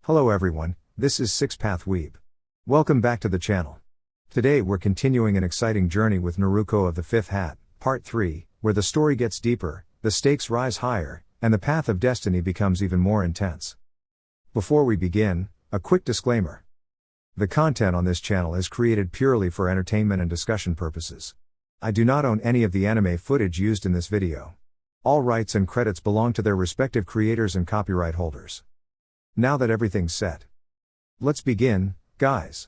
Hello everyone, this is 6-Path Weeb. Welcome back to the channel. Today we're continuing an exciting journey with Naruko of the Fifth Hat, Part 3, where the story gets deeper, the stakes rise higher, and the path of destiny becomes even more intense. Before we begin, a quick disclaimer. The content on this channel is created purely for entertainment and discussion purposes. I do not own any of the anime footage used in this video. All rights and credits belong to their respective creators and copyright holders. Now that everything's set, let's begin, guys.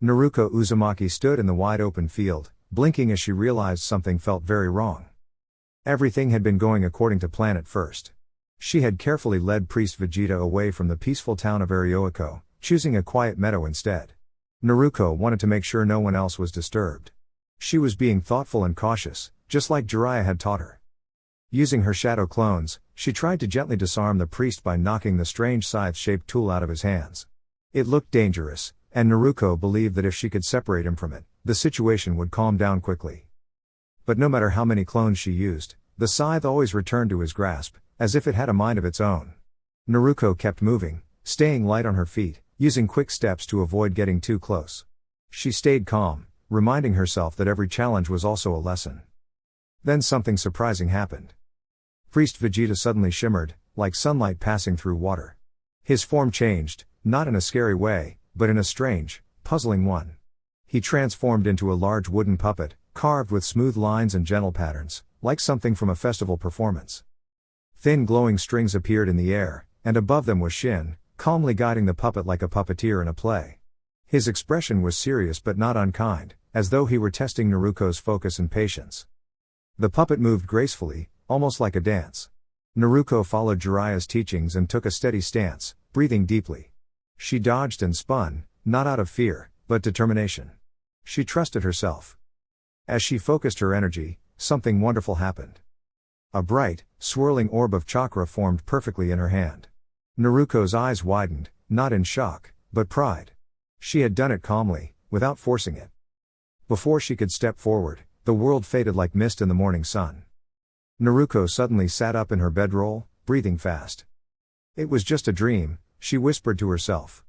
Naruko Uzumaki stood in the wide open field, blinking as she realized something felt very wrong. Everything had been going according to plan at first. She had carefully led Priest Vegeta away from the peaceful town of Arioiko, choosing a quiet meadow instead. Naruko wanted to make sure no one else was disturbed. She was being thoughtful and cautious, just like Jiraiya had taught her. Using her shadow clones, she tried to gently disarm the priest by knocking the strange scythe-shaped tool out of his hands. It looked dangerous, and Naruko believed that if she could separate him from it, the situation would calm down quickly. But no matter how many clones she used, the scythe always returned to his grasp, as if it had a mind of its own. Naruko kept moving, staying light on her feet, using quick steps to avoid getting too close. She stayed calm, reminding herself that every challenge was also a lesson. Then something surprising happened. Priest Vegeta suddenly shimmered, like sunlight passing through water. His form changed, not in a scary way, but in a strange, puzzling one. He transformed into a large wooden puppet, carved with smooth lines and gentle patterns, like something from a festival performance. Thin glowing strings appeared in the air, and above them was Shin, calmly guiding the puppet like a puppeteer in a play. His expression was serious but not unkind, as though he were testing Naruko's focus and patience. The puppet moved gracefully, almost like a dance. Naruko followed Jiraiya's teachings and took a steady stance, breathing deeply. She dodged and spun, not out of fear, but determination. She trusted herself. As she focused her energy, something wonderful happened. A bright, swirling orb of chakra formed perfectly in her hand. Naruko's eyes widened, not in shock, but pride. She had done it calmly, without forcing it. Before she could step forward, the world faded like mist in the morning sun. Naruko suddenly sat up in her bedroll, breathing fast. It was just a dream, she whispered to herself.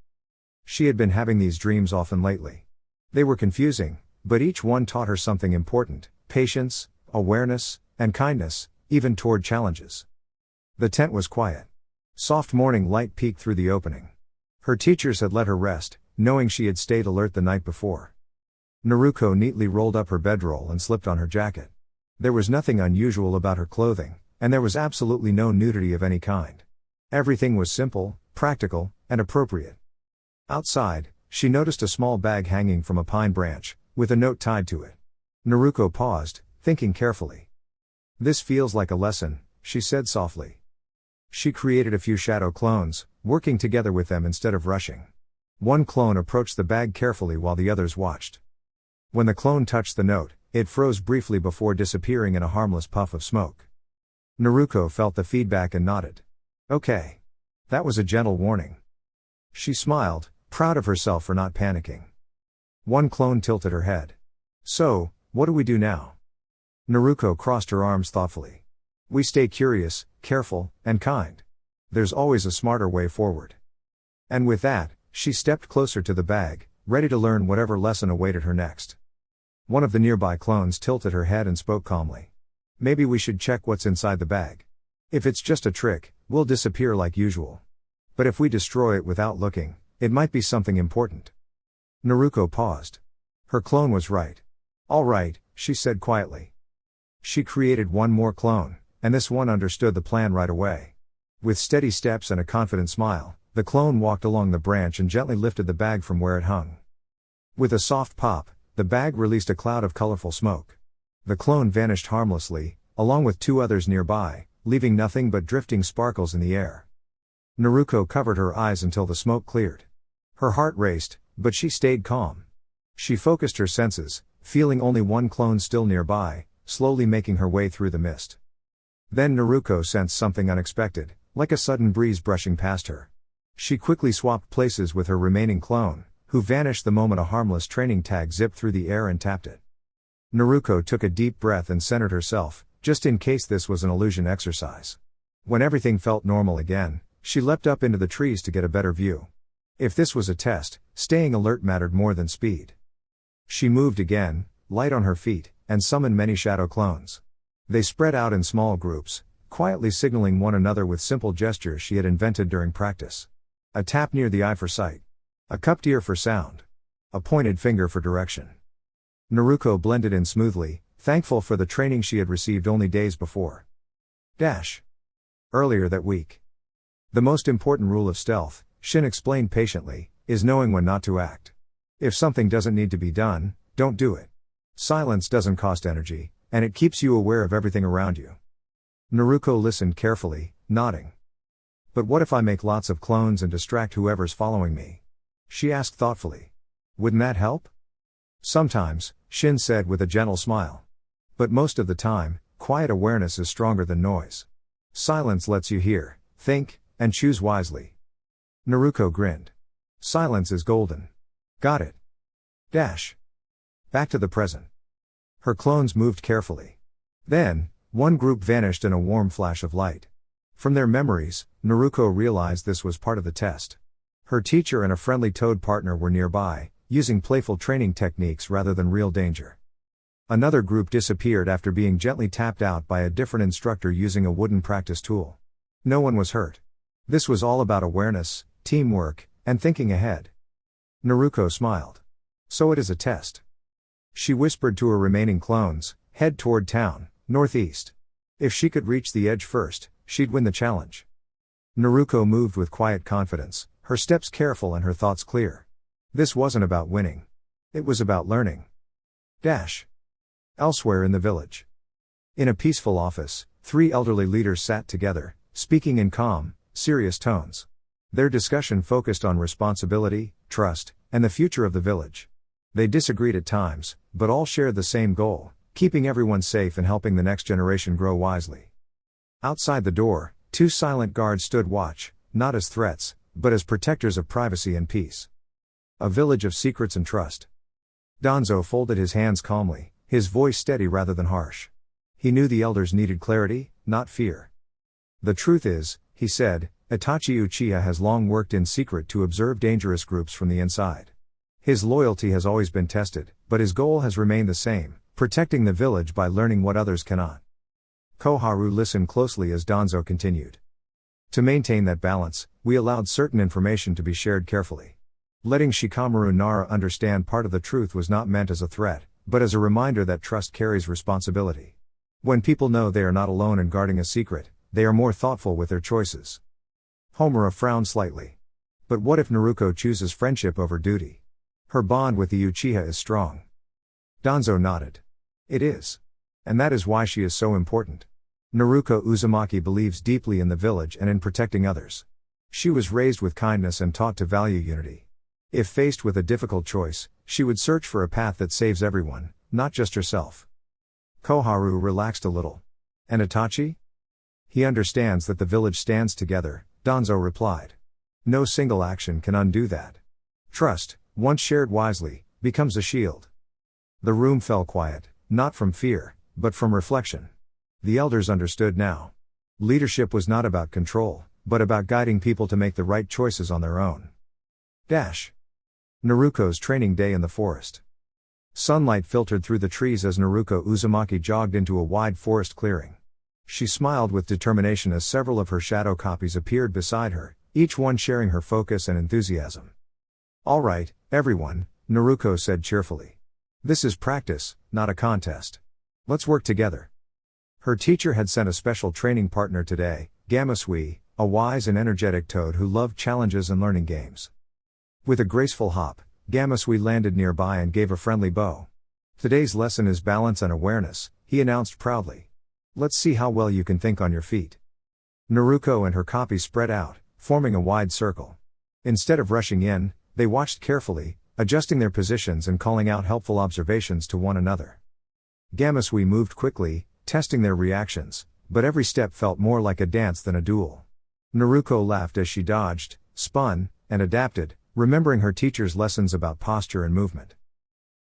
She had been having these dreams often lately. They were confusing, but each one taught her something important: patience, awareness, and kindness, even toward challenges. The tent was quiet. Soft morning light peeked through the opening. Her teachers had let her rest, knowing she had stayed alert the night before. Naruko neatly rolled up her bedroll and slipped on her jacket. There was nothing unusual about her clothing, and there was absolutely no nudity of any kind. Everything was simple, practical, and appropriate. Outside, she noticed a small bag hanging from a pine branch, with a note tied to it. Naruko paused, thinking carefully. "This feels like a lesson," she said softly. She created a few shadow clones, working together with them instead of rushing. One clone approached the bag carefully while the others watched. When the clone touched the note, it froze briefly before disappearing in a harmless puff of smoke. Naruko felt the feedback and nodded. Okay. That was a gentle warning. She smiled, proud of herself for not panicking. One clone tilted her head. "So, what do we do now?" Naruko crossed her arms thoughtfully. "We stay curious, careful, and kind. There's always a smarter way forward." And with that, she stepped closer to the bag, ready to learn whatever lesson awaited her next. One of the nearby clones tilted her head and spoke calmly. "Maybe we should check what's inside the bag. If it's just a trick, we'll disappear like usual. But if we destroy it without looking, it might be something important." Naruko paused. Her clone was right. "All right," she said quietly. She created one more clone, and this one understood the plan right away. With steady steps and a confident smile, the clone walked along the branch and gently lifted the bag from where it hung. With a soft pop, the bag released a cloud of colorful smoke. The clone vanished harmlessly, along with two others nearby, leaving nothing but drifting sparkles in the air. Naruko covered her eyes until the smoke cleared. Her heart raced, but she stayed calm. She focused her senses, feeling only one clone still nearby, slowly making her way through the mist. Then Naruko sensed something unexpected, like a sudden breeze brushing past her. She quickly swapped places with her remaining clone, who vanished the moment a harmless training tag zipped through the air and tapped it. Naruko took a deep breath and centered herself, just in case this was an illusion exercise. When everything felt normal again, She leapt up into the trees to get a better view. If this was a test, staying alert mattered more than speed. She moved again, light on her feet, and summoned many shadow clones. They spread out in small groups, quietly signaling one another with simple gestures she had invented during practice. A tap near the eye for sight. A cupped ear for sound. A pointed finger for direction. Naruko blended in smoothly, thankful for the training she had received only days before. Earlier that week. The most important rule of stealth, Shin explained patiently, is knowing when not to act. If something doesn't need to be done, don't do it. Silence doesn't cost energy, and it keeps you aware of everything around you. Naruko listened carefully, nodding. But what if I make lots of clones and distract whoever's following me? She asked thoughtfully. Wouldn't that help? Sometimes, Shin said with a gentle smile. But most of the time, quiet awareness is stronger than noise. Silence lets you hear, think, and choose wisely. Naruko grinned. Silence is golden. Got it. Back to the present. Her clones moved carefully. Then, one group vanished in a warm flash of light. From their memories, Naruko realized this was part of the test. Her teacher and a friendly toad partner were nearby, using playful training techniques rather than real danger. Another group disappeared after being gently tapped out by a different instructor using a wooden practice tool. No one was hurt. This was all about awareness, teamwork, and thinking ahead. Naruko smiled. So it is a test. She whispered to her remaining clones, head toward town, northeast. If she could reach the edge first, she'd win the challenge. Naruko moved with quiet confidence, her steps careful and her thoughts clear. This wasn't about winning. It was about learning. Elsewhere in the village. In a peaceful office, 3 elderly leaders sat together, speaking in calm, serious tones. Their discussion focused on responsibility, trust, and the future of the village. They disagreed at times, but all shared the same goal, keeping everyone safe and helping the next generation grow wisely. Outside the door, 2 silent guards stood watch, not as threats, but as protectors of privacy and peace. A village of secrets and trust. Danzo folded his hands calmly, his voice steady rather than harsh. He knew the elders needed clarity, not fear. The truth is, he said, Itachi Uchiha has long worked in secret to observe dangerous groups from the inside. His loyalty has always been tested, but his goal has remained the same, protecting the village by learning what others cannot. Koharu listened closely as Danzo continued. To maintain that balance, we allowed certain information to be shared carefully. Letting Shikamaru Nara understand part of the truth was not meant as a threat, but as a reminder that trust carries responsibility. When people know they are not alone in guarding a secret, they are more thoughtful with their choices. Homura frowned slightly. But what if Naruko chooses friendship over duty? Her bond with the Uchiha is strong. Danzo nodded. It is. And that is why she is so important. Naruko Uzumaki believes deeply in the village and in protecting others. She was raised with kindness and taught to value unity. If faced with a difficult choice, she would search for a path that saves everyone, not just herself. Koharu relaxed a little. And Itachi? He understands that the village stands together, Danzo replied. No single action can undo that. Trust, once shared wisely, becomes a shield. The room fell quiet, not from fear, but from reflection. The elders understood now. Leadership was not about control, but about guiding people to make the right choices on their own. Naruko's training day in the forest. Sunlight filtered through the trees as Naruko Uzumaki jogged into a wide forest clearing. She smiled with determination as several of her shadow copies appeared beside her, each one sharing her focus and enthusiasm. All right, everyone, Naruko said cheerfully. This is practice, not a contest. Let's work together. Her teacher had sent a special training partner today, Gamasui, a wise and energetic toad who loved challenges and learning games. With a graceful hop, Gamasui landed nearby and gave a friendly bow. Today's lesson is balance and awareness, he announced proudly. Let's see how well you can think on your feet. Naruko and her copies spread out, forming a wide circle. Instead of rushing in, they watched carefully, adjusting their positions and calling out helpful observations to one another. Gamasui moved quickly, testing their reactions, but every step felt more like a dance than a duel. Naruko laughed as she dodged, spun, and adapted, remembering her teacher's lessons about posture and movement.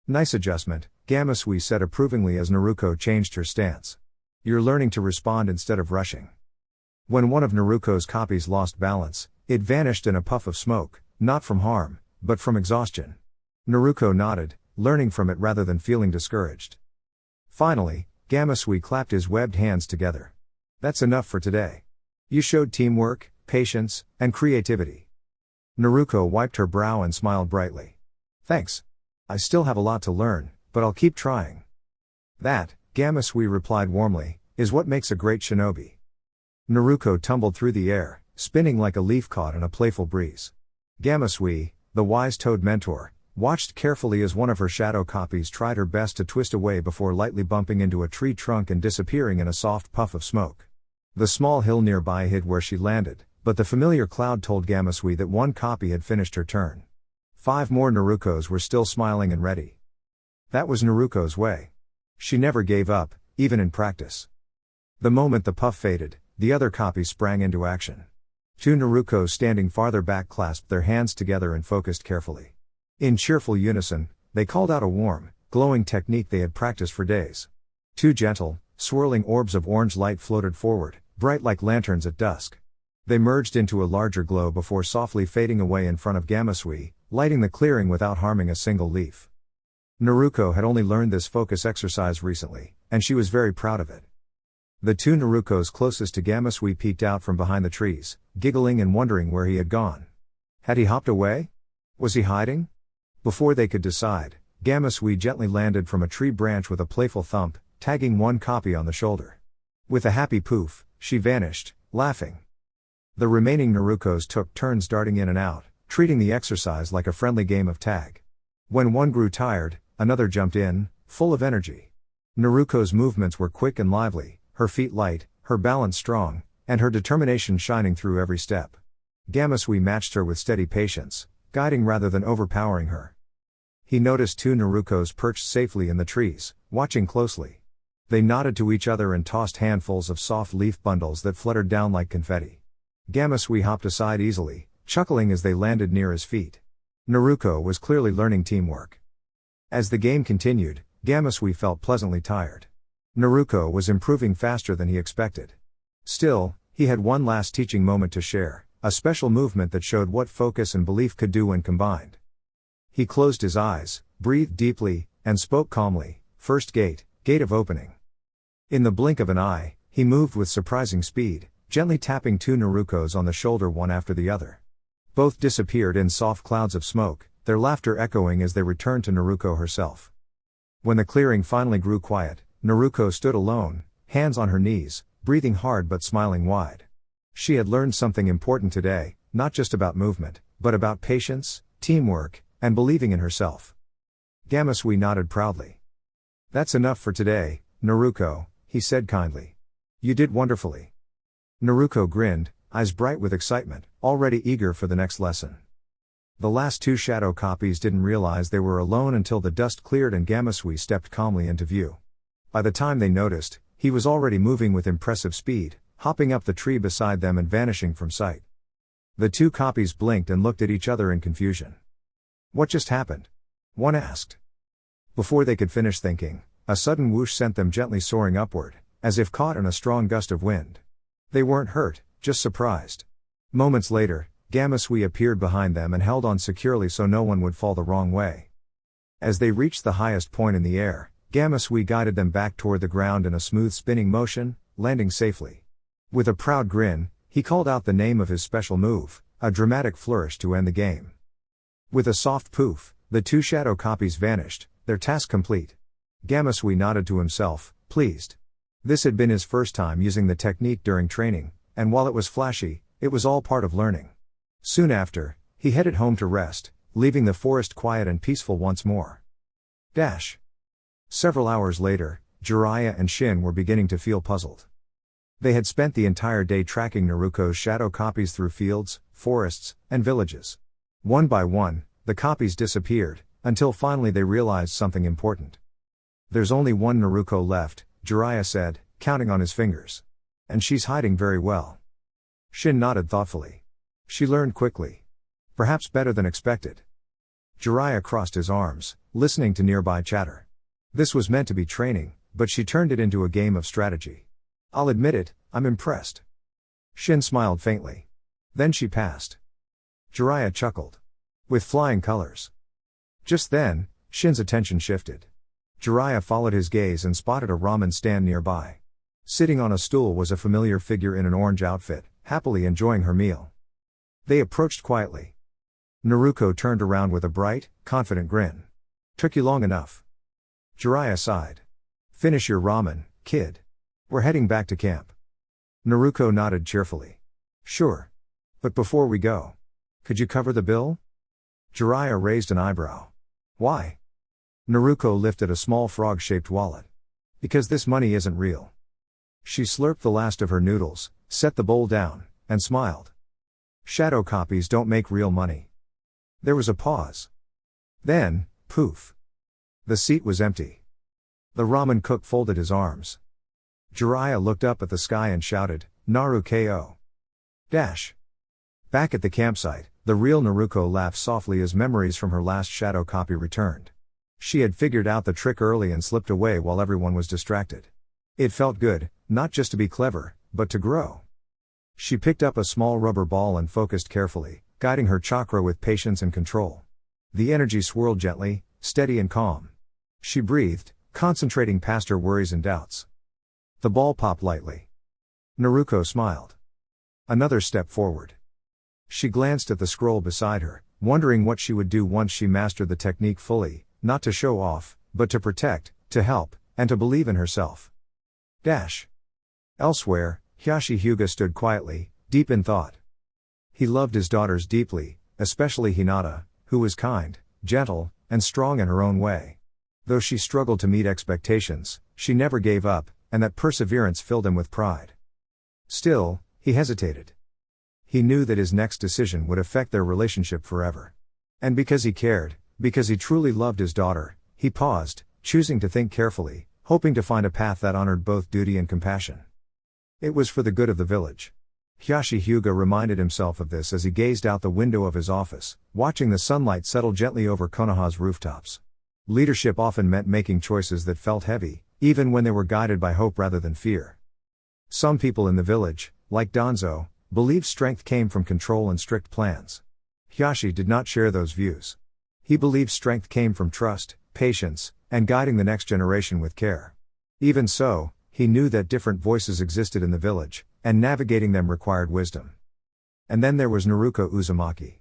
Nice adjustment, Gamasui said approvingly as Naruko changed her stance. You're learning to respond instead of rushing. When one of Naruko's copies lost balance, it vanished in a puff of smoke, not from harm, but from exhaustion. Naruko nodded, learning from it rather than feeling discouraged. Finally, Gamasui clapped his webbed hands together. That's enough for today. You showed teamwork, patience, and creativity. Naruko wiped her brow and smiled brightly. Thanks. I still have a lot to learn, but I'll keep trying. That, Gamasui replied warmly, is what makes a great shinobi. Naruko tumbled through the air, spinning like a leaf caught in a playful breeze. Gamasui, the wise toad mentor, watched carefully as one of her shadow copies tried her best to twist away before lightly bumping into a tree trunk and disappearing in a soft puff of smoke. The small hill nearby hid where she landed, but the familiar cloud told Gamasui that one copy had finished her turn. 5 more Narukos were still smiling and ready. That was Naruko's way. She never gave up, even in practice. The moment the puff faded, the other copy sprang into action. 2 Narukos standing farther back clasped their hands together and focused carefully. In cheerful unison, they called out a warm, glowing technique they had practiced for days. 2 gentle, swirling orbs of orange light floated forward, bright like lanterns at dusk. They merged into a larger glow before softly fading away in front of Gamasui, lighting the clearing without harming a single leaf. Naruko had only learned this focus exercise recently, and she was very proud of it. The 2 Narukos closest to Gamasui peeked out from behind the trees, giggling and wondering where he had gone. Had he hopped away? Was he hiding? Before they could decide, Gamasui gently landed from a tree branch with a playful thump, tagging one copy on the shoulder. With a happy poof, she vanished, laughing. The remaining Narukos took turns darting in and out, treating the exercise like a friendly game of tag. When one grew tired, another jumped in, full of energy. Naruko's movements were quick and lively, her feet light, her balance strong, and her determination shining through every step. Gamasui matched her with steady patience, guiding rather than overpowering her. He noticed 2 Narukos perched safely in the trees, watching closely. They nodded to each other and tossed handfuls of soft leaf bundles that fluttered down like confetti. Gamasui hopped aside easily, chuckling as they landed near his feet. Naruko was clearly learning teamwork. As the game continued, Gamasui felt pleasantly tired. Naruko was improving faster than he expected. Still, he had one last teaching moment to share, a special movement that showed what focus and belief could do when combined. He closed his eyes, breathed deeply, and spoke calmly, "First gate, gate of opening." In the blink of an eye, he moved with surprising speed, gently tapping 2 Narukos on the shoulder one after the other. Both disappeared in soft clouds of smoke, their laughter echoing as they returned to Naruko herself. When the clearing finally grew quiet, Naruko stood alone, hands on her knees, breathing hard but smiling wide. She had learned something important today, not just about movement, but about patience, teamwork, and believing in herself. Gamasui nodded proudly. "That's enough for today, Naruko," he said kindly. "You did wonderfully." Naruko grinned, eyes bright with excitement, already eager for the next lesson. The last 2 shadow copies didn't realize they were alone until the dust cleared and Gamasui stepped calmly into view. By the time they noticed, he was already moving with impressive speed, hopping up the tree beside them and vanishing from sight. The 2 copies blinked and looked at each other in confusion. "What just happened?" one asked. Before they could finish thinking, a sudden whoosh sent them gently soaring upward, as if caught in a strong gust of wind. They weren't hurt, just surprised. Moments later, Gamasui appeared behind them and held on securely so no one would fall the wrong way. As they reached the highest point in the air, Gamasui guided them back toward the ground in a smooth spinning motion, landing safely. With a proud grin, he called out the name of his special move, a dramatic flourish to end the game. With a soft poof, the 2 shadow copies vanished, their task complete. Gamasui nodded to himself, pleased. This had been his first time using the technique during training, and while it was flashy, it was all part of learning. Soon after, he headed home to rest, leaving the forest quiet and peaceful once more. Several hours later, Jiraiya and Shin were beginning to feel puzzled. They had spent the entire day tracking Naruko's shadow copies through fields, forests, and villages. One by one, the copies disappeared, until finally they realized something important. "There's only one Naruko left," Jiraiya said, counting on his fingers. "And she's hiding very well." Shin nodded thoughtfully. "She learned quickly. Perhaps better than expected." Jiraiya crossed his arms, listening to nearby chatter. This was meant to be training, but she turned it into a game of strategy. "I'll admit it, I'm impressed." Shin smiled faintly. Then she passed. Jiraiya chuckled. With flying colors. Just then, Shin's attention shifted. Jiraiya followed his gaze and spotted a ramen stand nearby. Sitting on a stool was a familiar figure in an orange outfit, happily enjoying her meal. They approached quietly. Naruko turned around with a bright, confident grin. Took you long enough. Jiraiya sighed. Finish your ramen, kid. We're heading back to camp. Naruko nodded cheerfully. Sure. But before we go, could you cover the bill? Jiraiya raised an eyebrow. Why? Naruko lifted a small frog-shaped wallet. Because this money isn't real. She slurped the last of her noodles, set the bowl down, and smiled. Shadow copies don't make real money. There was a pause. Then, poof. The seat was empty. The ramen cook folded his arms. Jiraiya looked up at the sky and shouted, Naruko. Dash. Back at the campsite, the real Naruko laughed softly as memories from her last shadow copy returned. She had figured out the trick early and slipped away while everyone was distracted. It felt good, not just to be clever, but to grow. She picked up a small rubber ball and focused carefully, guiding her chakra with patience and control. The energy swirled gently, steady and calm. She breathed, concentrating past her worries and doubts. The ball popped lightly. Naruko smiled. Another step forward. She glanced at the scroll beside her, wondering what she would do once she mastered the technique fully, not to show off, but to protect, to help, and to believe in herself. Dash. Elsewhere, Hyuga stood quietly, deep in thought. He loved his daughters deeply, especially Hinata, who was kind, gentle, and strong in her own way. Though she struggled to meet expectations, she never gave up, and that perseverance filled him with pride. Still, he hesitated. He knew that his next decision would affect their relationship forever. And because he cared, because he truly loved his daughter, he paused, choosing to think carefully, hoping to find a path that honored both duty and compassion. It was for the good of the village. Hyuga reminded himself of this as he gazed out the window of his office, watching the sunlight settle gently over Konoha's rooftops. Leadership often meant making choices that felt heavy, even when they were guided by hope rather than fear. Some people in the village, like Danzo, believed strength came from control and strict plans. Hyuga did not share those views. He believed strength came from trust, patience, and guiding the next generation with care. Even so, he knew that different voices existed in the village, and navigating them required wisdom. And then there was Naruko Uzumaki.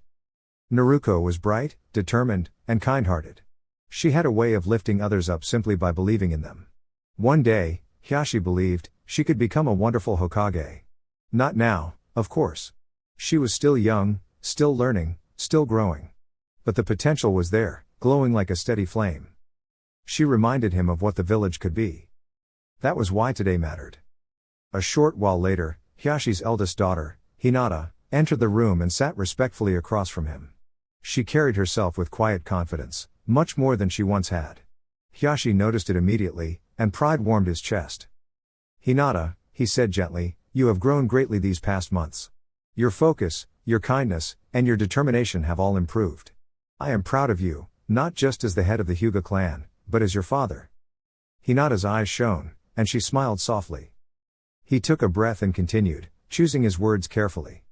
Naruko was bright, determined, and kind-hearted. She had a way of lifting others up simply by believing in them. One day, Hyuga believed, she could become a wonderful Hokage. Not now, of course. She was still young, still learning, still growing. But the potential was there, glowing like a steady flame. She reminded him of what the village could be. That was why today mattered. A short while later, Hyuga's eldest daughter, Hinata, entered the room and sat respectfully across from him. She carried herself with quiet confidence, much more than she once had. Hyuga noticed it immediately, and pride warmed his chest. Hinata, he said gently, you have grown greatly these past months. Your focus, your kindness, and your determination have all improved. I am proud of you, not just as the head of the Hyuga clan, but as your father. Hinata's eyes shone, and she smiled softly. He took a breath and continued, choosing his words carefully.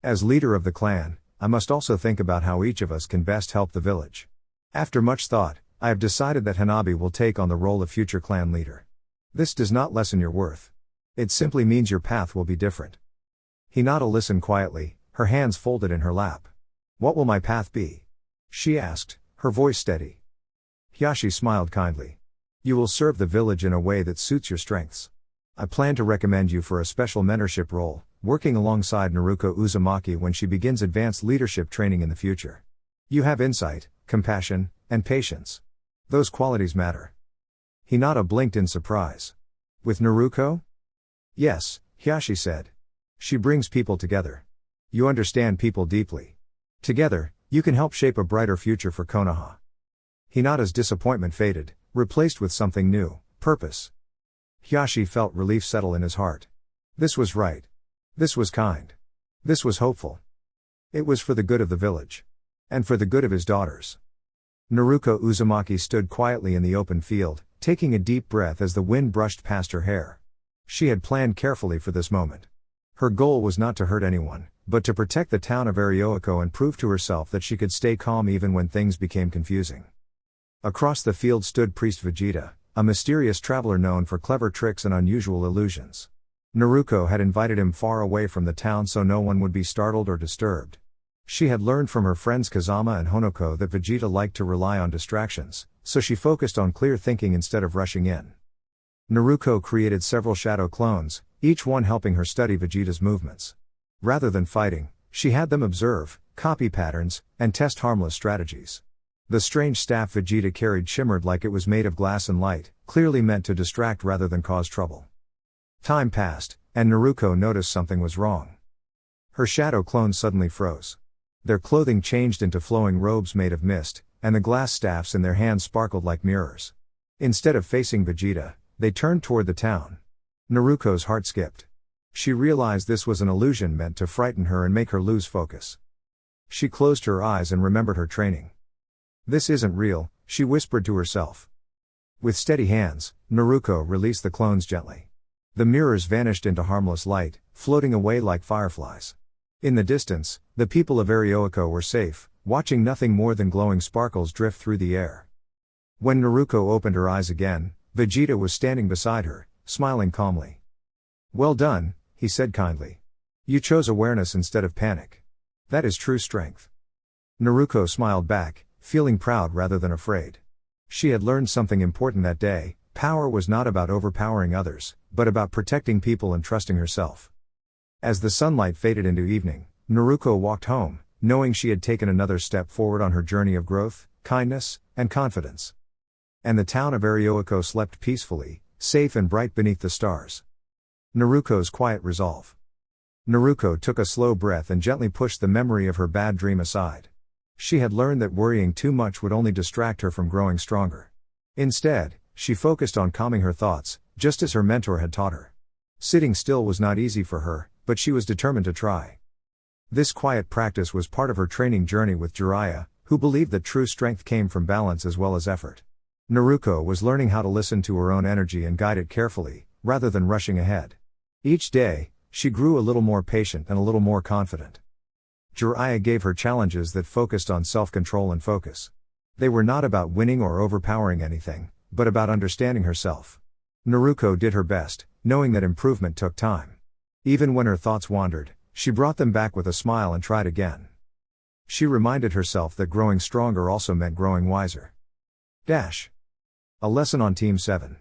As leader of the clan, I must also think about how each of us can best help the village. After much thought, I have decided that Hanabi will take on the role of future clan leader. This does not lessen your worth. It simply means your path will be different. Hinata listened quietly, her hands folded in her lap. What will my path be? She asked, her voice steady. Hyuga smiled kindly. You will serve the village in a way that suits your strengths. I plan to recommend you for a special mentorship role, working alongside Naruko Uzumaki when she begins advanced leadership training in the future. You have insight, compassion, and patience. Those qualities matter. Hinata blinked in surprise. With Naruko? Yes, Hyuga said. She brings people together. You understand people deeply. Together, you can help shape a brighter future for Konoha. Hinata's disappointment faded, replaced with something new, purpose. Hyuga felt relief settle in his heart. This was right. This was kind. This was hopeful. It was for the good of the village. And for the good of his daughters. Naruko Uzumaki stood quietly in the open field, taking a deep breath as the wind brushed past her hair. She had planned carefully for this moment. Her goal was not to hurt anyone, but to protect the town of Arioiko and prove to herself that she could stay calm even when things became confusing. Across the field stood Priest Vegeta, a mysterious traveler known for clever tricks and unusual illusions. Naruko had invited him far away from the town so no one would be startled or disturbed. She had learned from her friends Kazama and Honoko that Vegeta liked to rely on distractions, so she focused on clear thinking instead of rushing in. Naruko created several shadow clones, each one helping her study Vegeta's movements. Rather than fighting, she had them observe, copy patterns, and test harmless strategies. The strange staff Vegeta carried shimmered like it was made of glass and light, clearly meant to distract rather than cause trouble. Time passed, and Naruko noticed something was wrong. Her shadow clones suddenly froze. Their clothing changed into flowing robes made of mist, and the glass staffs in their hands sparkled like mirrors. Instead of facing Vegeta, they turned toward the town. Naruko's heart skipped. She realized this was an illusion meant to frighten her and make her lose focus. She closed her eyes and remembered her training. "This isn't real," she whispered to herself. With steady hands, Naruko released the clones gently. The mirrors vanished into harmless light, floating away like fireflies. In the distance, the people of Arioiko were safe, watching nothing more than glowing sparkles drift through the air. When Naruko opened her eyes again, Vegeta was standing beside her, smiling calmly. "Well done," he said kindly. "You chose awareness instead of panic. That is true strength." Naruko smiled back, feeling proud rather than afraid. She had learned something important that day: power was not about overpowering others, but about protecting people and trusting herself. As the sunlight faded into evening, Naruko walked home, knowing she had taken another step forward on her journey of growth, kindness, and confidence. And the town of Arioiko slept peacefully, safe and bright beneath the stars. Naruko's quiet resolve. Naruko took a slow breath and gently pushed the memory of her bad dream aside. She had learned that worrying too much would only distract her from growing stronger. Instead, she focused on calming her thoughts, just as her mentor had taught her. Sitting still was not easy for her, but she was determined to try. This quiet practice was part of her training journey with Jiraiya, who believed that true strength came from balance as well as effort. Naruko was learning how to listen to her own energy and guide it carefully, rather than rushing ahead. Each day, she grew a little more patient and a little more confident. Jiraiya gave her challenges that focused on self-control and focus. They were not about winning or overpowering anything, but about understanding herself. Naruko did her best, knowing that improvement took time. Even when her thoughts wandered, she brought them back with a smile and tried again. She reminded herself that growing stronger also meant growing wiser. A lesson on Team 7.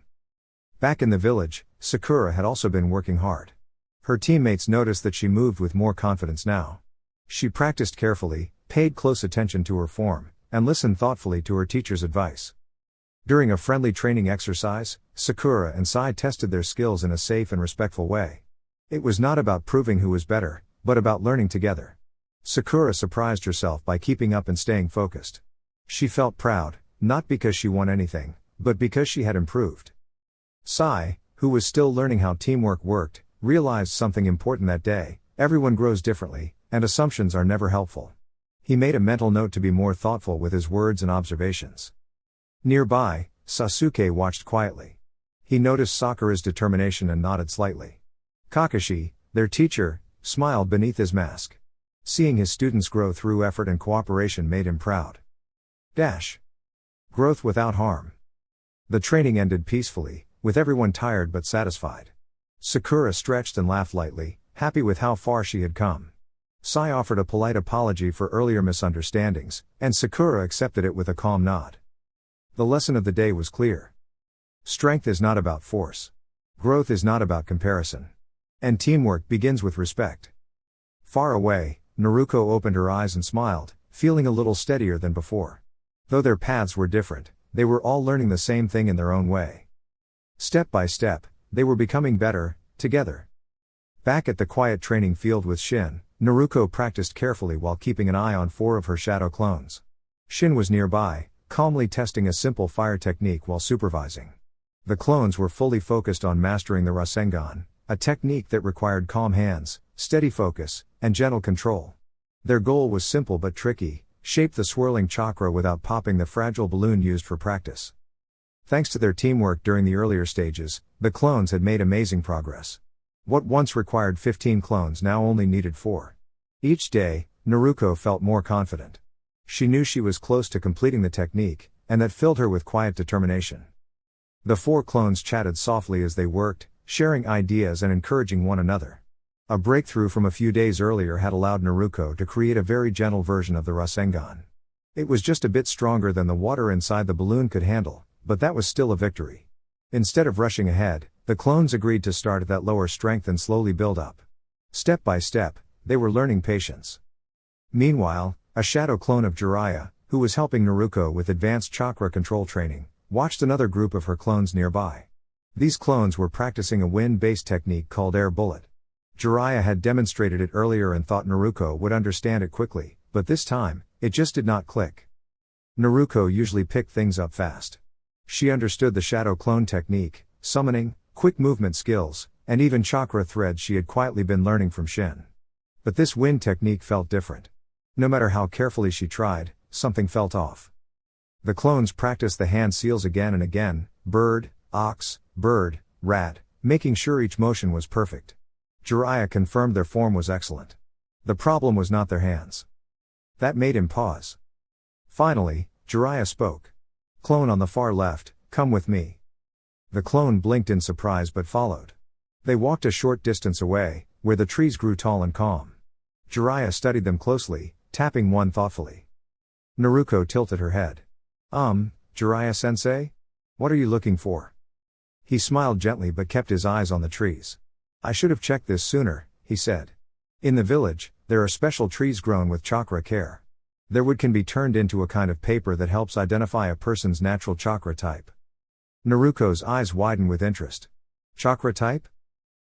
Back in the village, Sakura had also been working hard. Her teammates noticed that she moved with more confidence now. She practiced carefully, paid close attention to her form, and listened thoughtfully to her teacher's advice. During a friendly training exercise, Sakura and Sai tested their skills in a safe and respectful way. It was not about proving who was better, but about learning together. Sakura surprised herself by keeping up and staying focused. She felt proud, not because she won anything, but because she had improved. Sai, who was still learning how teamwork worked, realized something important that day: everyone grows differently, and assumptions are never helpful. He made a mental note to be more thoughtful with his words and observations. Nearby, Sasuke watched quietly. He noticed Sakura's determination and nodded slightly. Kakashi, their teacher, smiled beneath his mask. Seeing his students grow through effort and cooperation made him proud. Growth without harm. The training ended peacefully, with everyone tired but satisfied. Sakura stretched and laughed lightly, happy with how far she had come. Sai offered a polite apology for earlier misunderstandings, and Sakura accepted it with a calm nod. The lesson of the day was clear. Strength is not about force. Growth is not about comparison. And teamwork begins with respect. Far away, Naruko opened her eyes and smiled, feeling a little steadier than before. Though their paths were different, they were all learning the same thing in their own way. Step by step, they were becoming better, together. Back at the quiet training field with Shin, Naruko practiced carefully while keeping an eye on 4 of her shadow clones. Shin was nearby, calmly testing a simple fire technique while supervising. The clones were fully focused on mastering the Rasengan, a technique that required calm hands, steady focus, and gentle control. Their goal was simple but tricky: shape the swirling chakra without popping the fragile balloon used for practice. Thanks to their teamwork during the earlier stages, the clones had made amazing progress. What once required 15 clones now only needed 4. Each day, Naruko felt more confident. She knew she was close to completing the technique, and that filled her with quiet determination. The 4 clones chatted softly as they worked, sharing ideas and encouraging one another. A breakthrough from a few days earlier had allowed Naruko to create a very gentle version of the Rasengan. It was just a bit stronger than the water inside the balloon could handle, but that was still a victory. Instead of rushing ahead, the clones agreed to start at that lower strength and slowly build up. Step by step, they were learning patience. Meanwhile, a shadow clone of Jiraiya, who was helping Naruko with advanced chakra control training, watched another group of her clones nearby. These clones were practicing a wind-based technique called air bullet. Jiraiya had demonstrated it earlier and thought Naruko would understand it quickly, but this time, it just did not click. Naruko usually picked things up fast. She understood the shadow clone technique, summoning, quick movement skills, and even chakra threads she had quietly been learning from Shin. But this wind technique felt different. No matter how carefully she tried, something felt off. The clones practiced the hand seals again and again, bird, ox, bird, rat, making sure each motion was perfect. Jiraiya confirmed their form was excellent. The problem was not their hands. That made him pause. Finally, Jiraiya spoke. "Clone on the far left, come with me." The clone blinked in surprise but followed. They walked a short distance away, where the trees grew tall and calm. Jiraiya studied them closely, tapping one thoughtfully. Naruko tilted her head. Jiraiya-sensei? What are you looking for?" He smiled gently but kept his eyes on the trees. "I should have checked this sooner," he said. "In the village, there are special trees grown with chakra care. Their wood can be turned into a kind of paper that helps identify a person's natural chakra type." Naruko's eyes widened with interest. "Chakra type?"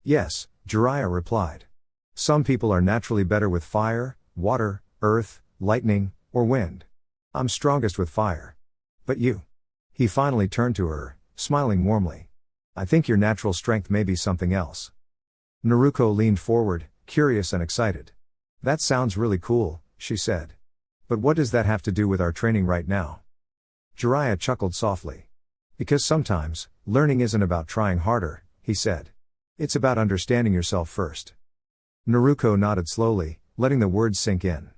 "Yes," Jiraiya replied. "Some people are naturally better with fire, water, earth, lightning, or wind. I'm strongest with fire. But you?" He finally turned to her, smiling warmly. "I think your natural strength may be something else." Naruko leaned forward, curious and excited. "That sounds really cool," she said. "But what does that have to do with our training right now?" Jiraiya chuckled softly. "Because sometimes, learning isn't about trying harder," he said. "It's about understanding yourself first." Naruko nodded slowly, letting the words sink in.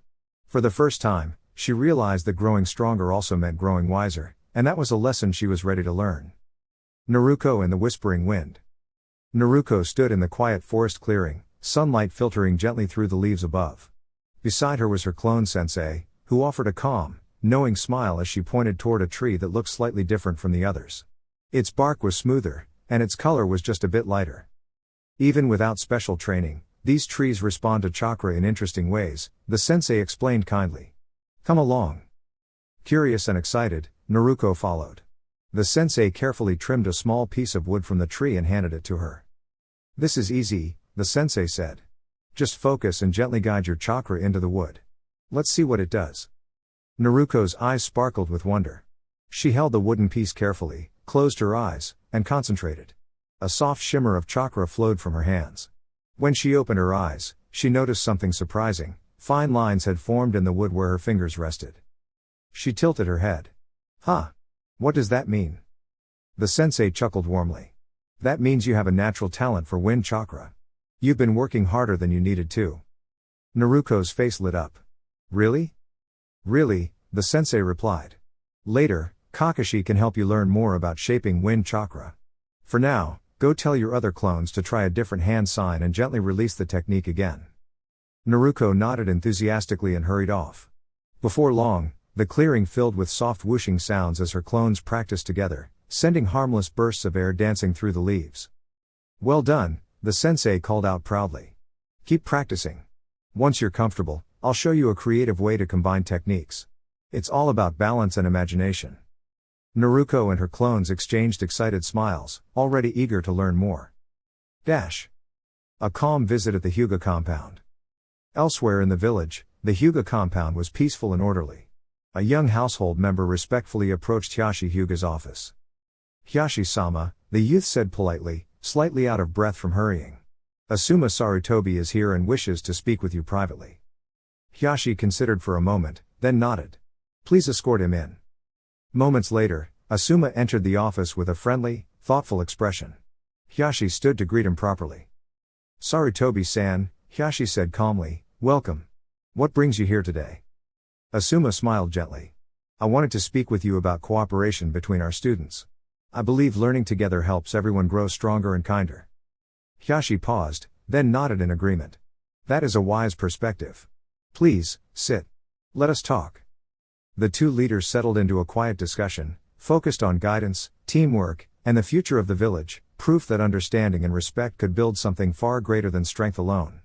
For the first time, she realized that growing stronger also meant growing wiser, and that was a lesson she was ready to learn. Naruko and the Whispering Wind. Naruko stood in the quiet forest clearing, sunlight filtering gently through the leaves above. Beside her was her clone sensei, who offered a calm, knowing smile as she pointed toward a tree that looked slightly different from the others. Its bark was smoother, and its color was just a bit lighter. Even without special training, these trees respond to chakra in interesting ways, the sensei explained kindly. "Come along." Curious and excited, Naruko followed. The sensei carefully trimmed a small piece of wood from the tree and handed it to her. "This is easy," the sensei said. "Just focus and gently guide your chakra into the wood. Let's see what it does." Naruko's eyes sparkled with wonder. She held the wooden piece carefully, closed her eyes, and concentrated. A soft shimmer of chakra flowed from her hands. When she opened her eyes, she noticed something surprising. Fine lines had formed in the wood where her fingers rested. She tilted her head. "Huh? What does that mean?" The sensei chuckled warmly. "That means you have a natural talent for wind chakra. You've been working harder than you needed to." Naruko's face lit up. "Really?" "Really," the sensei replied. "Later, Kakashi can help you learn more about shaping wind chakra. For now, go tell your other clones to try a different hand sign and gently release the technique again." Naruko nodded enthusiastically and hurried off. Before long, the clearing filled with soft whooshing sounds as her clones practiced together, sending harmless bursts of air dancing through the leaves. "Well done," the sensei called out proudly. "Keep practicing. Once you're comfortable, I'll show you a creative way to combine techniques. It's all about balance and imagination." Naruko and her clones exchanged excited smiles, already eager to learn more. A calm visit at the Hyuga compound. Elsewhere in the village, the Hyuga compound was peaceful and orderly. A young household member respectfully approached Hiyashi Hyuga's office. "Hiyashi-sama," the youth said politely, slightly out of breath from hurrying. "Asuma Sarutobi is here and wishes to speak with you privately." Hiyashi considered for a moment, then nodded. "Please escort him in." Moments later, Asuma entered the office with a friendly, thoughtful expression. Hiyashi stood to greet him properly. Sarutobi-san, Hyashi said calmly, welcome. What brings you here today? Asuma smiled gently. I wanted to speak with you about cooperation between our students. I believe learning together helps everyone grow stronger and kinder. Hyashi paused, then nodded in agreement. That is a wise perspective. Please, sit. Let us talk. The two leaders settled into a quiet discussion, focused on guidance, teamwork, and the future of the village, proof that understanding and respect could build something far greater than strength alone.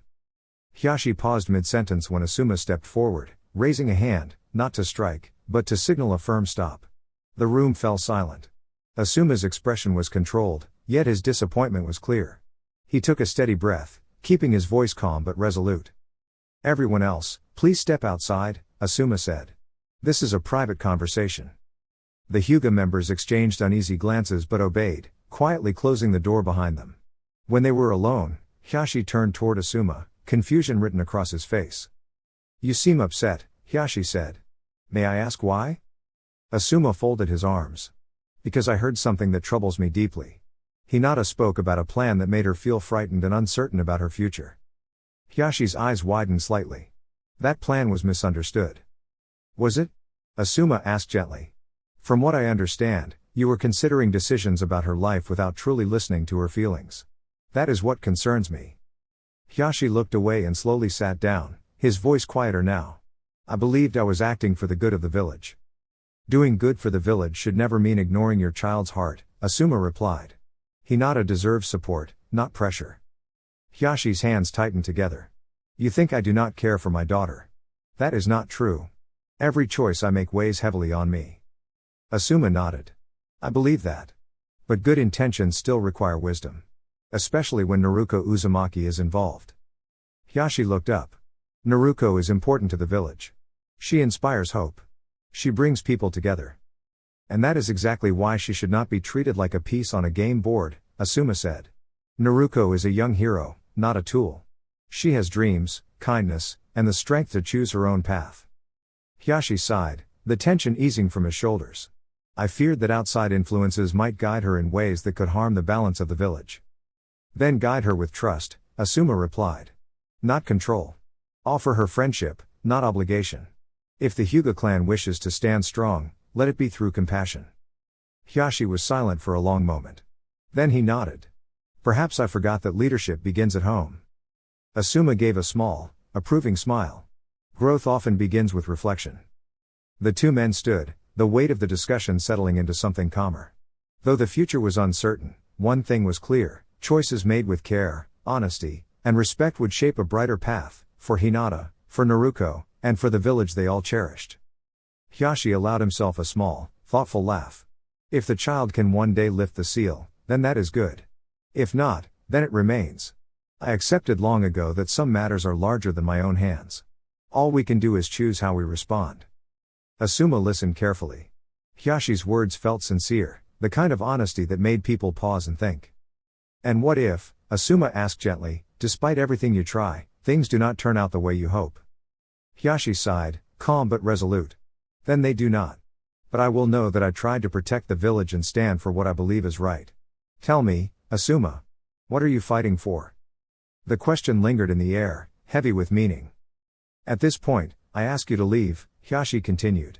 Hyashi paused mid-sentence when Asuma stepped forward, raising a hand, not to strike, but to signal a firm stop. The room fell silent. Asuma's expression was controlled, yet his disappointment was clear. He took a steady breath, keeping his voice calm but resolute. Everyone else, please step outside, Asuma said. This is a private conversation. The Hyuga members exchanged uneasy glances but obeyed, quietly closing the door behind them. When they were alone, Hyashi turned toward Asuma, confusion written across his face. You seem upset, Hyashi said. May I ask why? Asuma folded his arms. Because I heard something that troubles me deeply. Hinata spoke about a plan that made her feel frightened and uncertain about her future. Hyashi's eyes widened slightly. That plan was misunderstood. Was it? Asuma asked gently. From what I understand, you were considering decisions about her life without truly listening to her feelings. That is what concerns me. Hyashi looked away and slowly sat down, his voice quieter now. I believed I was acting for the good of the village. Doing good for the village should never mean ignoring your child's heart, Asuma replied. Hinata deserves support, not pressure. Hyashi's hands tightened together. You think I do not care for my daughter? That is not true. Every choice I make weighs heavily on me. Asuma nodded. I believe that. But good intentions still require wisdom. Especially when Naruko Uzumaki is involved. Hyashi looked up. Naruko is important to the village. She inspires hope. She brings people together. And that is exactly why she should not be treated like a piece on a game board, Asuma said. Naruko is a young hero, not a tool. She has dreams, kindness, and the strength to choose her own path. Hyashi sighed, the tension easing from his shoulders. I feared that outside influences might guide her in ways that could harm the balance of the village. Then guide her with trust, Asuma replied. Not control. Offer her friendship, not obligation. If the Hyuga clan wishes to stand strong, let it be through compassion. Hyashi was silent for a long moment. Then he nodded. Perhaps I forgot that leadership begins at home. Asuma gave a small, approving smile. Growth often begins with reflection. The two men stood, the weight of the discussion settling into something calmer. Though the future was uncertain, one thing was clear, choices made with care, honesty, and respect would shape a brighter path, for Hinata, for Naruko, and for the village they all cherished. Hyashi allowed himself a small, thoughtful laugh. If the child can one day lift the seal, then that is good. If not, then it remains. I accepted long ago that some matters are larger than my own hands. All we can do is choose how we respond. Asuma listened carefully. Hyashi's words felt sincere, the kind of honesty that made people pause and think. And what if, Asuma asked gently, despite everything you try, things do not turn out the way you hope? Hyashi sighed, calm but resolute. Then they do not. But I will know that I tried to protect the village and stand for what I believe is right. Tell me, Asuma. What are you fighting for? The question lingered in the air, heavy with meaning. At this point, I ask you to leave, Hyashi continued.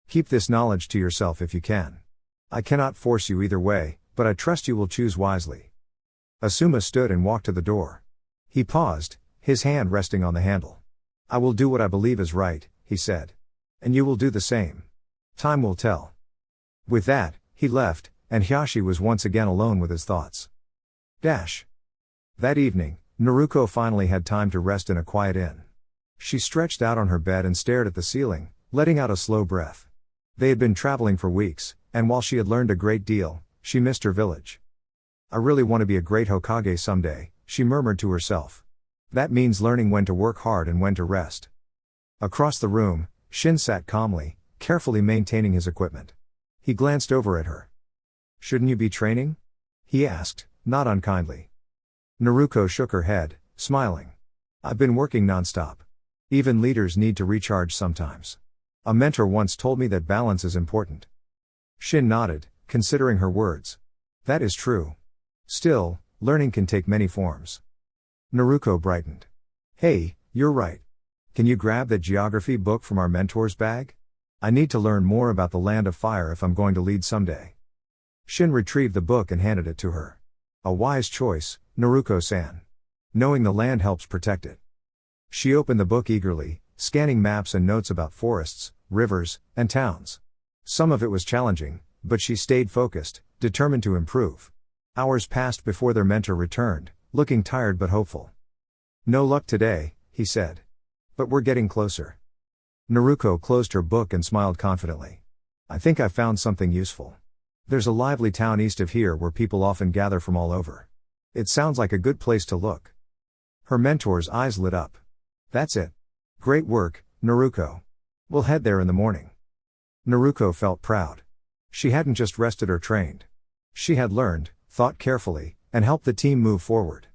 Keep this knowledge to yourself if you can. I cannot force you either way, but I trust you will choose wisely. Asuma stood and walked to the door. He paused, his hand resting on the handle. I will do what I believe is right, he said. And you will do the same. Time will tell. With that, he left, and Hyashi was once again alone with his thoughts. That evening, Naruko finally had time to rest in a quiet inn. She stretched out on her bed and stared at the ceiling, letting out a slow breath. They had been traveling for weeks, and while she had learned a great deal, she missed her village. I really want to be a great Hokage someday, she murmured to herself. That means learning when to work hard and when to rest. Across the room, Shin sat calmly, carefully maintaining his equipment. He glanced over at her. Shouldn't you be training? He asked, not unkindly. Naruko shook her head, smiling. I've been working nonstop. Even leaders need to recharge sometimes. A mentor once told me that balance is important. Shin nodded, considering her words. That is true. Still, learning can take many forms. Naruko brightened. Hey, you're right. Can you grab that geography book from our mentor's bag? I need to learn more about the Land of Fire if I'm going to lead someday. Shin retrieved the book and handed it to her. A wise choice, Naruko-san. Knowing the land helps protect it. She opened the book eagerly, scanning maps and notes about forests, rivers, and towns. Some of it was challenging, but she stayed focused, determined to improve. Hours passed before their mentor returned, looking tired but hopeful. No luck today, he said. But we're getting closer. Naruko closed her book and smiled confidently. I think I found something useful. There's a lively town east of here where people often gather from all over. It sounds like a good place to look. Her mentor's eyes lit up. That's it. Great work, Naruko. We'll head there in the morning. Naruko felt proud. She hadn't just rested or trained. She had learned, thought carefully, and helped the team move forward.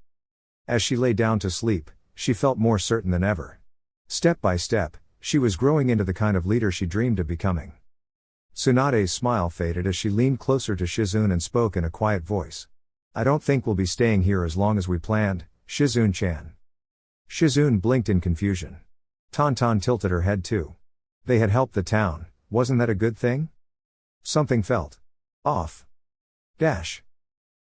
As she lay down to sleep, she felt more certain than ever. Step by step, she was growing into the kind of leader she dreamed of becoming. Tsunade's smile faded as she leaned closer to Shizune and spoke in a quiet voice. I don't think we'll be staying here as long as we planned, Shizune-chan. Shizune blinked in confusion. Tonton tilted her head too. They had helped the town, wasn't that a good thing? Something felt off.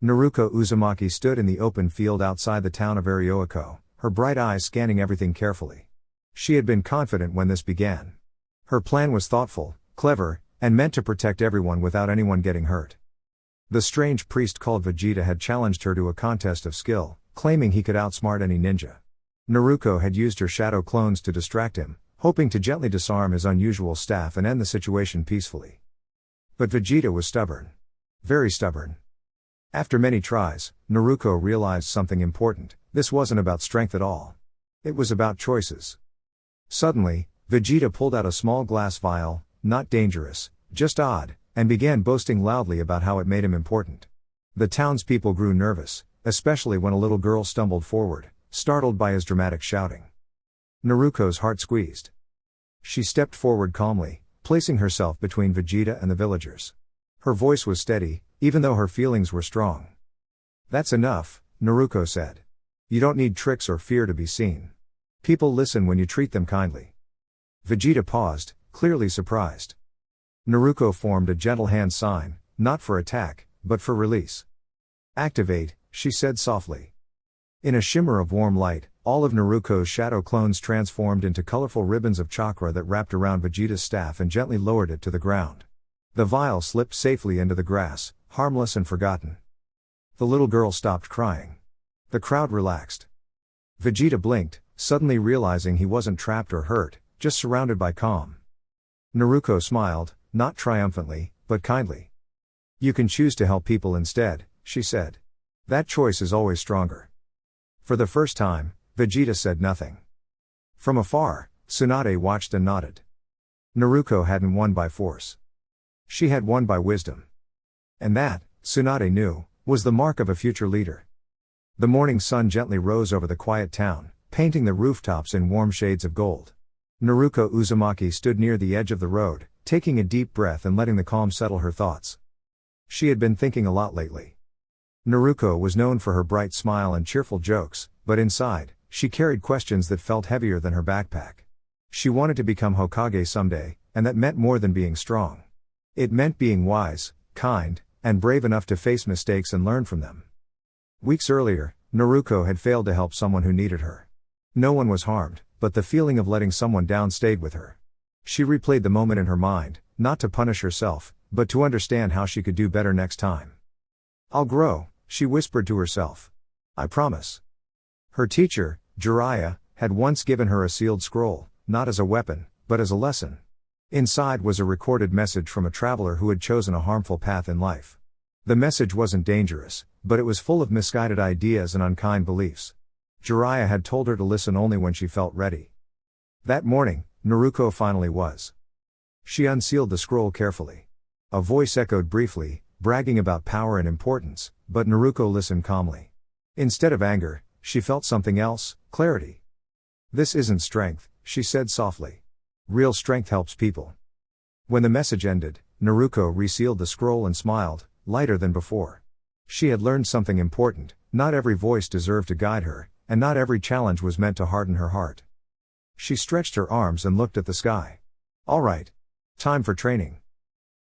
Naruko Uzumaki stood in the open field outside the town of Arioako, her bright eyes scanning everything carefully. She had been confident when this began. Her plan was thoughtful, clever, and meant to protect everyone without anyone getting hurt. The strange priest called Vegeta had challenged her to a contest of skill, claiming he could outsmart any ninja. Naruko had used her shadow clones to distract him, hoping to gently disarm his unusual staff and end the situation peacefully. But Vegeta was stubborn. Very stubborn. After many tries, Naruko realized something important. This wasn't about strength at all. It was about choices. Suddenly, Vegeta pulled out a small glass vial, not dangerous, just odd, and began boasting loudly about how it made him important. The townspeople grew nervous, especially when a little girl stumbled forward, startled by his dramatic shouting. Naruko's heart squeezed. She stepped forward calmly, placing herself between Vegeta and the villagers. Her voice was steady, even though her feelings were strong. That's enough, Naruko said. You don't need tricks or fear to be seen. People listen when you treat them kindly. Vegeta paused, clearly surprised. Naruko formed a gentle hand sign, not for attack, but for release. Activate, she said softly. In a shimmer of warm light, all of Naruko's shadow clones transformed into colorful ribbons of chakra that wrapped around Vegeta's staff and gently lowered it to the ground. The vial slipped safely into the grass, harmless and forgotten. The little girl stopped crying. The crowd relaxed. Vegeta blinked, suddenly realizing he wasn't trapped or hurt, just surrounded by calm. Naruko smiled, not triumphantly, but kindly. You can choose to help people instead, she said. That choice is always stronger. For the first time, Vegeta said nothing. From afar, Tsunade watched and nodded. Naruko hadn't won by force. She had won by wisdom. And that, Tsunade knew, was the mark of a future leader. The morning sun gently rose over the quiet town, painting the rooftops in warm shades of gold. Naruko Uzumaki stood near the edge of the road, taking a deep breath and letting the calm settle her thoughts. She had been thinking a lot lately. Naruko was known for her bright smile and cheerful jokes, but inside, she carried questions that felt heavier than her backpack. She wanted to become Hokage someday, and that meant more than being strong. It meant being wise, kind, and brave enough to face mistakes and learn from them. Weeks earlier, Naruko had failed to help someone who needed her. No one was harmed, but the feeling of letting someone down stayed with her. She replayed the moment in her mind, not to punish herself, but to understand how she could do better next time. I'll grow, she whispered to herself. I promise. Her teacher, Jiraiya, had once given her a sealed scroll, not as a weapon, but as a lesson. Inside was a recorded message from a traveler who had chosen a harmful path in life. The message wasn't dangerous, but it was full of misguided ideas and unkind beliefs. Jiraiya had told her to listen only when she felt ready. That morning, Naruko finally was. She unsealed the scroll carefully. A voice echoed briefly, bragging about power and importance, but Naruko listened calmly. Instead of anger, she felt something else, clarity. This isn't strength, she said softly. Real strength helps people. When the message ended, Naruko resealed the scroll and smiled, lighter than before. She had learned something important. Not every voice deserved to guide her, and not every challenge was meant to harden her heart. She stretched her arms and looked at the sky. All right. Time for training.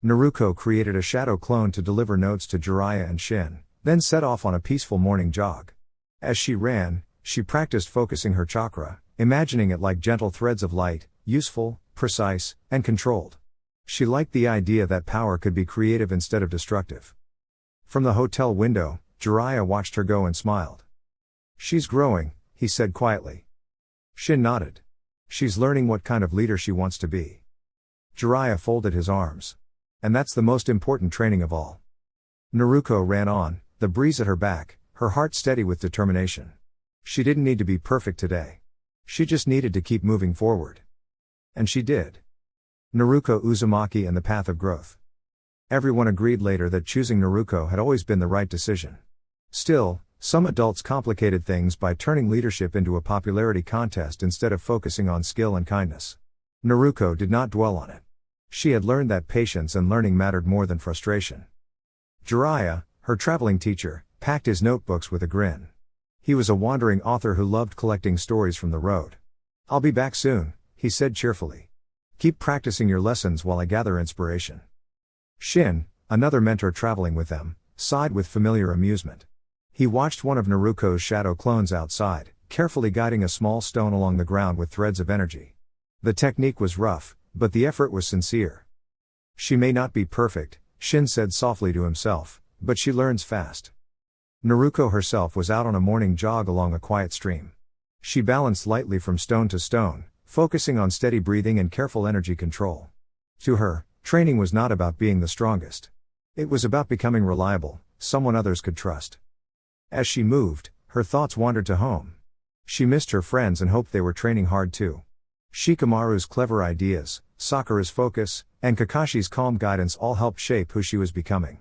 Naruko created a shadow clone to deliver notes to Jiraiya and Shin, then set off on a peaceful morning jog. As she ran, she practiced focusing her chakra, imagining it like gentle threads of light, useful, precise, and controlled. She liked the idea that power could be creative instead of destructive. From the hotel window, Jiraiya watched her go and smiled. She's growing, he said quietly. Shin nodded. She's learning what kind of leader she wants to be. Jiraiya folded his arms. And that's the most important training of all. Naruko ran on, the breeze at her back, her heart steady with determination. She didn't need to be perfect today. She just needed to keep moving forward. And she did. Naruko Uzumaki and the Path of Growth. Everyone agreed later that choosing Naruko had always been the right decision. Still, some adults complicated things by turning leadership into a popularity contest instead of focusing on skill and kindness. Naruko did not dwell on it. She had learned that patience and learning mattered more than frustration. Jiraiya, her traveling teacher, packed his notebooks with a grin. He was a wandering author who loved collecting stories from the road. I'll be back soon, he said cheerfully. Keep practicing your lessons while I gather inspiration. Shin, another mentor traveling with them, sighed with familiar amusement. He watched one of Naruko's shadow clones outside, carefully guiding a small stone along the ground with threads of energy. The technique was rough, but the effort was sincere. She may not be perfect, Shin said softly to himself, but she learns fast. Naruko herself was out on a morning jog along a quiet stream. She balanced lightly from stone to stone, focusing on steady breathing and careful energy control. To her, training was not about being the strongest. It was about becoming reliable, someone others could trust. As she moved, her thoughts wandered to home. She missed her friends and hoped they were training hard too. Shikamaru's clever ideas, Sakura's focus, and Kakashi's calm guidance all helped shape who she was becoming.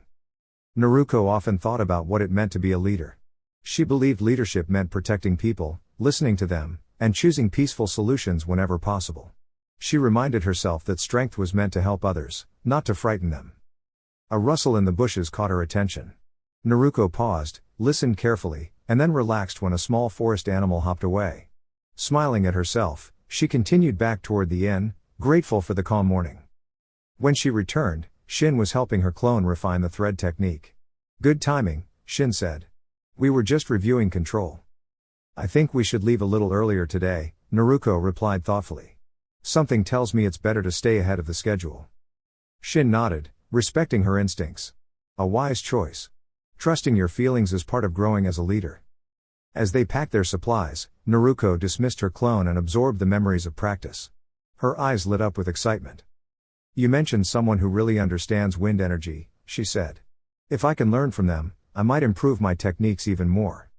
Naruko often thought about what it meant to be a leader. She believed leadership meant protecting people, listening to them, and choosing peaceful solutions whenever possible. She reminded herself that strength was meant to help others, not to frighten them. A rustle in the bushes caught her attention. Naruko paused, listened carefully, and then relaxed when a small forest animal hopped away. Smiling at herself, she continued back toward the inn, grateful for the calm morning. When she returned, Shin was helping her clone refine the thread technique. Good timing, Shin said. We were just reviewing control. I think we should leave a little earlier today, Naruko replied thoughtfully. Something tells me it's better to stay ahead of the schedule. Shin nodded, respecting her instincts. A wise choice. Trusting your feelings is part of growing as a leader. As they packed their supplies, Naruko dismissed her clone and absorbed the memories of practice. Her eyes lit up with excitement. You mentioned someone who really understands wind energy, she said. If I can learn from them, I might improve my techniques even more.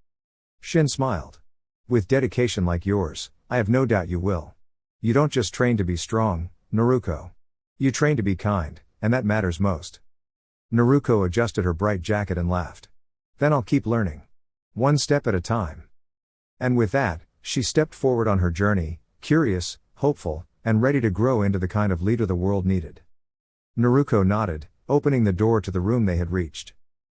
Shin smiled. With dedication like yours, I have no doubt you will. You don't just train to be strong, Naruko. You train to be kind, and that matters most. Naruko adjusted her bright jacket and laughed. Then I'll keep learning. One step at a time. And with that, she stepped forward on her journey, curious, hopeful, and ready to grow into the kind of leader the world needed. Naruko nodded, opening the door to the room they had reached.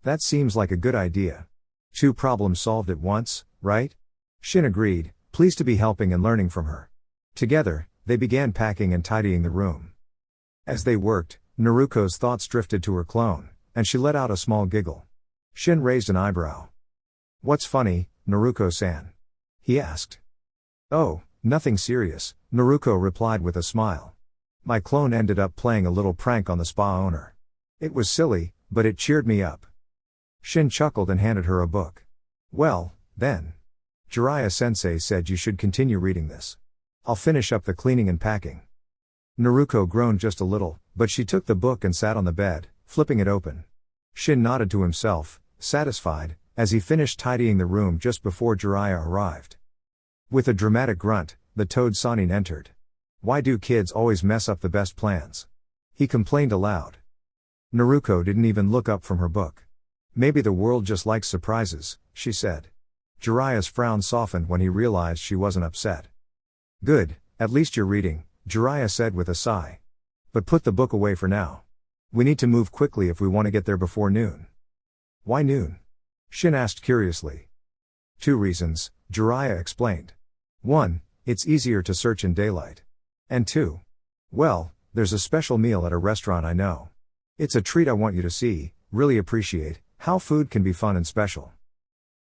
That seems like a good idea. 2 problems solved at once, right? Shin agreed, pleased to be helping and learning from her. Together, they began packing and tidying the room. As they worked, Naruko's thoughts drifted to her clone, and she let out a small giggle. Shin raised an eyebrow. What's funny, Naruko-san? He asked. Oh, nothing serious, Naruko replied with a smile. My clone ended up playing a little prank on the spa owner. It was silly, but it cheered me up. Shin chuckled and handed her a book. Well, then. Jiraiya-sensei said you should continue reading this. I'll finish up the cleaning and packing. Naruko groaned just a little, but she took the book and sat on the bed, flipping it open. Shin nodded to himself, satisfied, as he finished tidying the room just before Jiraiya arrived. With a dramatic grunt, the toad Sanin entered. Why do kids always mess up the best plans? He complained aloud. Naruko didn't even look up from her book. Maybe the world just likes surprises, she said. Jiraiya's frown softened when he realized she wasn't upset. Good, at least you're reading, Jiraiya said with a sigh. But put the book away for now. We need to move quickly if we want to get there before noon. Why noon? Shin asked curiously. 2 reasons, Jiraiya explained. 1. It's easier to search in daylight. And 2. Well, there's a special meal at a restaurant I know. It's a treat I want you to see, really appreciate, how food can be fun and special.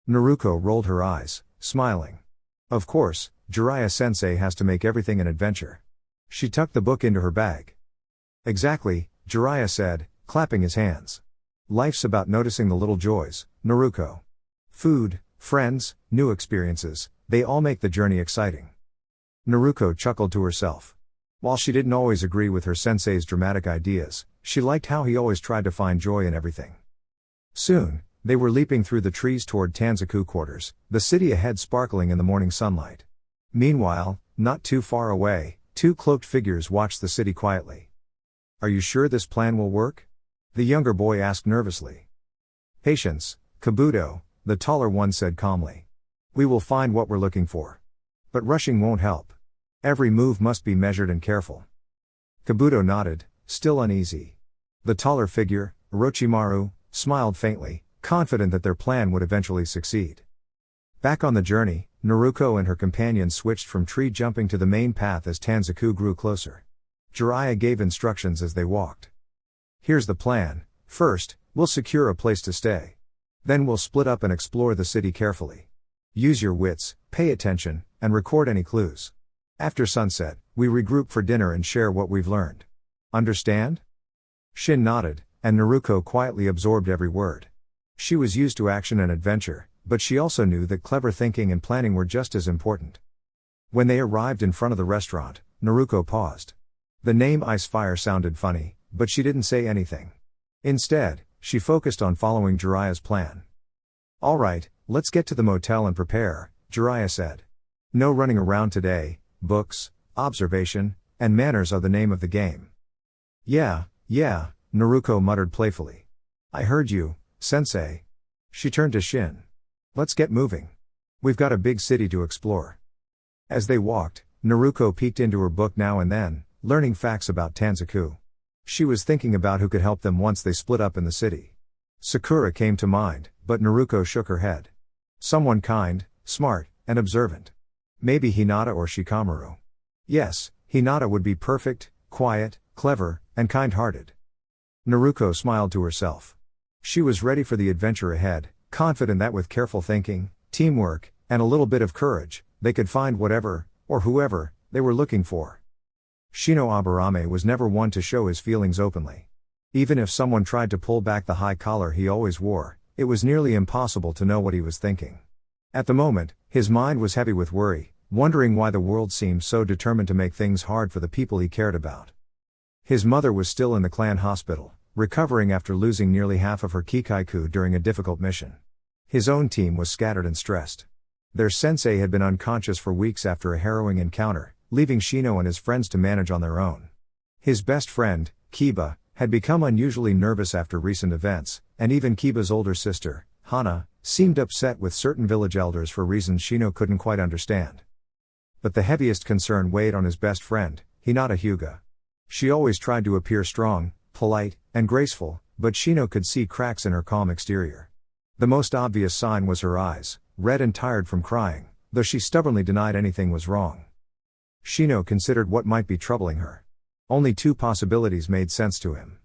Naruko rolled her eyes, smiling. Of course, Jiraiya-sensei has to make everything an adventure. She tucked the book into her bag. Exactly, Jiraiya said, clapping his hands. Life's about noticing the little joys, Naruko. Food, friends, new experiences, they all make the journey exciting. Naruko chuckled to herself. While she didn't always agree with her sensei's dramatic ideas, she liked how he always tried to find joy in everything. Soon, they were leaping through the trees toward Tanzaku quarters, the city ahead sparkling in the morning sunlight. Meanwhile, not too far away, two cloaked figures watched the city quietly. Are you sure this plan will work? The younger boy asked nervously. Patience, Kabuto, the taller one said calmly. We will find what we're looking for. But rushing won't help. Every move must be measured and careful. Kabuto nodded, still uneasy. The taller figure, Orochimaru, smiled faintly, confident that their plan would eventually succeed. Back on the journey, Naruko and her companions switched from tree jumping to the main path as Tanzaku grew closer. Jiraiya gave instructions as they walked. Here's the plan. First, we'll secure a place to stay. Then we'll split up and explore the city carefully. Use your wits, pay attention, and record any clues. After sunset, we regroup for dinner and share what we've learned. Understand? Shin nodded, and Naruko quietly absorbed every word. She was used to action and adventure, but she also knew that clever thinking and planning were just as important. When they arrived in front of the restaurant, Naruko paused. The name Ice Fire sounded funny, but she didn't say anything. Instead, she focused on following Jiraiya's plan. All right, let's get to the motel and prepare, Jiraiya said. No running around today, books, observation, and manners are the name of the game. Yeah, Naruko muttered playfully. I heard you, sensei. She turned to Shin. Let's get moving. We've got a big city to explore. As they walked, Naruko peeked into her book now and then, learning facts about Tanzaku. She was thinking about who could help them once they split up in the city. Sakura came to mind, but Naruko shook her head. Someone kind, smart, and observant. Maybe Hinata or Shikamaru. Yes, Hinata would be perfect, quiet, clever, and kind-hearted. Naruko smiled to herself. She was ready for the adventure ahead, confident that with careful thinking, teamwork, and a little bit of courage, they could find whatever, or whoever, they were looking for. Shino Aburame was never one to show his feelings openly. Even if someone tried to pull back the high collar he always wore, it was nearly impossible to know what he was thinking. At the moment, his mind was heavy with worry, wondering why the world seemed so determined to make things hard for the people he cared about. His mother was still in the clan hospital, recovering after losing nearly half of her Kikaiku during a difficult mission. His own team was scattered and stressed. Their sensei had been unconscious for weeks after a harrowing encounter, leaving Shino and his friends to manage on their own. His best friend, Kiba, had become unusually nervous after recent events, and even Kiba's older sister, Hana, seemed upset with certain village elders for reasons Shino couldn't quite understand. But the heaviest concern weighed on his best friend, Hinata Hyuga. She always tried to appear strong, polite, and graceful, but Shino could see cracks in her calm exterior. The most obvious sign was her eyes, red and tired from crying, though she stubbornly denied anything was wrong. Shino considered what might be troubling her. Only two possibilities made sense to him.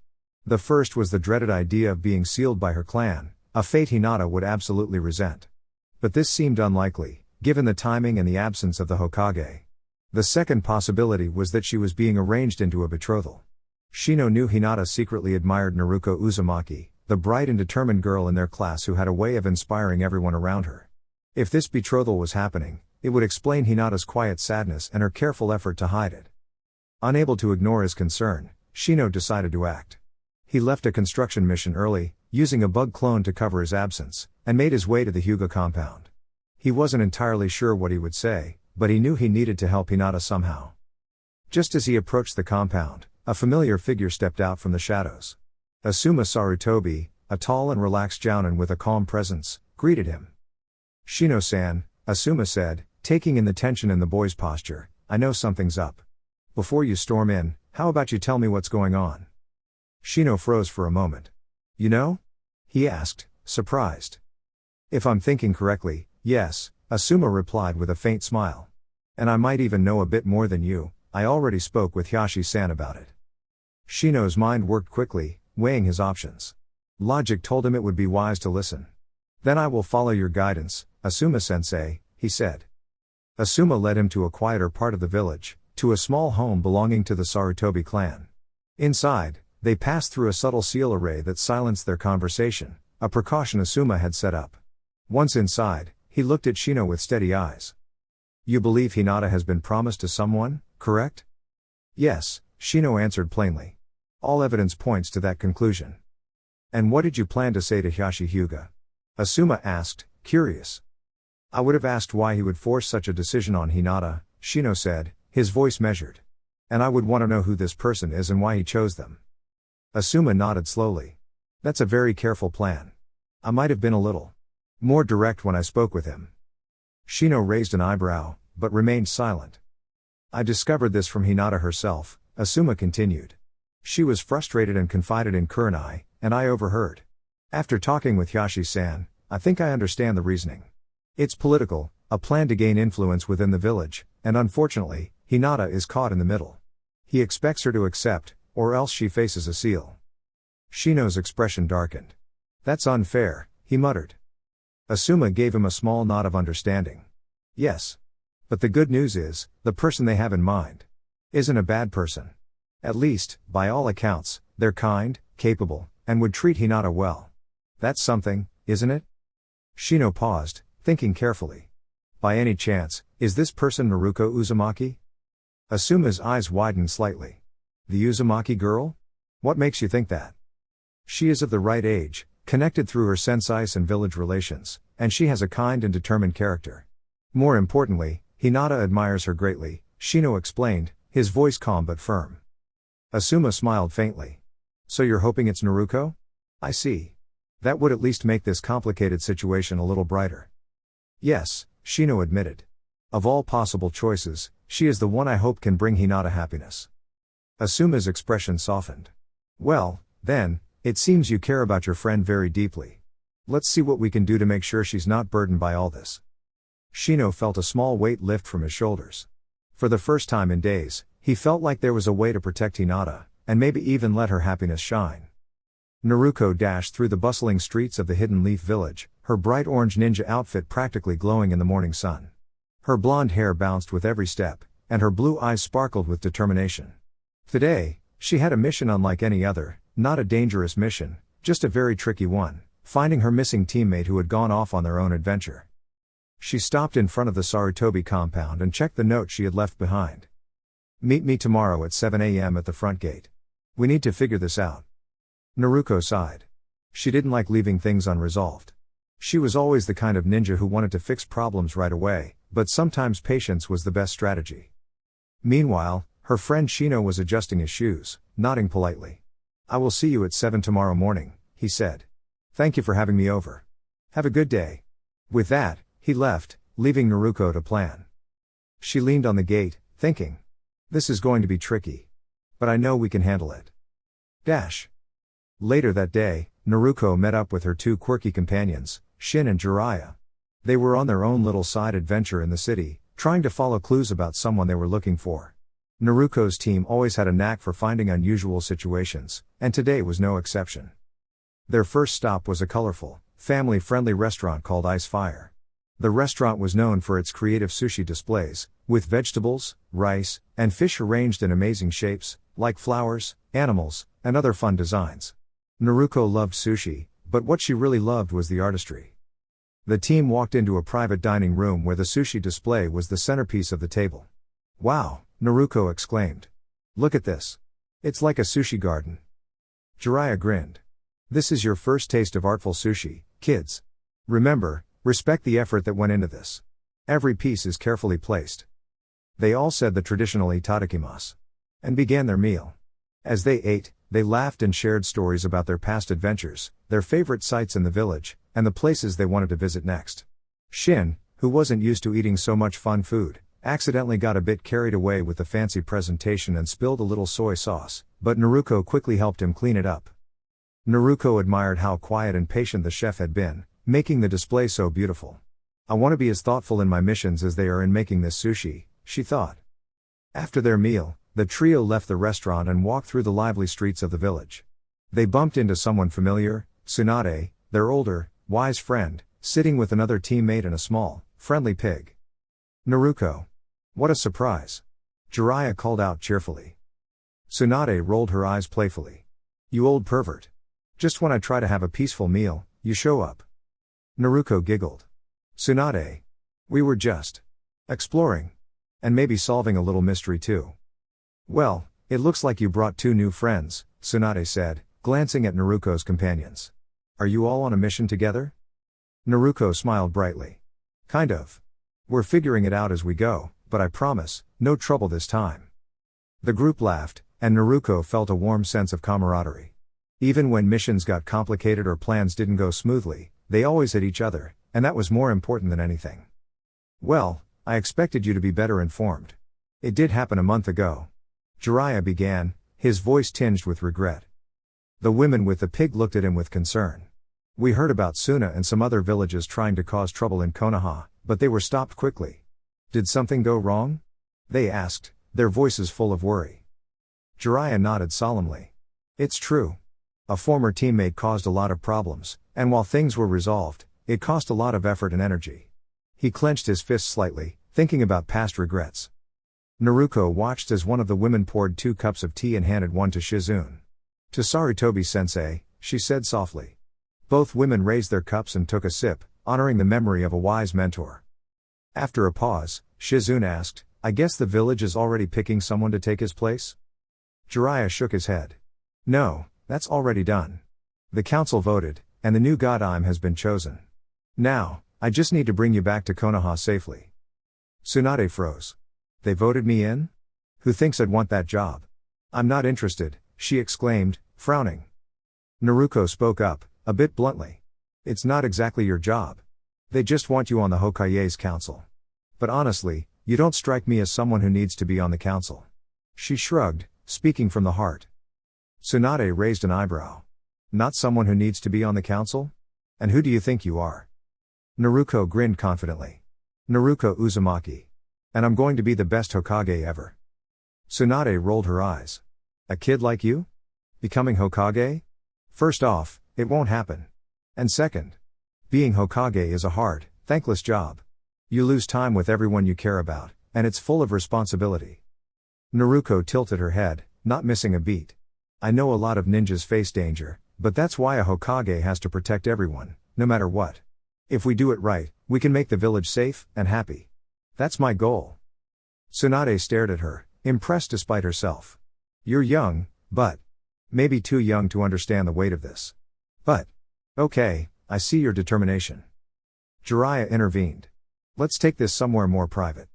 The first was the dreaded idea of being sealed by her clan, a fate Hinata would absolutely resent. But this seemed unlikely, given the timing and the absence of the Hokage. The second possibility was that she was being arranged into a betrothal. Shino knew Hinata secretly admired Naruko Uzumaki, the bright and determined girl in their class who had a way of inspiring everyone around her. If this betrothal was happening, it would explain Hinata's quiet sadness and her careful effort to hide it. Unable to ignore his concern, Shino decided to act. He left a construction mission early, using a bug clone to cover his absence, and made his way to the Hyuga compound. He wasn't entirely sure what he would say, but he knew he needed to help Hinata somehow. Just as he approached the compound, a familiar figure stepped out from the shadows. Asuma Sarutobi, a tall and relaxed jounin with a calm presence, greeted him. Shino-san, Asuma said, taking in the tension in the boy's posture, I know something's up. Before you storm in, how about you tell me what's going on? Shino froze for a moment. You know? He asked, surprised. If I'm thinking correctly, yes, Asuma replied with a faint smile. And I might even know a bit more than you, I already spoke with Hiyashi-san about it. Shino's mind worked quickly, weighing his options. Logic told him it would be wise to listen. Then I will follow your guidance, Asuma-sensei, he said. Asuma led him to a quieter part of the village, to a small home belonging to the Sarutobi clan. Inside, they passed through a subtle seal array that silenced their conversation, a precaution Asuma had set up. Once inside, he looked at Shino with steady eyes. You believe Hinata has been promised to someone, correct? Yes, Shino answered plainly. All evidence points to that conclusion. And what did you plan to say to Hiyashi Hyuga? Asuma asked, curious. I would have asked why he would force such a decision on Hinata, Shino said, his voice measured. And I would want to know who this person is and why he chose them. Asuma nodded slowly. That's a very careful plan. I might have been a little more direct when I spoke with him. Shino raised an eyebrow, but remained silent. I discovered this from Hinata herself, Asuma continued. She was frustrated and confided in Kurenai, and I overheard. After talking with Hiyashi-san, I think I understand the reasoning. It's political, a plan to gain influence within the village, and unfortunately, Hinata is caught in the middle. He expects her to accept, or else she faces a seal. Shino's expression darkened. That's unfair, he muttered. Asuma gave him a small nod of understanding. Yes. But the good news is, the person they have in mind isn't a bad person. At least, by all accounts, they're kind, capable, and would treat Hinata well. That's something, isn't it? Shino paused, thinking carefully. By any chance, is this person Naruko Uzumaki? Asuma's eyes widened slightly. The Uzumaki girl? What makes you think that? She is of the right age, connected through her sensei's and village relations, and she has a kind and determined character. More importantly, Hinata admires her greatly, Shino explained, his voice calm but firm. Asuma smiled faintly. So you're hoping it's Naruko? I see. That would at least make this complicated situation a little brighter. Yes, Shino admitted. Of all possible choices, she is the one I hope can bring Hinata happiness. Asuma's expression softened. Well, then, it seems you care about your friend very deeply. Let's see what we can do to make sure she's not burdened by all this. Shino felt a small weight lift from his shoulders. For the first time in days, he felt like there was a way to protect Hinata, and maybe even let her happiness shine. Naruko dashed through the bustling streets of the Hidden Leaf Village, her bright orange ninja outfit practically glowing in the morning sun. Her blonde hair bounced with every step, and her blue eyes sparkled with determination. Today, she had a mission unlike any other, not a dangerous mission, just a very tricky one, finding her missing teammate who had gone off on their own adventure. She stopped in front of the Sarutobi compound and checked the note she had left behind. Meet me tomorrow at 7 a.m. at the front gate. We need to figure this out. Naruko sighed. She didn't like leaving things unresolved. She was always the kind of ninja who wanted to fix problems right away, but sometimes patience was the best strategy. Meanwhile, her friend Shino was adjusting his shoes, nodding politely. I will see you at 7 tomorrow morning, he said. Thank you for having me over. Have a good day. With that, he left, leaving Naruko to plan. She leaned on the gate, thinking. This is going to be tricky. But I know we can handle it. Later that day, Naruko met up with her two quirky companions, Shin and Jiraiya. They were on their own little side adventure in the city, trying to follow clues about someone they were looking for. Naruko's team always had a knack for finding unusual situations, and today was no exception. Their first stop was a colorful, family-friendly restaurant called Ice Fire. The restaurant was known for its creative sushi displays, with vegetables, rice, and fish arranged in amazing shapes, like flowers, animals, and other fun designs. Naruko loved sushi, but what she really loved was the artistry. The team walked into a private dining room where the sushi display was the centerpiece of the table. Wow, Naruko exclaimed. Look at this. It's like a sushi garden. Jiraiya grinned. This is your first taste of artful sushi, kids. Remember, respect the effort that went into this. Every piece is carefully placed. They all said the traditional itadakimasu. And began their meal. As they ate, they laughed and shared stories about their past adventures, their favorite sights in the village, and the places they wanted to visit next. Shin, who wasn't used to eating so much fun food, accidentally got a bit carried away with the fancy presentation and spilled a little soy sauce, but Naruko quickly helped him clean it up. Naruko admired how quiet and patient the chef had been, making the display so beautiful. I want to be as thoughtful in my missions as they are in making this sushi, she thought. After their meal, the trio left the restaurant and walked through the lively streets of the village. They bumped into someone familiar, Tsunade, their older, wise friend, sitting with another teammate and a small, friendly pig. Naruko. What a surprise. Jiraiya called out cheerfully. Tsunade rolled her eyes playfully. You old pervert. Just when I try to have a peaceful meal, you show up. Naruko giggled. Tsunade. We were just exploring. And maybe solving a little mystery too. Well, it looks like you brought 2 new friends, Tsunade said, glancing at Naruko's companions. Are you all on a mission together? Naruko smiled brightly. Kind of. We're figuring it out as we go, but I promise, no trouble this time. The group laughed, and Naruko felt a warm sense of camaraderie. Even when missions got complicated or plans didn't go smoothly, they always had each other, and that was more important than anything. Well, I expected you to be better informed. It did happen a month ago. Jiraiya began, his voice tinged with regret. The women with the pig looked at him with concern. We heard about Suna and some other villages trying to cause trouble in Konoha, but they were stopped quickly. Did something go wrong? They asked, their voices full of worry. Jiraiya nodded solemnly. It's true. A former teammate caused a lot of problems, and while things were resolved, it cost a lot of effort and energy. He clenched his fists slightly, thinking about past regrets. Naruko watched as one of the women poured 2 cups of tea and handed one to Shizune. To Sarutobi-sensei, she said softly. Both women raised their cups and took a sip, honoring the memory of a wise mentor. After a pause, Shizune asked, I guess the village is already picking someone to take his place? Jiraiya shook his head. No, that's already done. The council voted, and the new Godime has been chosen. Now, I just need to bring you back to Konoha safely. Tsunade froze. They voted me in? Who thinks I'd want that job? I'm not interested, she exclaimed, frowning. Naruko spoke up, a bit bluntly. It's not exactly your job. They just want you on the Hokage's council. But honestly, you don't strike me as someone who needs to be on the council. She shrugged, speaking from the heart. Tsunade raised an eyebrow. Not someone who needs to be on the council? And who do you think you are? Naruko grinned confidently. Naruko Uzumaki. And I'm going to be the best Hokage ever. Tsunade rolled her eyes. A kid like you? Becoming Hokage? First off, it won't happen. And second, being Hokage is a hard, thankless job. You lose time with everyone you care about, and it's full of responsibility. Naruko tilted her head, not missing a beat. I know a lot of ninjas face danger, but that's why a Hokage has to protect everyone, no matter what. If we do it right, we can make the village safe and happy. That's my goal. Tsunade stared at her, impressed despite herself. You're young, but maybe too young to understand the weight of this. But okay, I see your determination. Jiraiya intervened. Let's take this somewhere more private.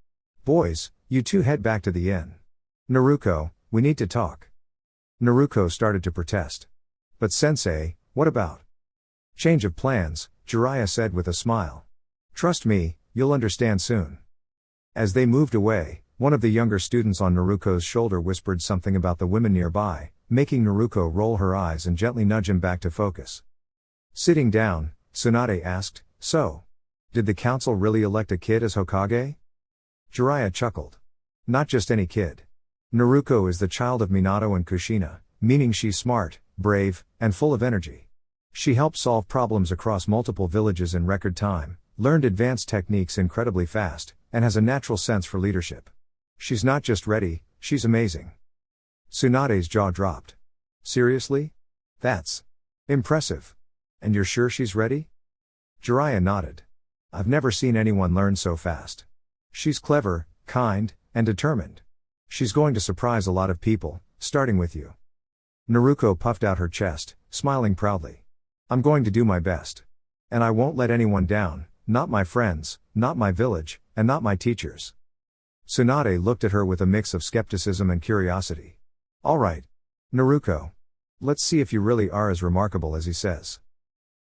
Boys, you 2 head back to the inn. Naruko, we need to talk. Naruko started to protest. But sensei, what about? Change of plans, Jiraiya said with a smile. Trust me, you'll understand soon. As they moved away, one of the younger students on Naruko's shoulder whispered something about the women nearby, making Naruko roll her eyes and gently nudge him back to focus. Sitting down, Tsunade asked, So, did the council really elect a kid as Hokage? Jiraiya chuckled. Not just any kid. Naruko is the child of Minato and Kushina, meaning she's smart, brave, and full of energy. She helped solve problems across multiple villages in record time, learned advanced techniques incredibly fast, and has a natural sense for leadership. She's not just ready, she's amazing. Tsunade's jaw dropped. Seriously? That's impressive. And you're sure she's ready? Jiraiya nodded. I've never seen anyone learn so fast. She's clever, kind, and determined. She's going to surprise a lot of people, starting with you. Naruko puffed out her chest, smiling proudly. I'm going to do my best. And I won't let anyone down, not my friends, not my village, and not my teachers. Tsunade looked at her with a mix of skepticism and curiosity. All right, Naruko. Let's see if you really are as remarkable as he says.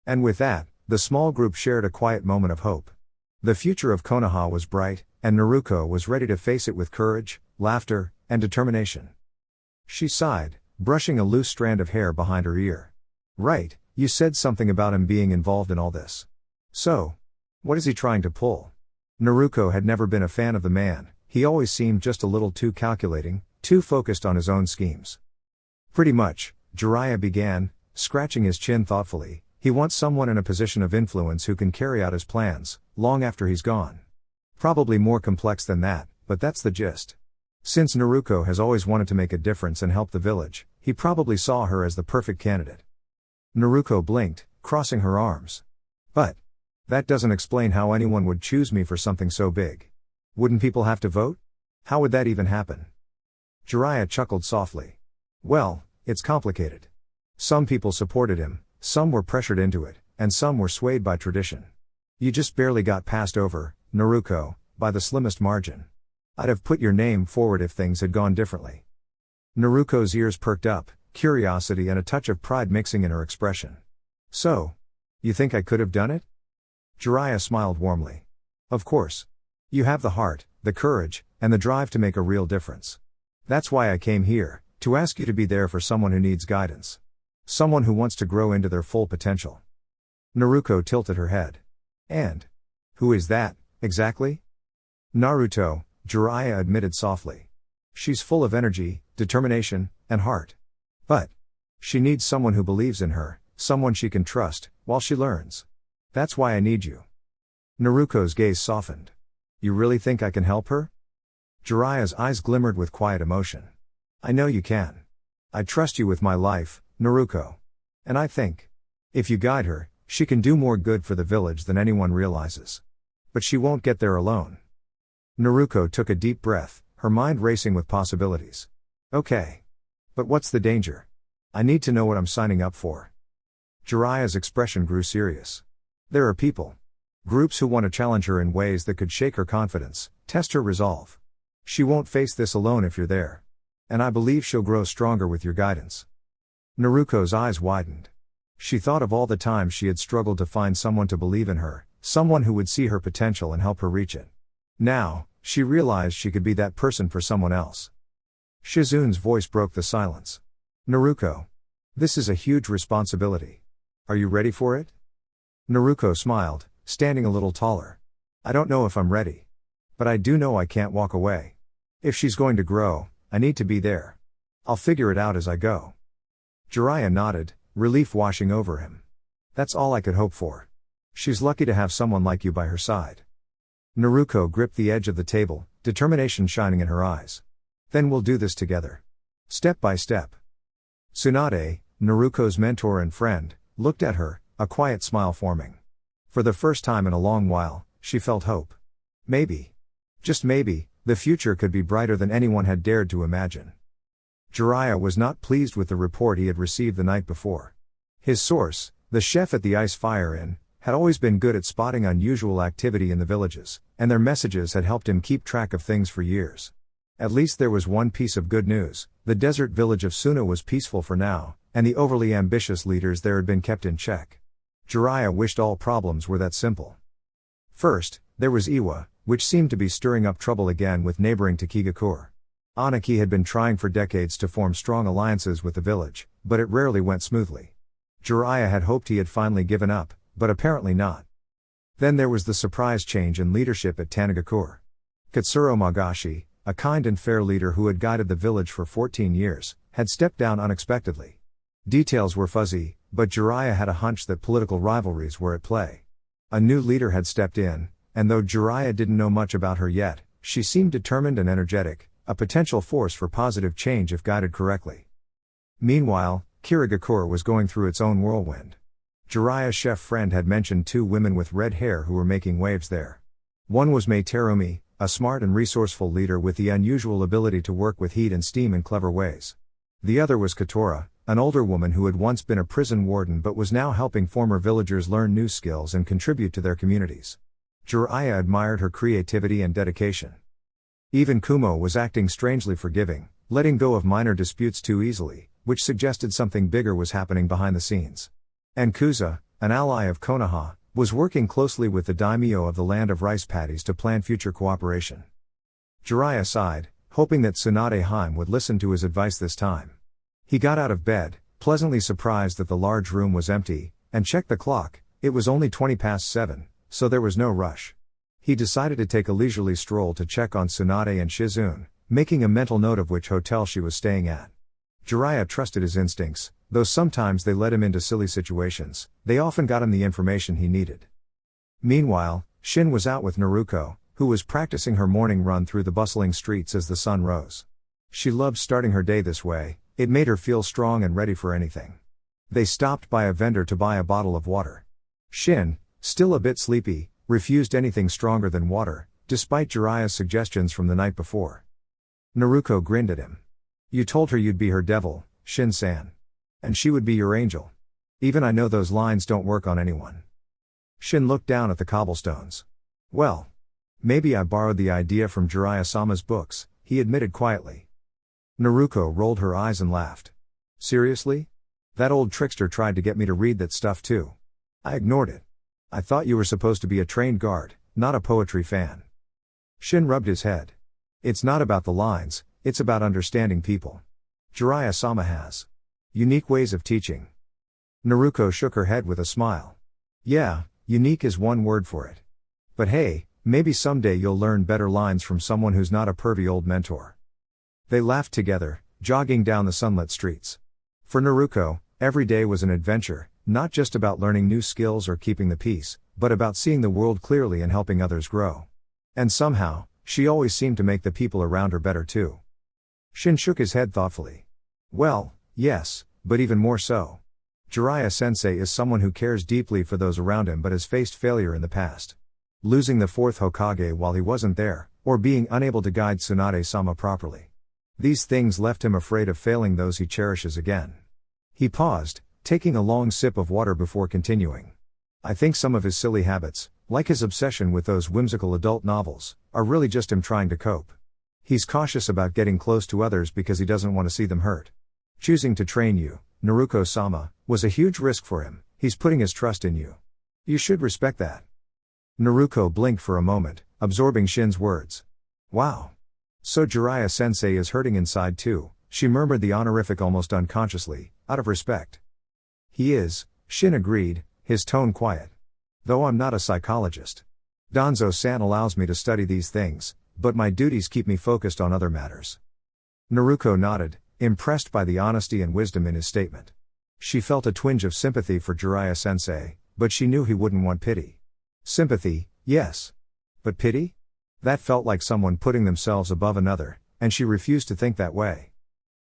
And with that, the small group shared a quiet moment of hope. The future of Konoha was bright, and Naruko was ready to face it with courage, laughter, and determination. She sighed, brushing a loose strand of hair behind her ear. Right, you said something about him being involved in all this. So, What is he trying to pull? Naruko had never been a fan of the man, he always seemed just a little too calculating, too focused on his own schemes. Pretty much, Jiraiya began, scratching his chin thoughtfully, he wants someone in a position of influence who can carry out his plans, long after he's gone. Probably more complex than that, but that's the gist. Since Naruko has always wanted to make a difference and help the village, he probably saw her as the perfect candidate. Naruko blinked, crossing her arms. But that doesn't explain how anyone would choose me for something so big. Wouldn't people have to vote? How would that even happen? Jiraiya chuckled softly. Well, it's complicated. Some people supported him, some were pressured into it, and some were swayed by tradition. You just barely got passed over, Naruko, by the slimmest margin. I'd have put your name forward if things had gone differently. Naruko's ears perked up, curiosity and a touch of pride mixing in her expression. So, you think I could have done it? Jiraiya smiled warmly. Of course. You have the heart, the courage, and the drive to make a real difference. That's why I came here, to ask you to be there for someone who needs guidance. Someone who wants to grow into their full potential. Naruko tilted her head. And who is that, exactly? Naruto, Jiraiya admitted softly. She's full of energy, determination, and heart. But she needs someone who believes in her, someone she can trust, while she learns. That's why I need you. Naruko's gaze softened. You really think I can help her? Jiraiya's eyes glimmered with quiet emotion. I know you can. I trust you with my life, Naruko. And I think, if you guide her, she can do more good for the village than anyone realizes. But she won't get there alone. Naruko took a deep breath, her mind racing with possibilities. Okay. But what's the danger? I need to know what I'm signing up for. Jiraiya's expression grew serious. There are people. Groups who want to challenge her in ways that could shake her confidence, test her resolve. She won't face this alone if you're there. And I believe she'll grow stronger with your guidance. Naruko's eyes widened. She thought of all the times she had struggled to find someone to believe in her, someone who would see her potential and help her reach it. Now, she realized she could be that person for someone else. Shizun's voice broke the silence. Naruko. This is a huge responsibility. Are you ready for it? Naruko smiled, standing a little taller. I don't know if I'm ready. But I do know I can't walk away. If she's going to grow, I need to be there. I'll figure it out as I go. Jiraiya nodded, relief washing over him. That's all I could hope for. She's lucky to have someone like you by her side. Naruko gripped the edge of the table, determination shining in her eyes. Then we'll do this together. Step by step. Tsunade, Naruko's mentor and friend, looked at her, a quiet smile forming. For the first time in a long while, she felt hope. Maybe. Just maybe, the future could be brighter than anyone had dared to imagine. Jiraiya was not pleased with the report he had received the night before. His source, the chef at the Ice Fire Inn, had always been good at spotting unusual activity in the villages, and their messages had helped him keep track of things for years. At least there was one piece of good news: the desert village of Suna was peaceful for now, and the overly ambitious leaders there had been kept in check. Jiraiya wished all problems were that simple. First, there was Iwa, which seemed to be stirring up trouble again with neighboring Takigakure. Aniki had been trying for decades to form strong alliances with the village, but it rarely went smoothly. Jiraiya had hoped he had finally given up, but apparently not. Then there was the surprise change in leadership at Tanigakure. Katsuro Magashi, a kind and fair leader who had guided the village for 14 years, had stepped down unexpectedly. Details were fuzzy, but Jiraiya had a hunch that political rivalries were at play. A new leader had stepped in, and though Jiraiya didn't know much about her yet, she seemed determined and energetic, a potential force for positive change if guided correctly. Meanwhile, Kirigakure was going through its own whirlwind. Jiraiya's chef friend had mentioned 2 women with red hair who were making waves there. One was Mei Terumi, a smart and resourceful leader with the unusual ability to work with heat and steam in clever ways. The other was Katora, an older woman who had once been a prison warden but was now helping former villagers learn new skills and contribute to their communities. Jiraiya admired her creativity and dedication. Even Kumo was acting strangely forgiving, letting go of minor disputes too easily, which suggested something bigger was happening behind the scenes. And Kuza, an ally of Konoha, was working closely with the daimyo of the land of rice paddies to plan future cooperation. Jiraiya sighed, hoping that Tsunade Heim would listen to his advice this time. He got out of bed, pleasantly surprised that the large room was empty, and checked the clock. It was only 7:20, so there was no rush. He decided to take a leisurely stroll to check on Tsunade and Shizune, making a mental note of which hotel she was staying at. Jiraiya trusted his instincts, though sometimes they led him into silly situations. They often got him the information he needed. Meanwhile, Shin was out with Naruko, who was practicing her morning run through the bustling streets as the sun rose. She loved starting her day this way, it made her feel strong and ready for anything. They stopped by a vendor to buy a bottle of water. Shin, still a bit sleepy, refused anything stronger than water, despite Jiraiya's suggestions from the night before. Naruko grinned at him. You told her you'd be her devil, Shin-san. And she would be your angel. Even I know those lines don't work on anyone. Shin looked down at the cobblestones. Well, maybe I borrowed the idea from Jiraiya-sama's books, he admitted quietly. Naruko rolled her eyes and laughed. Seriously? That old trickster tried to get me to read that stuff too. I ignored it. I thought you were supposed to be a trained guard, not a poetry fan. Shin rubbed his head. It's not about the lines, it's about understanding people. Jiraiya-sama has unique ways of teaching. Naruko shook her head with a smile. Yeah, unique is one word for it. But hey, maybe someday you'll learn better lines from someone who's not a pervy old mentor. They laughed together, jogging down the sunlit streets. For Naruko, every day was an adventure, not just about learning new skills or keeping the peace, but about seeing the world clearly and helping others grow. And somehow, she always seemed to make the people around her better too. Shin shook his head thoughtfully. Well, yes, but even more so. Jiraiya-sensei is someone who cares deeply for those around him but has faced failure in the past. Losing the fourth Hokage while he wasn't there, or being unable to guide Tsunade-sama properly. These things left him afraid of failing those he cherishes again. He paused, taking a long sip of water before continuing. I think some of his silly habits, like his obsession with those whimsical adult novels, are really just him trying to cope. He's cautious about getting close to others because he doesn't want to see them hurt. Choosing to train you, Naruko-sama, was a huge risk for him. He's putting his trust in you. You should respect that. Naruko blinked for a moment, absorbing Shin's words. Wow. So Jiraiya-sensei is hurting inside too, she murmured the honorific almost unconsciously, out of respect. He is, Shin agreed, his tone quiet. Though I'm not a psychologist. Danzo-san allows me to study these things, but my duties keep me focused on other matters. Naruko nodded, impressed by the honesty and wisdom in his statement. She felt a twinge of sympathy for Jiraiya-sensei, but she knew he wouldn't want pity. Sympathy, yes. But pity? That felt like someone putting themselves above another, and she refused to think that way.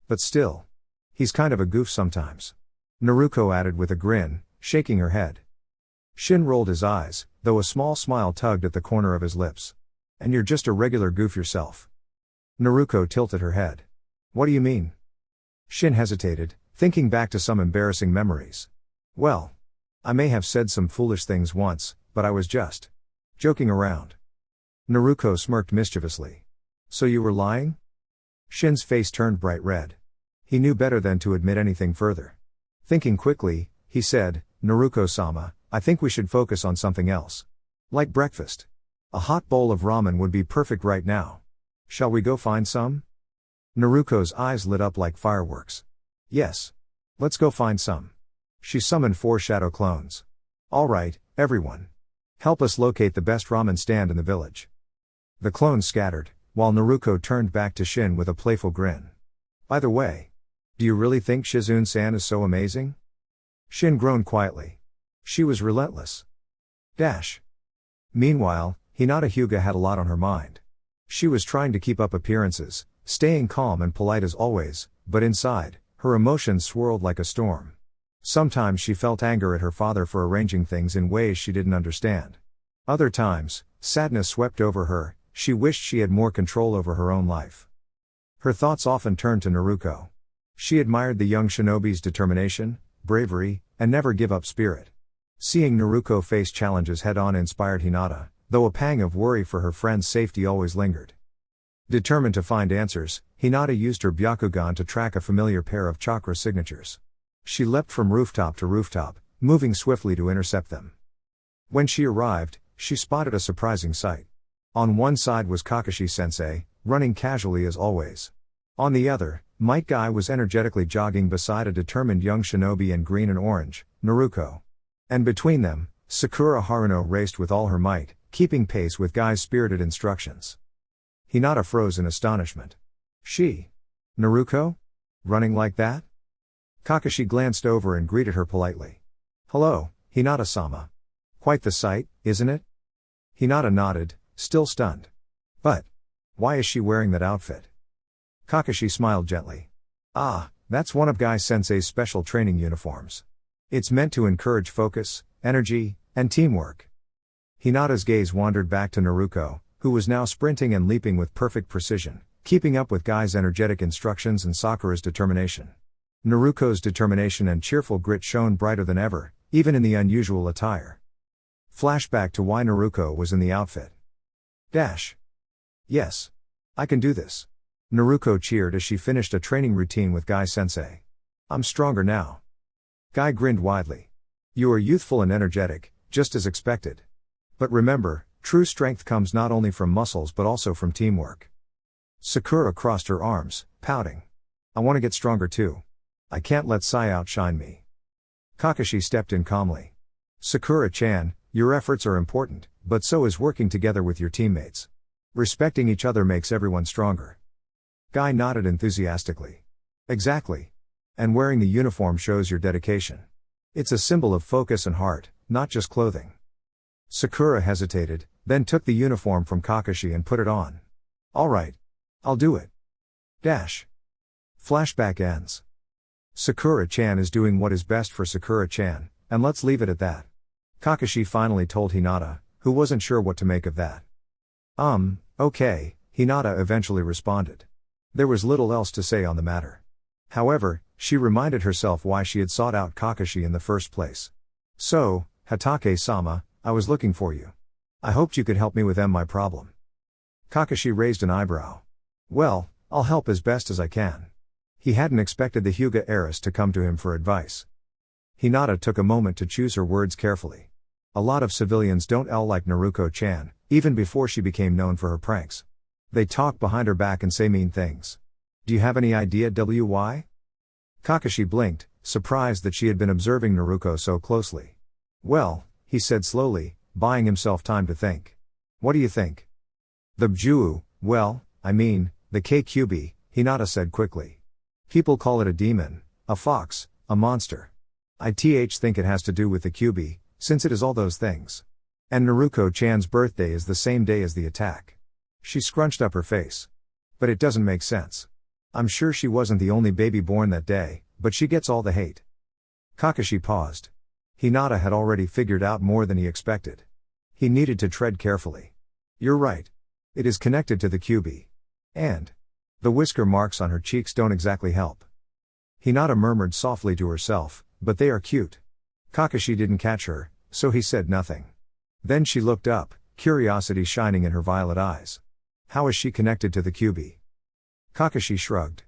But still. He's kind of a goof sometimes. Naruko added with a grin, shaking her head. Shin rolled his eyes, though a small smile tugged at the corner of his lips. And you're just a regular goof yourself. Naruko tilted her head. What do you mean? Shin hesitated, thinking back to some embarrassing memories. Well, I may have said some foolish things once, but I was just joking around. Naruko smirked mischievously. So you were lying? Shin's face turned bright red. He knew better than to admit anything further. Thinking quickly, he said, Naruko-sama, I think we should focus on something else. Like breakfast. A hot bowl of ramen would be perfect right now. Shall we go find some? Naruko's eyes lit up like fireworks. Yes. Let's go find some. She summoned 4 shadow clones. All right, everyone. Help us locate the best ramen stand in the village. The clones scattered, while Naruko turned back to Shin with a playful grin. By the way, do you really think Shizune-san is so amazing? Shin groaned quietly. She was relentless. Meanwhile, Hinata Hyuga had a lot on her mind. She was trying to keep up appearances, staying calm and polite as always, but inside, her emotions swirled like a storm. Sometimes she felt anger at her father for arranging things in ways she didn't understand. Other times, sadness swept over her, she wished she had more control over her own life. Her thoughts often turned to Naruko. She admired the young shinobi's determination, bravery, and never give up spirit. Seeing Naruko face challenges head-on inspired Hinata, though a pang of worry for her friend's safety always lingered. Determined to find answers, Hinata used her Byakugan to track a familiar pair of chakra signatures. She leapt from rooftop to rooftop, moving swiftly to intercept them. When she arrived, she spotted a surprising sight. On one side was Kakashi-sensei, running casually as always. On the other, Might Guy was energetically jogging beside a determined young shinobi in green and orange, Naruko. And between them, Sakura Haruno raced with all her might, keeping pace with Guy's spirited instructions. Hinata froze in astonishment. She? Naruko? Running like that? Kakashi glanced over and greeted her politely. Hello, Hinata-sama. Quite the sight, isn't it? Hinata nodded, still stunned. But why is she wearing that outfit? Kakashi smiled gently. Ah, that's one of Guy-sensei's special training uniforms. It's meant to encourage focus, energy, and teamwork. Hinata's gaze wandered back to Naruko, who was now sprinting and leaping with perfect precision, keeping up with Guy's energetic instructions and Sakura's determination. Naruko's determination and cheerful grit shone brighter than ever, even in the unusual attire. Flashback to why Naruko was in the outfit. Yes. I can do this. Naruko cheered as she finished a training routine with Guy-sensei. I'm stronger now. Guy grinned widely. You are youthful and energetic, just as expected. But remember, true strength comes not only from muscles but also from teamwork. Sakura crossed her arms, pouting. I want to get stronger too. I can't let Sai outshine me. Kakashi stepped in calmly. Sakura-chan, your efforts are important, but so is working together with your teammates. Respecting each other makes everyone stronger. Guy nodded enthusiastically. Exactly. And wearing the uniform shows your dedication. It's a symbol of focus and heart, not just clothing. Sakura hesitated, then took the uniform from Kakashi and put it on. All right. I'll do it. Flashback ends. Sakura-chan is doing what is best for Sakura-chan, and let's leave it at that. Kakashi finally told Hinata, who wasn't sure what to make of that. Okay, Hinata eventually responded. There was little else to say on the matter. However, she reminded herself why she had sought out Kakashi in the first place. So, Hatake-sama, I was looking for you. I hoped you could help me with my problem. Kakashi raised an eyebrow. Well, I'll help as best as I can. He hadn't expected the Hyuga heiress to come to him for advice. Hinata took a moment to choose her words carefully. A lot of civilians don't like Naruko-chan, even before she became known for her pranks. They talk behind her back and say mean things. Do you have any idea why? Kakashi blinked, surprised that she had been observing Naruko so closely. Well, he said slowly, buying himself time to think. What do you think? The Bjuu, the KQB, Hinata said quickly. People call it a demon, a fox, a monster. I think it has to do with the QB, since it is all those things. And Naruko-chan's birthday is the same day as the attack. She scrunched up her face. But it doesn't make sense. I'm sure she wasn't the only baby born that day, but she gets all the hate. Kakashi paused. Hinata had already figured out more than he expected. He needed to tread carefully. You're right. It is connected to the QB. And the whisker marks on her cheeks don't exactly help. Hinata murmured softly to herself, but they are cute. Kakashi didn't catch her, so he said nothing. Then she looked up, curiosity shining in her violet eyes. How is she connected to the QB? Kakashi shrugged.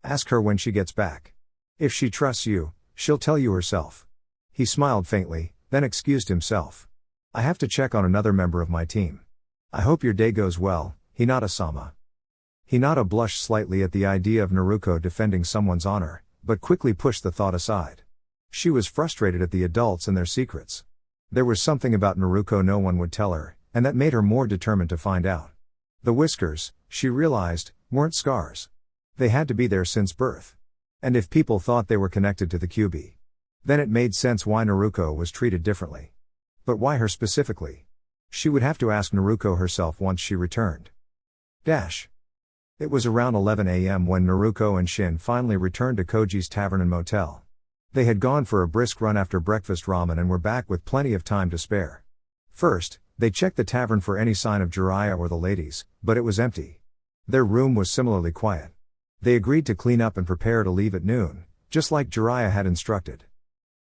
Ask her when she gets back. If she trusts you, she'll tell you herself. He smiled faintly, then excused himself. I have to check on another member of my team. I hope your day goes well, Hinata-sama. Hinata blushed slightly at the idea of Naruko defending someone's honor, but quickly pushed the thought aside. She was frustrated at the adults and their secrets. There was something about Naruko no one would tell her, and that made her more determined to find out. The whiskers, she realized, weren't scars. They had to be there since birth. And if people thought they were connected to the QB, then it made sense why Naruko was treated differently. But why her specifically? She would have to ask Naruko herself once she returned. It was around 11 a.m. when Naruko and Shin finally returned to Koji's tavern and motel. They had gone for a brisk run after breakfast ramen and were back with plenty of time to spare. First, they checked the tavern for any sign of Jiraiya or the ladies, but it was empty. Their room was similarly quiet. They agreed to clean up and prepare to leave at noon, just like Jiraiya had instructed.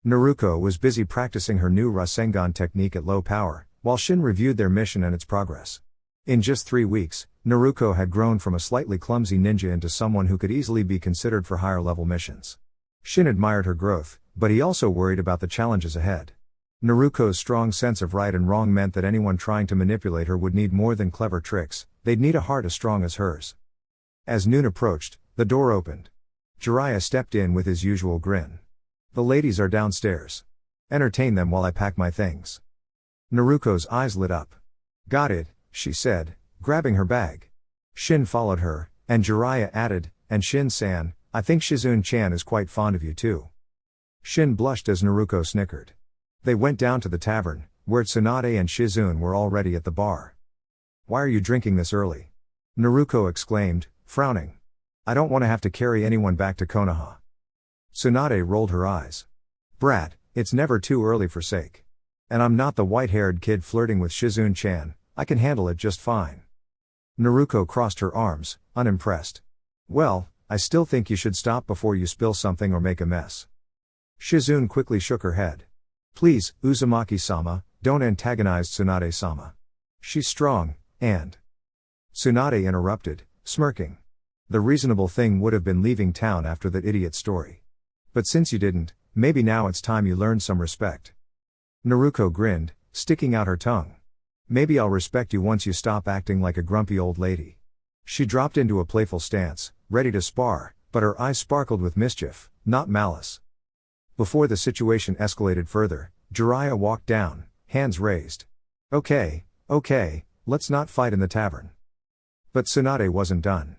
Naruko was busy practicing her new Rasengan technique at low power, while Shin reviewed their mission and its progress. In just 3 weeks, Naruko had grown from a slightly clumsy ninja into someone who could easily be considered for higher-level missions. Shin admired her growth, but he also worried about the challenges ahead. Naruko's strong sense of right and wrong meant that anyone trying to manipulate her would need more than clever tricks, they'd need a heart as strong as hers. As noon approached, the door opened. Jiraiya stepped in with his usual grin. The ladies are downstairs. Entertain them while I pack my things. Naruko's eyes lit up. Got it, she said, grabbing her bag. Shin followed her, and Jiraiya added, and Shin-san, I think Shizune-chan is quite fond of you too. Shin blushed as Naruko snickered. They went down to the tavern, where Tsunade and Shizune were already at the bar. Why are you drinking this early? Naruko exclaimed, frowning. I don't want to have to carry anyone back to Konoha. Tsunade rolled her eyes. Brat, it's never too early for sake. And I'm not the white-haired kid flirting with Shizune-chan, I can handle it just fine. Naruko crossed her arms, unimpressed. Well, I still think you should stop before you spill something or make a mess. Shizune quickly shook her head. Please, Uzumaki-sama, don't antagonize Tsunade-sama. She's strong, and... Tsunade interrupted, smirking. The reasonable thing would have been leaving town after that idiot story. But since you didn't, maybe now it's time you learned some respect. Naruko grinned, sticking out her tongue. Maybe I'll respect you once you stop acting like a grumpy old lady. She dropped into a playful stance, ready to spar, but her eyes sparkled with mischief, not malice. Before the situation escalated further, Jiraiya walked down, hands raised. Okay, let's not fight in the tavern. But Tsunade wasn't done.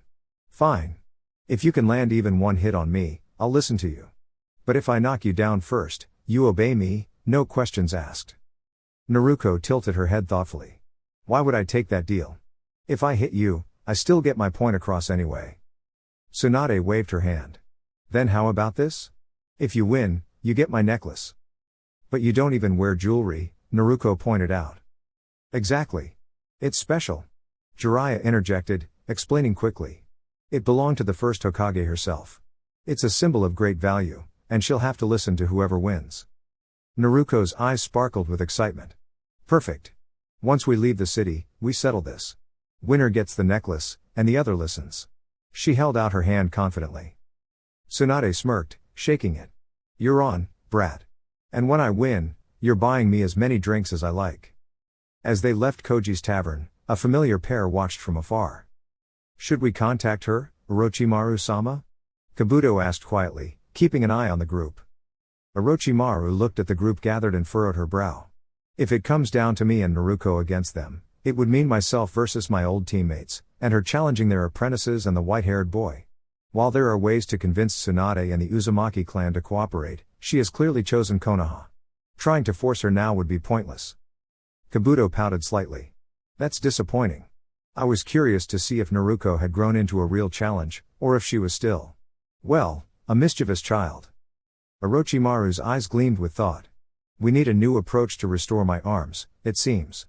Fine. If you can land even one hit on me, I'll listen to you. But if I knock you down first, you obey me, no questions asked. Naruko tilted her head thoughtfully. Why would I take that deal? If I hit you, I still get my point across anyway. Tsunade waved her hand. Then how about this? If you win, you get my necklace. But you don't even wear jewelry, Naruko pointed out. Exactly. It's special. Jiraiya interjected, explaining quickly. It belonged to the first Hokage herself. It's a symbol of great value, and she'll have to listen to whoever wins. Naruko's eyes sparkled with excitement. Perfect. Once we leave the city, we settle this. Winner gets the necklace, and the other listens. She held out her hand confidently. Tsunade smirked, shaking it. You're on, brat. And when I win, you're buying me as many drinks as I like. As they left Koji's tavern, a familiar pair watched from afar. Should we contact her, Orochimaru-sama? Kabuto asked quietly, keeping an eye on the group. Orochimaru looked at the group gathered and furrowed her brow. If it comes down to me and Naruko against them, it would mean myself versus my old teammates, and her challenging their apprentices and the white-haired boy. While there are ways to convince Tsunade and the Uzumaki clan to cooperate, she has clearly chosen Konoha. Trying to force her now would be pointless. Kabuto pouted slightly. That's disappointing. I was curious to see if Naruko had grown into a real challenge, or if she was still, well, a mischievous child. Orochimaru's eyes gleamed with thought. We need a new approach to restore my arms, it seems.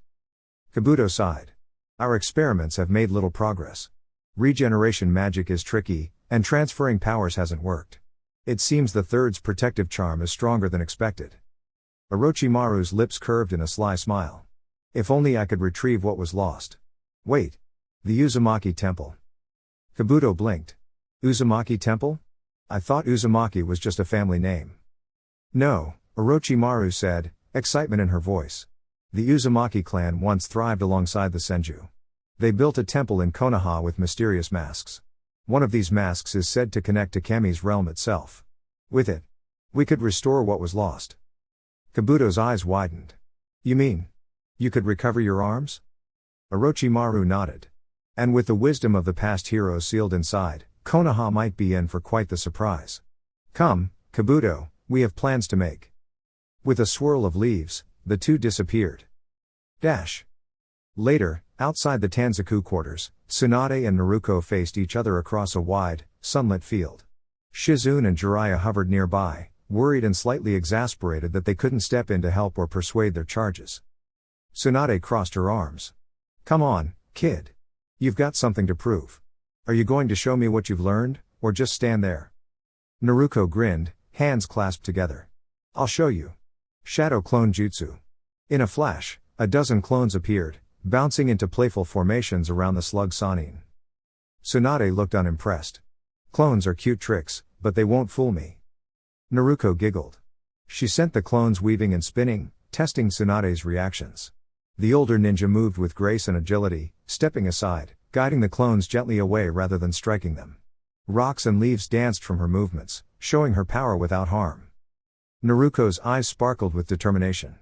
Kabuto sighed. Our experiments have made little progress. Regeneration magic is tricky, and transferring powers hasn't worked. It seems the third's protective charm is stronger than expected. Orochimaru's lips curved in a sly smile. If only I could retrieve what was lost. Wait. The Uzumaki Temple. Kabuto blinked. Uzumaki Temple? I thought Uzumaki was just a family name. No, Orochimaru said, excitement in her voice. The Uzumaki clan once thrived alongside the Senju. They built a temple in Konoha with mysterious masks. One of these masks is said to connect to Kami's realm itself. With it, we could restore what was lost. Kabuto's eyes widened. You mean, you could recover your arms? Orochimaru nodded. And with the wisdom of the past heroes sealed inside, Konoha might be in for quite the surprise. Come, Kabuto, we have plans to make. With a swirl of leaves, the two disappeared. Later, outside the Tanzaku quarters, Tsunade and Naruko faced each other across a wide, sunlit field. Shizune and Jiraiya hovered nearby, worried and slightly exasperated that they couldn't step in to help or persuade their charges. Tsunade crossed her arms. Come on, kid. You've got something to prove. Are you going to show me what you've learned, or just stand there? Naruko grinned, hands clasped together. I'll show you. Shadow Clone Jutsu. In a flash, a dozen clones appeared, bouncing into playful formations around the slug Sanin. Tsunade looked unimpressed. Clones are cute tricks, but they won't fool me. Naruko giggled. She sent the clones weaving and spinning, testing Tsunade's reactions. The older ninja moved with grace and agility, stepping aside, guiding the clones gently away rather than striking them. Rocks and leaves danced from her movements, showing her power without harm. Naruko's eyes sparkled with determination.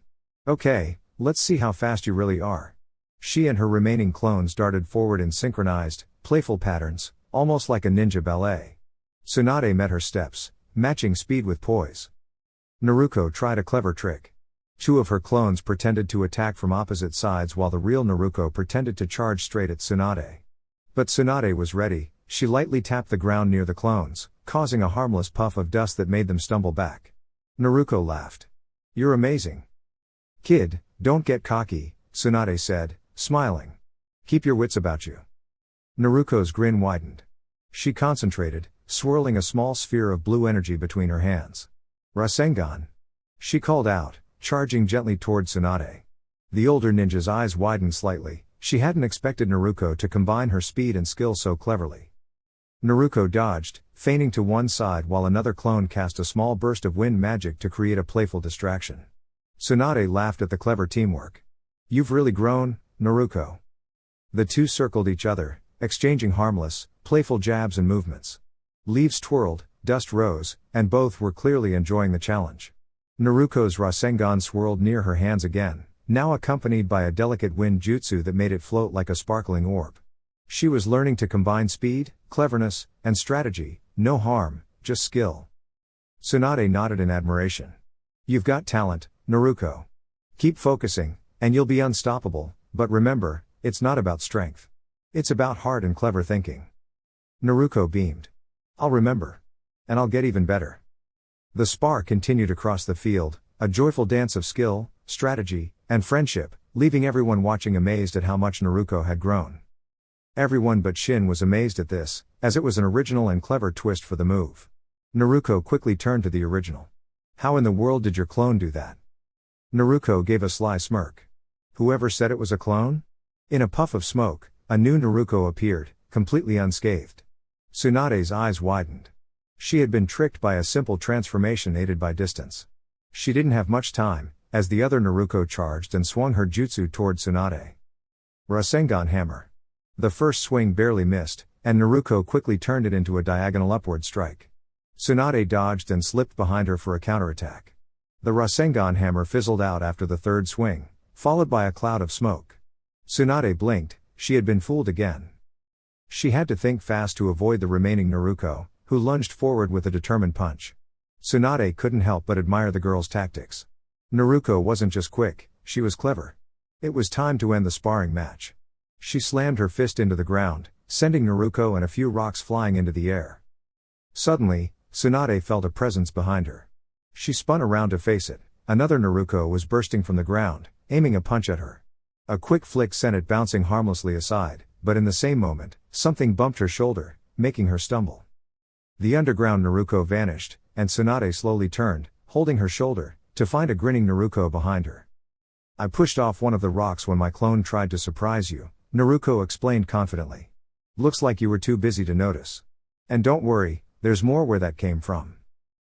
Okay, Let's see how fast you really are. She and her remaining clones darted forward in synchronized, playful patterns, almost like a ninja ballet. Tsunade met her steps, matching speed with poise. Naruko tried a clever trick. Two of her clones pretended to attack from opposite sides while the real Naruko pretended to charge straight at Tsunade. But Tsunade was ready. She lightly tapped the ground near the clones, causing a harmless puff of dust that made them stumble back. Naruko laughed. "You're amazing. Kid, don't get cocky," Tsunade said, smiling. "Keep your wits about you." Naruko's grin widened. She concentrated, swirling a small sphere of blue energy between her hands. "Rasengan!" she called out, charging gently toward Tsunade. The older ninja's eyes widened slightly. She hadn't expected Naruko to combine her speed and skill so cleverly. Naruko dodged, feigning to one side while another clone cast a small burst of wind magic to create a playful distraction. Tsunade laughed at the clever teamwork. "You've really grown, Naruko." The two circled each other, exchanging harmless, playful jabs and movements. Leaves twirled, dust rose, and both were clearly enjoying the challenge. Naruko's Rasengan swirled near her hands again, now accompanied by a delicate wind jutsu that made it float like a sparkling orb. She was learning to combine speed, cleverness, and strategy, no harm, just skill. Tsunade nodded in admiration. "You've got talent, Naruko. Keep focusing, and you'll be unstoppable, but remember, it's not about strength. It's about heart and clever thinking." Naruko beamed. "I'll remember. And I'll get even better." The spar continued across the field, a joyful dance of skill, strategy, and friendship, leaving everyone watching amazed at how much Naruko had grown. Everyone but Shin was amazed at this, as it was an original and clever twist for the move. Naruko quickly turned to the original. "How in the world did your clone do that?" Naruko gave a sly smirk. "Whoever said it was a clone?" In a puff of smoke, a new Naruko appeared, completely unscathed. Tsunade's eyes widened. She had been tricked by a simple transformation aided by distance. She didn't have much time, as the other Naruko charged and swung her jutsu toward Tsunade. Rasengan hammer. The first swing barely missed, and Naruko quickly turned it into a diagonal upward strike. Tsunade dodged and slipped behind her for a counterattack. The Rasengan hammer fizzled out after the third swing, followed by a cloud of smoke. Tsunade blinked. She had been fooled again. She had to think fast to avoid the remaining Naruko, who lunged forward with a determined punch. Tsunade couldn't help but admire the girl's tactics. Naruko wasn't just quick, she was clever. It was time to end the sparring match. She slammed her fist into the ground, sending Naruko and a few rocks flying into the air. Suddenly, Tsunade felt a presence behind her. She spun around to face it. Another Naruko was bursting from the ground, aiming a punch at her. A quick flick sent it bouncing harmlessly aside, but in the same moment, something bumped her shoulder, making her stumble. The underground Naruko vanished, and Tsunade slowly turned, holding her shoulder, to find a grinning Naruko behind her. "I pushed off one of the rocks when my clone tried to surprise you," Naruko explained confidently. "Looks like you were too busy to notice. And don't worry, there's more where that came from."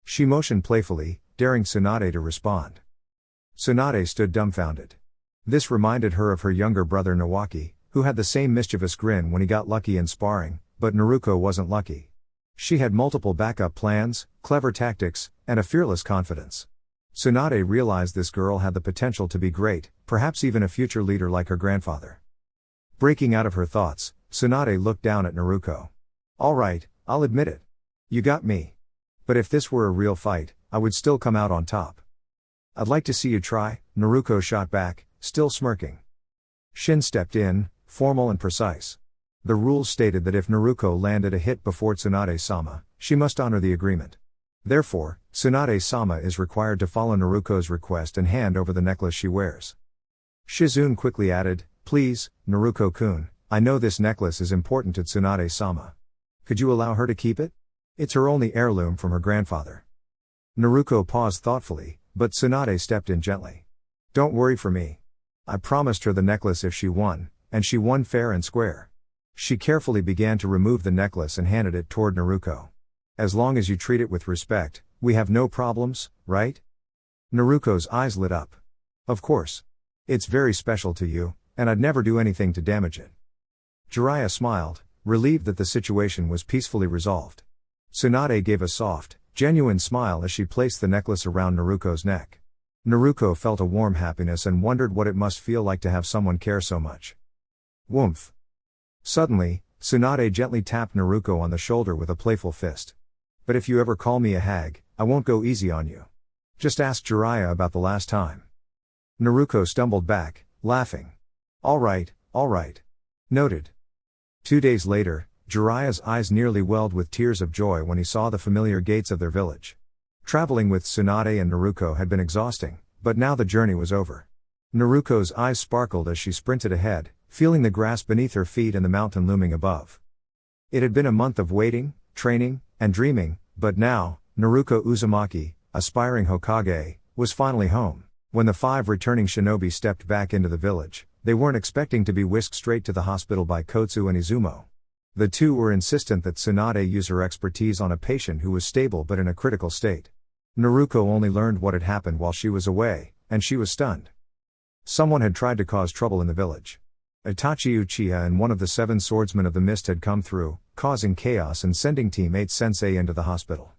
She motioned playfully, daring Tsunade to respond. Tsunade stood dumbfounded. This reminded her of her younger brother Nawaki, who had the same mischievous grin when he got lucky in sparring, but Naruko wasn't lucky. She had multiple backup plans, clever tactics, and a fearless confidence. Tsunade realized this girl had the potential to be great, perhaps even a future leader like her grandfather. Breaking out of her thoughts, Tsunade looked down at Naruko. "All right, I'll admit it. You got me. But if this were a real fight, I would still come out on top." "I'd like to see you try," Naruko shot back, still smirking. Shin stepped in, formal and precise. The rules stated that if Naruko landed a hit before Tsunade-sama, she must honor the agreement. Therefore, Tsunade-sama is required to follow Naruko's request and hand over the necklace she wears. Shizune quickly added, "Please, Naruko-kun, I know this necklace is important to Tsunade-sama. Could you allow her to keep it? It's her only heirloom from her grandfather." Naruko paused thoughtfully, but Tsunade stepped in gently. "Don't worry for me. I promised her the necklace if she won, and she won fair and square." She carefully began to remove the necklace and handed it toward Naruko. "As long as you treat it with respect, we have no problems, right?" Naruko's eyes lit up. "Of course. It's very special to you, and I'd never do anything to damage it." Jiraiya smiled, relieved that the situation was peacefully resolved. Tsunade gave a soft, genuine smile as she placed the necklace around Naruko's neck. Naruko felt a warm happiness and wondered what it must feel like to have someone care so much. Woomph. Suddenly, Tsunade gently tapped Naruko on the shoulder with a playful fist. But if you ever call me a hag, I won't go easy on you. Just ask Jiraiya about the last time. Naruko stumbled back, laughing. All right. Noted. 2 days later, Jiraiya's eyes nearly welled with tears of joy when he saw the familiar gates of their village. Traveling with Tsunade and Naruko had been exhausting, but now the journey was over. Naruko's eyes sparkled as she sprinted ahead, feeling the grass beneath her feet and the mountain looming above. It had been a month of waiting, training, and dreaming, but now, Naruko Uzumaki, aspiring Hokage, was finally home. When the 5 returning shinobi stepped back into the village, they weren't expecting to be whisked straight to the hospital by Kotsu and Izumo. The two were insistent that Tsunade use her expertise on a patient who was stable but in a critical state. Naruko only learned what had happened while she was away, and she was stunned. Someone had tried to cause trouble in the village. Itachi Uchiha and one of the 7 swordsmen of the mist had come through, causing chaos and sending Team 8 Sensei into the hospital.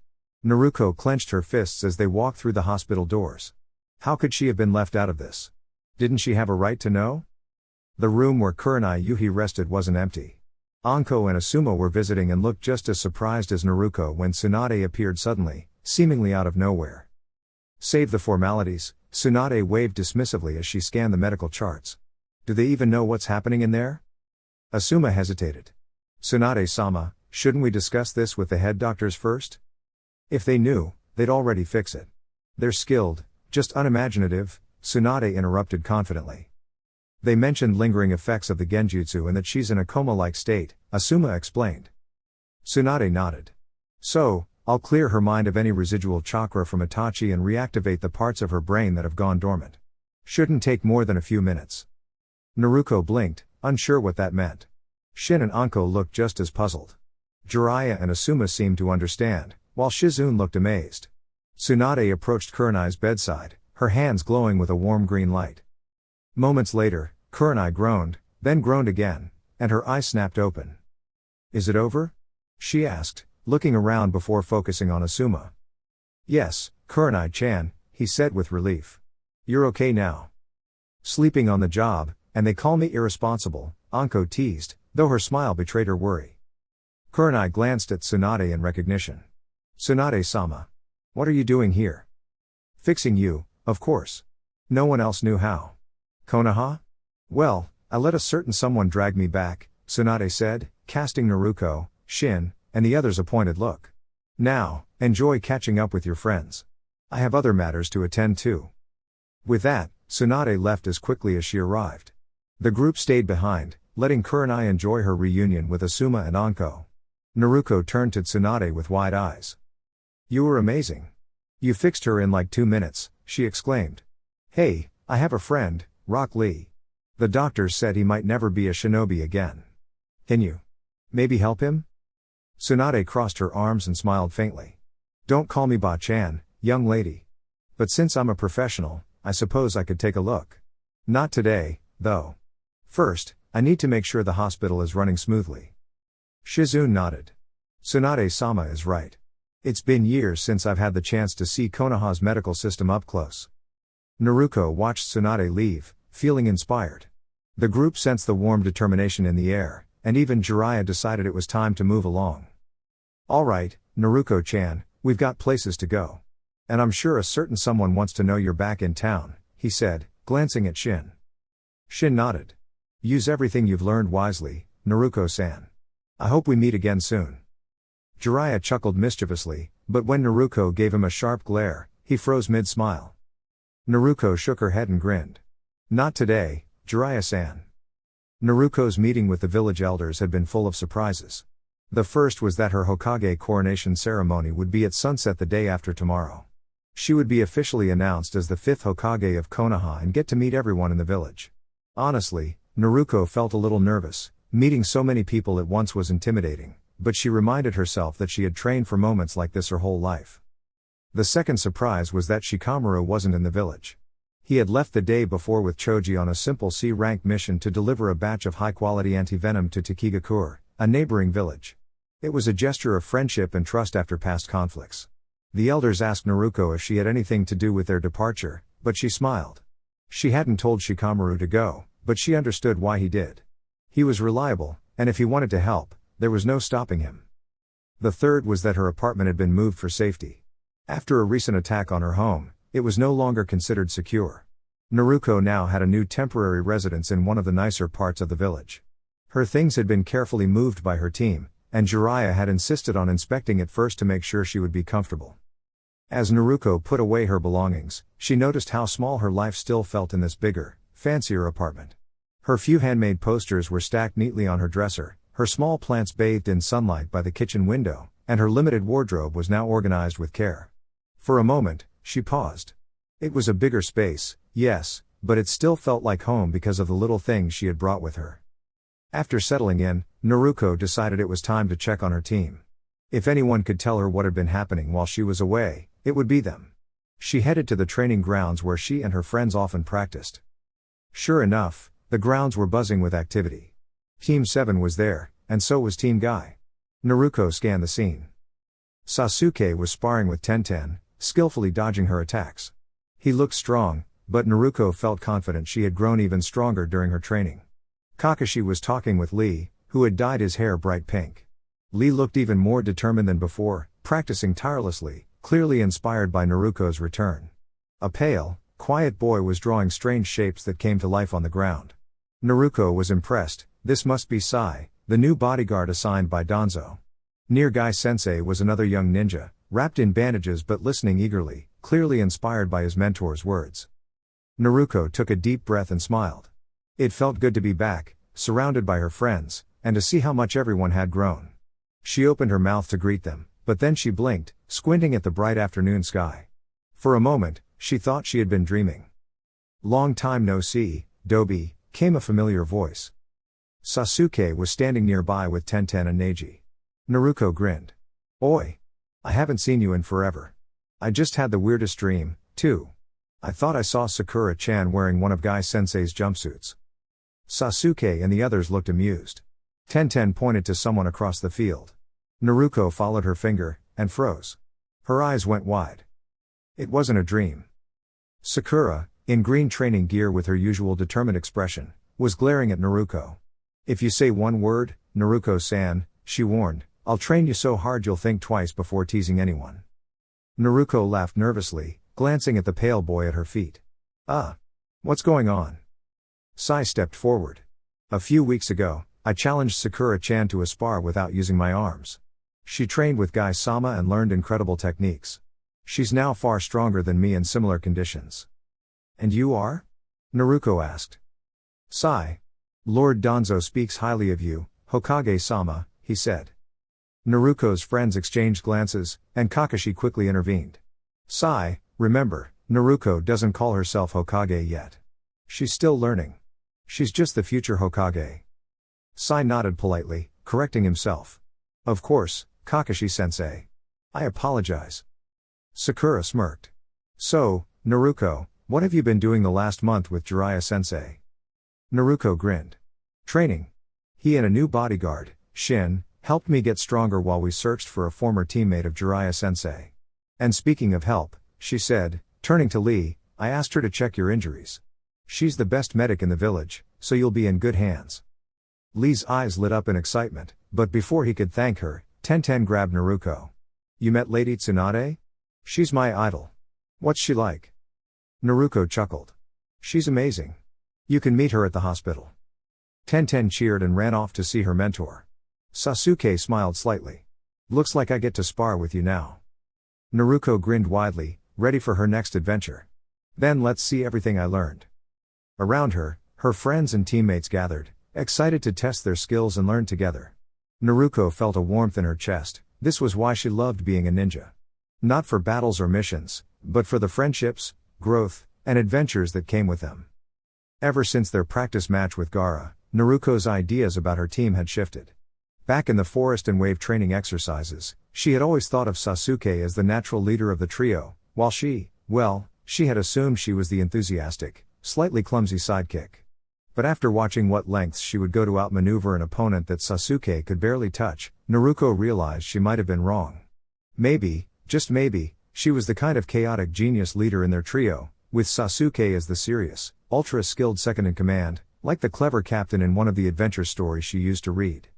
Naruko clenched her fists as they walked through the hospital doors. How could she have been left out of this? Didn't she have a right to know? The room where Kurenai Yuhi rested wasn't empty. Anko and Asuma were visiting and looked just as surprised as Naruko when Tsunade appeared suddenly, seemingly out of nowhere. Save the formalities, Tsunade waved dismissively as she scanned the medical charts. Do they even know what's happening in there? Asuma hesitated. Tsunade-sama, shouldn't we discuss this with the head doctors first? If they knew, they'd already fix it. They're skilled, just unimaginative, Tsunade interrupted confidently. They mentioned lingering effects of the genjutsu and that she's in a coma-like state, Asuma explained. Tsunade nodded. So, I'll clear her mind of any residual chakra from Itachi and reactivate the parts of her brain that have gone dormant. Shouldn't take more than a few minutes. Naruko blinked, unsure what that meant. Shin and Anko looked just as puzzled. Jiraiya and Asuma seemed to understand, while Shizune looked amazed. Tsunade approached Kurenai's bedside, her hands glowing with a warm green light. Moments later, Kurenai groaned, then groaned again, and her eyes snapped open. Is it over? She asked, looking around before focusing on Asuma. Yes, Kurenai-chan, he said with relief. You're okay now. Sleeping on the job, and they call me irresponsible, Anko teased, though her smile betrayed her worry. Kurenai glanced at Tsunade in recognition. Tsunade-sama. What are you doing here? Fixing you, of course. No one else knew how. Konoha? Well, I let a certain someone drag me back, Tsunade said, casting Naruko, Shin, and the others a pointed look. Now, enjoy catching up with your friends. I have other matters to attend to. With that, Tsunade left as quickly as she arrived. The group stayed behind, letting Kurenai enjoy her reunion with Asuma and Anko. Naruko turned to Tsunade with wide eyes. You were amazing. You fixed her in like 2 minutes, she exclaimed. Hey, I have a friend, Rock Lee. The doctors said he might never be a shinobi again. Can you maybe help him? Tsunade crossed her arms and smiled faintly. Don't call me Ba-chan, young lady. But since I'm a professional, I suppose I could take a look. Not today, though. First, I need to make sure the hospital is running smoothly. Shizune nodded. Tsunade-sama is right. It's been years since I've had the chance to see Konoha's medical system up close. Naruko watched Tsunade leave, feeling inspired. The group sensed the warm determination in the air, and even Jiraiya decided it was time to move along. Alright, Naruko-chan, we've got places to go. And I'm sure a certain someone wants to know you're back in town, he said, glancing at Shin. Shin nodded. Use everything you've learned wisely, Naruko-san. I hope we meet again soon. Jiraiya chuckled mischievously, but when Naruko gave him a sharp glare, he froze mid-smile. Naruko shook her head and grinned. Not today, Jiraiya-san. Naruko's meeting with the village elders had been full of surprises. The first was that her Hokage coronation ceremony would be at sunset the day after tomorrow. She would be officially announced as the 5th Hokage of Konoha and get to meet everyone in the village. Honestly, Naruko felt a little nervous. Meeting so many people at once was intimidating, but she reminded herself that she had trained for moments like this her whole life. The second surprise was that Shikamaru wasn't in the village. He had left the day before with Choji on a simple C-rank mission to deliver a batch of high-quality antivenom to Takigakure, a neighboring village. It was a gesture of friendship and trust after past conflicts. The elders asked Naruko if she had anything to do with their departure, but she smiled. She hadn't told Shikamaru to go, but she understood why he did. He was reliable, and if he wanted to help, there was no stopping him. The third was that her apartment had been moved for safety. After a recent attack on her home, it was no longer considered secure. Naruko now had a new temporary residence in one of the nicer parts of the village. Her things had been carefully moved by her team, and Jiraiya had insisted on inspecting it first to make sure she would be comfortable. As Naruko put away her belongings, she noticed how small her life still felt in this bigger, fancier apartment. Her few handmade posters were stacked neatly on her dresser, her small plants bathed in sunlight by the kitchen window, and her limited wardrobe was now organized with care. For a moment, she paused. It was a bigger space, yes, but it still felt like home because of the little things she had brought with her. After settling in, Naruko decided it was time to check on her team. If anyone could tell her what had been happening while she was away, it would be them. She headed to the training grounds where she and her friends often practiced. Sure enough, the grounds were buzzing with activity. Team 7 was there, and so was Team Guy. Naruko scanned the scene. Sasuke was sparring with Tenten, skillfully dodging her attacks. He looked strong, but Naruko felt confident she had grown even stronger during her training. Kakashi was talking with Lee, who had dyed his hair bright pink. Lee looked even more determined than before, practicing tirelessly, clearly inspired by Naruko's return. A pale, quiet boy was drawing strange shapes that came to life on the ground. Naruko was impressed. This must be Sai, the new bodyguard assigned by Danzo. Near Guy-sensei was another young ninja, wrapped in bandages but listening eagerly, clearly inspired by his mentor's words. Naruko took a deep breath and smiled. It felt good to be back, surrounded by her friends, and to see how much everyone had grown. She opened her mouth to greet them, but then she blinked, squinting at the bright afternoon sky. For a moment, she thought she had been dreaming. "Long time no see, Dobi," came a familiar voice. Sasuke was standing nearby with Tenten and Neji. Naruko grinned. "Oi! I haven't seen you in forever. I just had the weirdest dream, too. I thought I saw Sakura-chan wearing one of Guy-sensei's jumpsuits." Sasuke and the others looked amused. Tenten pointed to someone across the field. Naruko followed her finger, and froze. Her eyes went wide. It wasn't a dream. Sakura, in green training gear with her usual determined expression, was glaring at Naruko. "If you say one word, Naruko-san," she warned, "I'll train you so hard you'll think twice before teasing anyone." Naruko laughed nervously, glancing at the pale boy at her feet. What's going on?" Sai stepped forward. "A few weeks ago, I challenged Sakura-chan to a spar without using my arms. She trained with Guy-sama and learned incredible techniques. She's now far stronger than me in similar conditions." "And you are?" Naruko asked. "Sai. Lord Danzo speaks highly of you, Hokage-sama," he said. Naruko's friends exchanged glances, and Kakashi quickly intervened. "Sai, remember, Naruko doesn't call herself Hokage yet. She's still learning. She's just the future Hokage." Sai nodded politely, correcting himself. "Of course, Kakashi-sensei. I apologize." Sakura smirked. "So, Naruko, what have you been doing the last month with Jiraiya-sensei?" Naruko grinned. "Training. He and a new bodyguard, Shin, helped me get stronger while we searched for a former teammate of Jiraiya-sensei. And speaking of help," she said, turning to Lee, "I asked her to check your injuries. She's the best medic in the village, so you'll be in good hands." Lee's eyes lit up in excitement, but before he could thank her, Tenten grabbed Naruko. "You met Lady Tsunade? She's my idol. What's she like?" Naruko chuckled. "She's amazing. You can meet her at the hospital." Tenten cheered and ran off to see her mentor. Sasuke smiled slightly. "Looks like I get to spar with you now." Naruko grinned widely, ready for her next adventure. "Then let's see everything I learned." Around her, her friends and teammates gathered, excited to test their skills and learn together. Naruko felt a warmth in her chest. This was why she loved being a ninja. Not for battles or missions, but for the friendships, growth, and adventures that came with them. Ever since their practice match with Gaara, Naruko's ideas about her team had shifted. Back in the forest and wave training exercises, she had always thought of Sasuke as the natural leader of the trio, while she had assumed she was the enthusiastic, slightly clumsy sidekick. But after watching what lengths she would go to outmaneuver an opponent that Sasuke could barely touch, Naruko realized she might have been wrong. Maybe, just maybe, she was the kind of chaotic genius leader in their trio, with Sasuke as the serious, ultra-skilled second-in-command, like the clever captain in one of the adventure stories she used to read.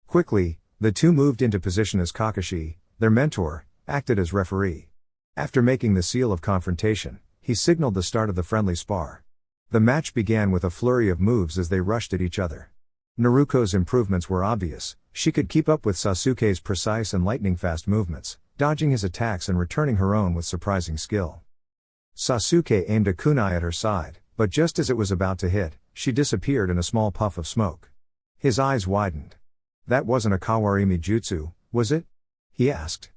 Quickly, the two moved into position as Kakashi, their mentor, acted as referee. After making the seal of confrontation, he signaled the start of the friendly spar. The match began with a flurry of moves as they rushed at each other. Naruko's improvements were obvious. She could keep up with Sasuke's precise and lightning-fast movements, dodging his attacks and returning her own with surprising skill. Sasuke aimed a kunai at her side, but just as it was about to hit, she disappeared in a small puff of smoke. His eyes widened. "That wasn't a Kawarimi jutsu, was it?" he asked.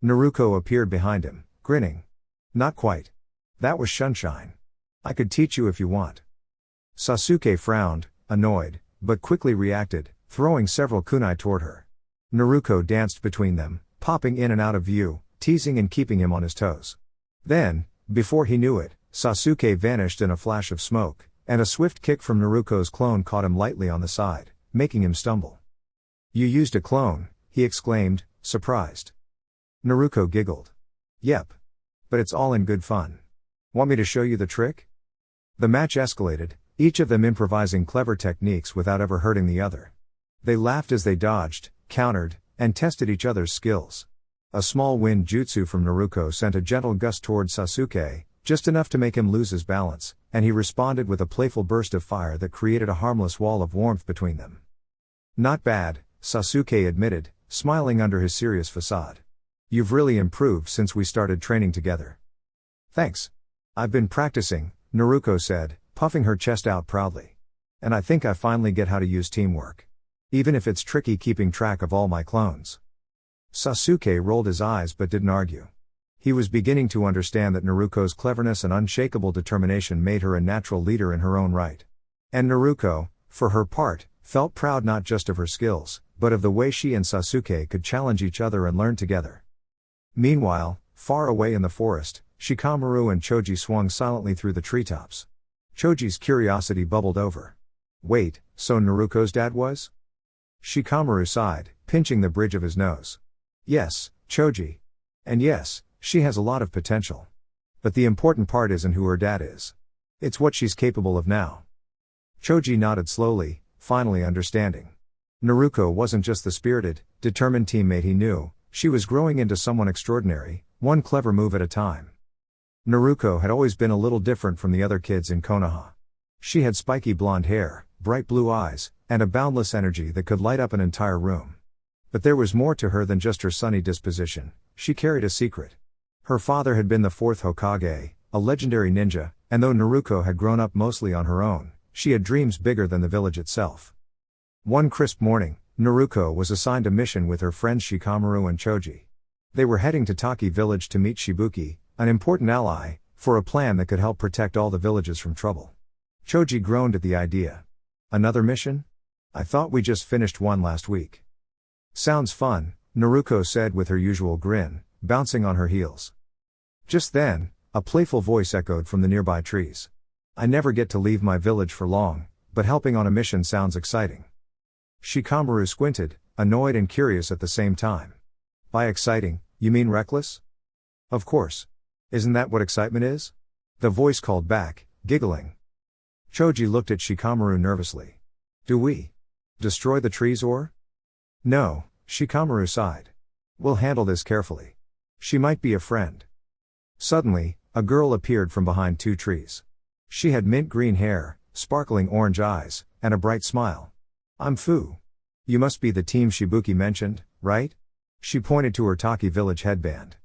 Naruko appeared behind him, grinning. "Not quite. That was Shunshine. I could teach you if you want." Sasuke frowned, annoyed, but quickly reacted, throwing several kunai toward her. Naruko danced between them, popping in and out of view, teasing and keeping him on his toes. Then, before he knew it, Sasuke vanished in a flash of smoke, and a swift kick from Naruko's clone caught him lightly on the side, making him stumble. "You used a clone," he exclaimed, surprised. Naruko giggled. "Yep. But it's all in good fun. Want me to show you the trick?" The match escalated, each of them improvising clever techniques without ever hurting the other. They laughed as they dodged, countered, and tested each other's skills. A small wind jutsu from Naruko sent a gentle gust toward Sasuke, just enough to make him lose his balance, and he responded with a playful burst of fire that created a harmless wall of warmth between them. "Not bad," Sasuke admitted, smiling under his serious facade. "You've really improved since we started training together." "Thanks. I've been practicing," Naruko said, puffing her chest out proudly. "And I think I finally get how to use teamwork. Even if it's tricky keeping track of all my clones." Sasuke rolled his eyes but didn't argue. He was beginning to understand that Naruko's cleverness and unshakable determination made her a natural leader in her own right. And Naruko, for her part, felt proud not just of her skills, but of the way she and Sasuke could challenge each other and learn together. Meanwhile, far away in the forest, Shikamaru and Choji swung silently through the treetops. Choji's curiosity bubbled over. "Wait, so Naruko's dad was?" Shikamaru sighed, pinching the bridge of his nose. "Yes, Choji. And yes, she has a lot of potential. But the important part isn't who her dad is. It's what she's capable of now." Choji nodded slowly, finally understanding. Naruko wasn't just the spirited, determined teammate he knew, she was growing into someone extraordinary, one clever move at a time. Naruko had always been a little different from the other kids in Konoha. She had spiky blonde hair, bright blue eyes, and a boundless energy that could light up an entire room. But there was more to her than just her sunny disposition. She carried a secret. Her father had been the fourth Hokage, a legendary ninja, and though Naruko had grown up mostly on her own, she had dreams bigger than the village itself. One crisp morning, Naruko was assigned a mission with her friends Shikamaru and Choji. They were heading to Taki village to meet Shibuki, an important ally, for a plan that could help protect all the villages from trouble. Choji groaned at the idea. "Another mission? I thought we just finished one last week." "Sounds fun," Naruko said with her usual grin, bouncing on her heels. Just then, a playful voice echoed from the nearby trees. "I never get to leave my village for long, but helping on a mission sounds exciting." Shikamaru squinted, annoyed and curious at the same time. "By exciting, you mean reckless?" "Of course. Isn't that what excitement is?" the voice called back, giggling. Choji looked at Shikamaru nervously. "Do we destroy the trees or?" "No," Shikamaru sighed. "We'll handle this carefully. She might be a friend." Suddenly, a girl appeared from behind two trees. She had mint green hair, sparkling orange eyes, and a bright smile. "I'm Fu. You must be the team Shibuki mentioned, right?" She pointed to her Taki village headband.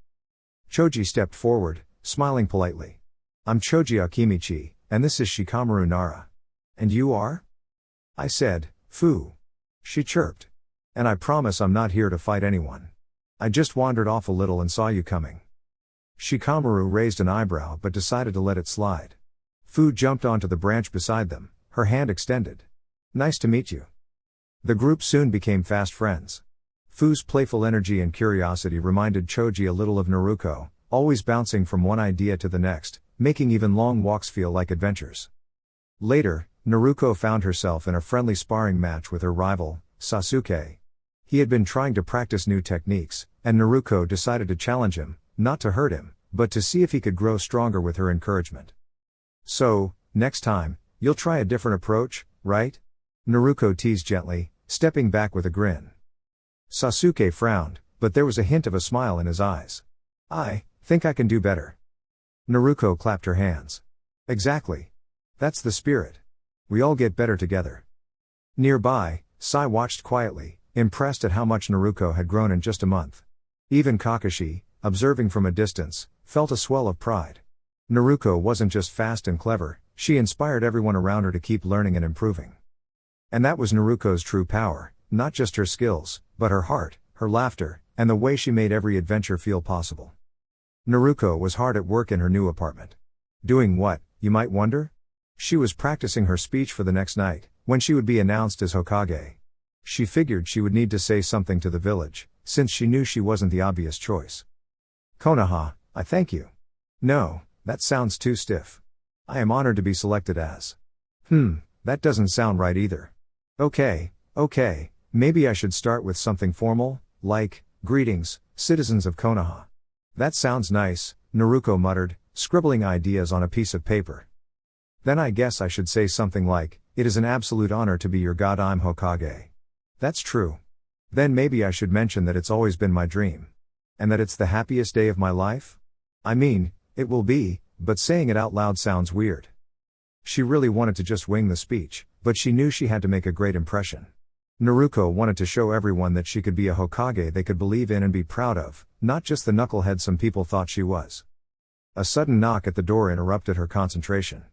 Choji stepped forward, smiling politely. "I'm Choji Akimichi, and this is Shikamaru Nara. And you are?" "I said, Fu." She chirped. "And I promise I'm not here to fight anyone. I just wandered off a little and saw you coming." Shikamaru raised an eyebrow but decided to let it slide. Fu jumped onto the branch beside them, her hand extended. "Nice to meet you." The group soon became fast friends. Fu's playful energy and curiosity reminded Choji a little of Naruko, always bouncing from one idea to the next, making even long walks feel like adventures. Later, Naruko found herself in a friendly sparring match with her rival, Sasuke. He had been trying to practice new techniques, and Naruko decided to challenge him, not to hurt him, but to see if he could grow stronger with her encouragement. So, next time, you'll try a different approach, right? Naruko teased gently, stepping back with a grin. Sasuke frowned, but there was a hint of a smile in his eyes. I think I can do better. Naruko clapped her hands. Exactly. That's the spirit. We all get better together. Nearby, Sai watched quietly, impressed at how much Naruko had grown in just a month. Even Kakashi, observing from a distance, felt a swell of pride. Naruko wasn't just fast and clever, she inspired everyone around her to keep learning and improving. And that was Naruko's true power, not just her skills, but her heart, her laughter, and the way she made every adventure feel possible. Naruko was hard at work in her new apartment. Doing what, you might wonder? She was practicing her speech for the next night, when she would be announced as Hokage. She figured she would need to say something to the village, since she knew she wasn't the obvious choice. Konoha, I thank you. No, that sounds too stiff. I am honored to be selected as. That doesn't sound right either. Okay, maybe I should start with something formal, like, greetings, citizens of Konoha. That sounds nice, Naruko muttered, scribbling ideas on a piece of paper. Then I guess I should say something like, it is an absolute honor to be your god, I'm Hokage. That's true. Then maybe I should mention that it's always been my dream. And that it's the happiest day of my life? I mean, it will be, but saying it out loud sounds weird. She really wanted to just wing the speech, but she knew she had to make a great impression. Naruko wanted to show everyone that she could be a Hokage they could believe in and be proud of, not just the knucklehead some people thought she was. A sudden knock at the door interrupted her concentration.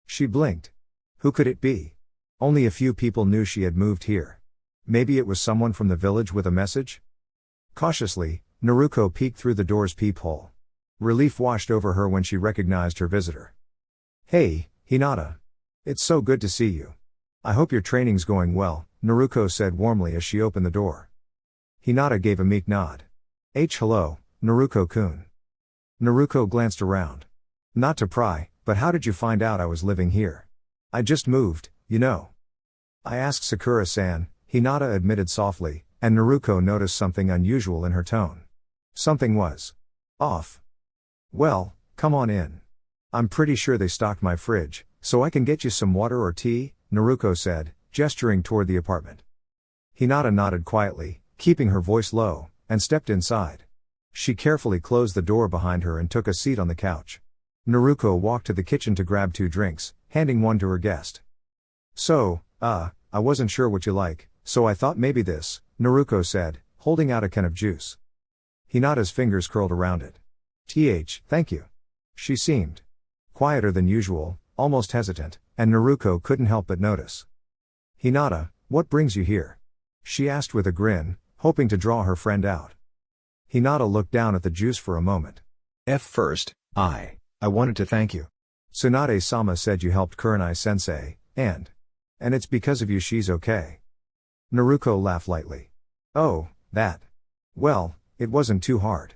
She blinked. Who could it be? Only a few people knew she had moved here. Maybe it was someone from the village with a message? Cautiously, Naruko peeked through the door's peephole. Relief washed over her when she recognized her visitor. Hey, Hinata. It's so good to see you. I hope your training's going well, Naruko said warmly as she opened the door. Hinata gave a meek nod. Hello, Naruko-kun. Naruko glanced around. Not to pry, but how did you find out I was living here? I just moved, you know. I asked Sakura-san, Hinata admitted softly, and Naruko noticed something unusual in her tone. Something was off. Well, come on in. I'm pretty sure they stocked my fridge, so I can get you some water or tea, Naruko said, gesturing toward the apartment. Hinata nodded quietly, keeping her voice low, and stepped inside. She carefully closed the door behind her and took a seat on the couch. Naruko walked to the kitchen to grab 2 drinks, handing one to her guest. So, I wasn't sure what you like, so I thought maybe this, Naruko said, holding out a can of juice. Hinata's fingers curled around it. Thank you. She seemed quieter than usual, almost hesitant, and Naruko couldn't help but notice. Hinata, what brings you here? She asked with a grin, hoping to draw her friend out. Hinata looked down at the juice for a moment. First, I wanted to thank you. Tsunade-sama said you helped Kurenai-sensei, and it's because of you she's okay. Naruko laughed lightly. Oh, that. Well, it wasn't too hard.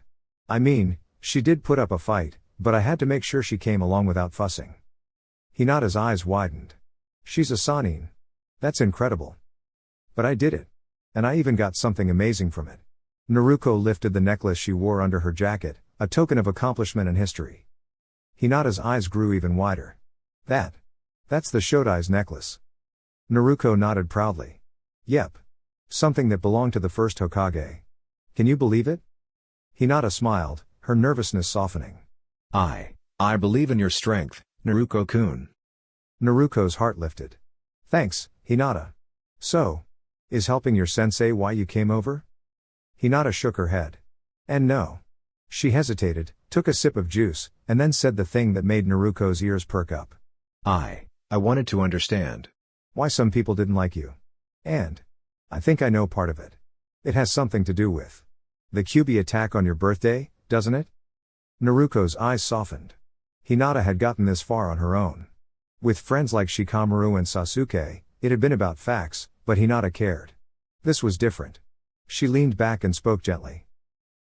I mean, she did put up a fight, but I had to make sure she came along without fussing. Hinata's eyes widened. She's a Sannin. That's incredible. But I did it. And I even got something amazing from it. Naruko lifted the necklace she wore under her jacket, a token of accomplishment and history. Hinata's eyes grew even wider. That's the Shodai's necklace. Naruko nodded proudly. Yep. Something that belonged to the first Hokage. Can you believe it? Hinata smiled, her nervousness softening. I believe in your strength, Naruko-kun. Naruko's heart lifted. Thanks, Hinata. So, is helping your sensei why you came over? Hinata shook her head. And no. She hesitated, took a sip of juice, and then said the thing that made Naruko's ears perk up. I wanted to understand why some people didn't like you. And I think I know part of it. It has something to do with the Kyuubi attack on your birthday, doesn't it? Naruko's eyes softened. Hinata had gotten this far on her own. With friends like Shikamaru and Sasuke, it had been about facts, but Hinata cared. This was different. She leaned back and spoke gently.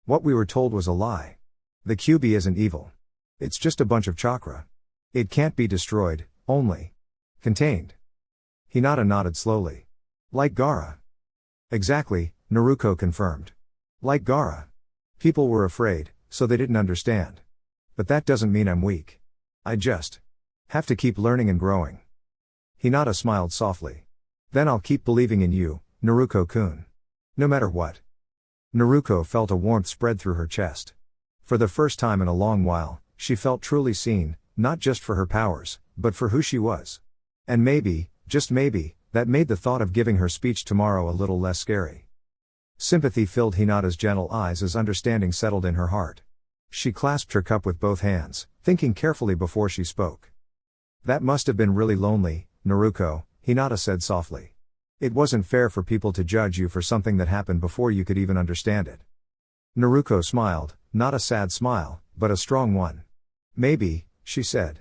What we were told was a lie. The Kyuubi isn't evil. It's just a bunch of chakra. It can't be destroyed, only contained. Hinata nodded slowly. Like Gaara. Exactly, Naruko confirmed. Like Gaara. People were afraid, so they didn't understand. But that doesn't mean I'm weak. I just have to keep learning and growing. Hinata smiled softly. Then I'll keep believing in you, Naruko-kun. No matter what. Naruko felt a warmth spread through her chest. For the first time in a long while, she felt truly seen, not just for her powers, but for who she was. And maybe, just maybe, that made the thought of giving her speech tomorrow a little less scary. Sympathy filled Hinata's gentle eyes as understanding settled in her heart. She clasped her cup with both hands, thinking carefully before she spoke. That must have been really lonely, Naruko, Hinata said softly. It wasn't fair for people to judge you for something that happened before you could even understand it. Naruko smiled, not a sad smile, but a strong one. Maybe, she said.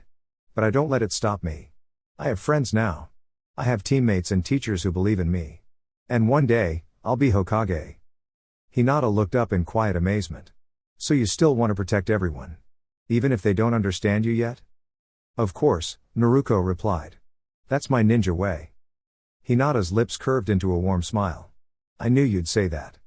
But I don't let it stop me. I have friends now. I have teammates and teachers who believe in me. And one day, I'll be Hokage. Hinata looked up in quiet amazement. So you still want to protect everyone? Even if they don't understand you yet? Of course, Naruko replied. That's my ninja way. Hinata's lips curved into a warm smile. I knew you'd say that.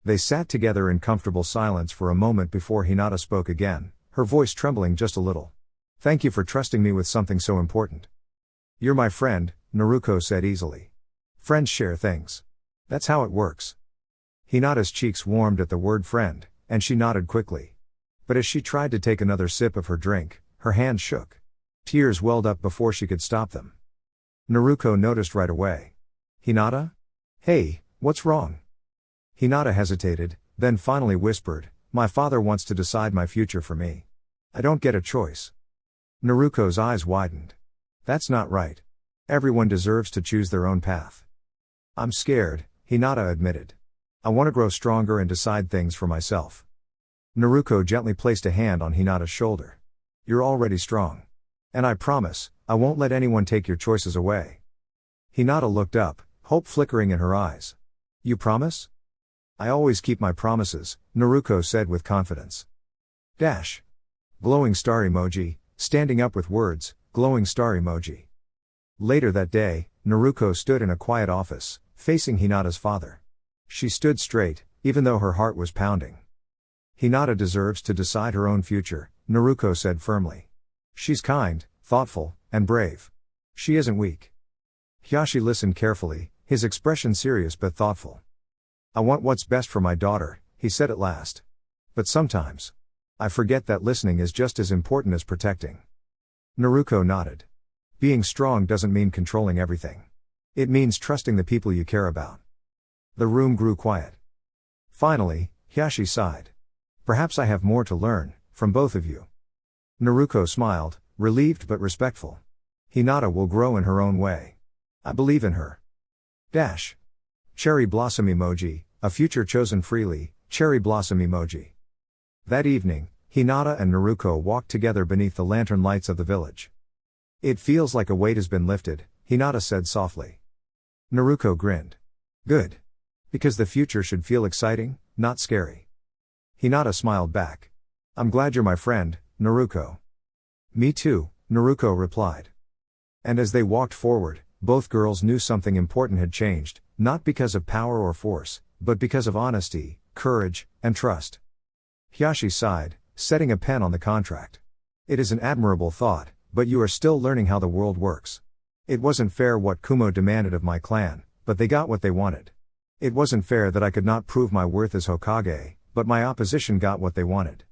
They sat together in comfortable silence for a moment before Hinata spoke again, her voice trembling just a little. Thank you for trusting me with something so important. You're my friend, Naruko said easily. Friends share things. That's how it works. Hinata's cheeks warmed at the word friend, and she nodded quickly. But as she tried to take another sip of her drink, her hands shook. Tears welled up before she could stop them. Naruko noticed right away. Hinata? Hey, what's wrong? Hinata hesitated, then finally whispered, my father wants to decide my future for me. I don't get a choice. Naruko's eyes widened. That's not right. Everyone deserves to choose their own path. I'm scared, Hinata admitted. I want to grow stronger and decide things for myself. Naruko gently placed a hand on Hinata's shoulder. You're already strong. And I promise, I won't let anyone take your choices away. Hinata looked up, hope flickering in her eyes. You promise? I always keep my promises, Naruko said with confidence. Dash. Glowing star emoji, standing up with words, glowing star emoji. Later that day, Naruko stood in a quiet office, facing Hinata's father. She stood straight, even though her heart was pounding. Hinata deserves to decide her own future, Naruko said firmly. She's kind, thoughtful, and brave. She isn't weak. Hiyashi listened carefully, his expression serious but thoughtful. I want what's best for my daughter, he said at last. But sometimes, I forget that listening is just as important as protecting. Naruko nodded. Being strong doesn't mean controlling everything. It means trusting the people you care about. The room grew quiet. Finally, Hiyashi sighed. Perhaps I have more to learn, from both of you. Naruko smiled, relieved but respectful. Hinata will grow in her own way. I believe in her. Dash. Cherry blossom emoji, a future chosen freely, cherry blossom emoji. That evening, Hinata and Naruko walked together beneath the lantern lights of the village. It feels like a weight has been lifted, Hinata said softly. Naruko grinned. Good. Because the future should feel exciting, not scary. Hinata smiled back. I'm glad you're my friend, Naruko. Me too, Naruko replied. And as they walked forward, both girls knew something important had changed, not because of power or force, but because of honesty, courage, and trust. Hiyashi sighed, setting a pen on the contract. It is an admirable thought, but you are still learning how the world works. It wasn't fair what Kumo demanded of my clan, but they got what they wanted. It wasn't fair that I could not prove my worth as Hokage, but my opposition got what they wanted.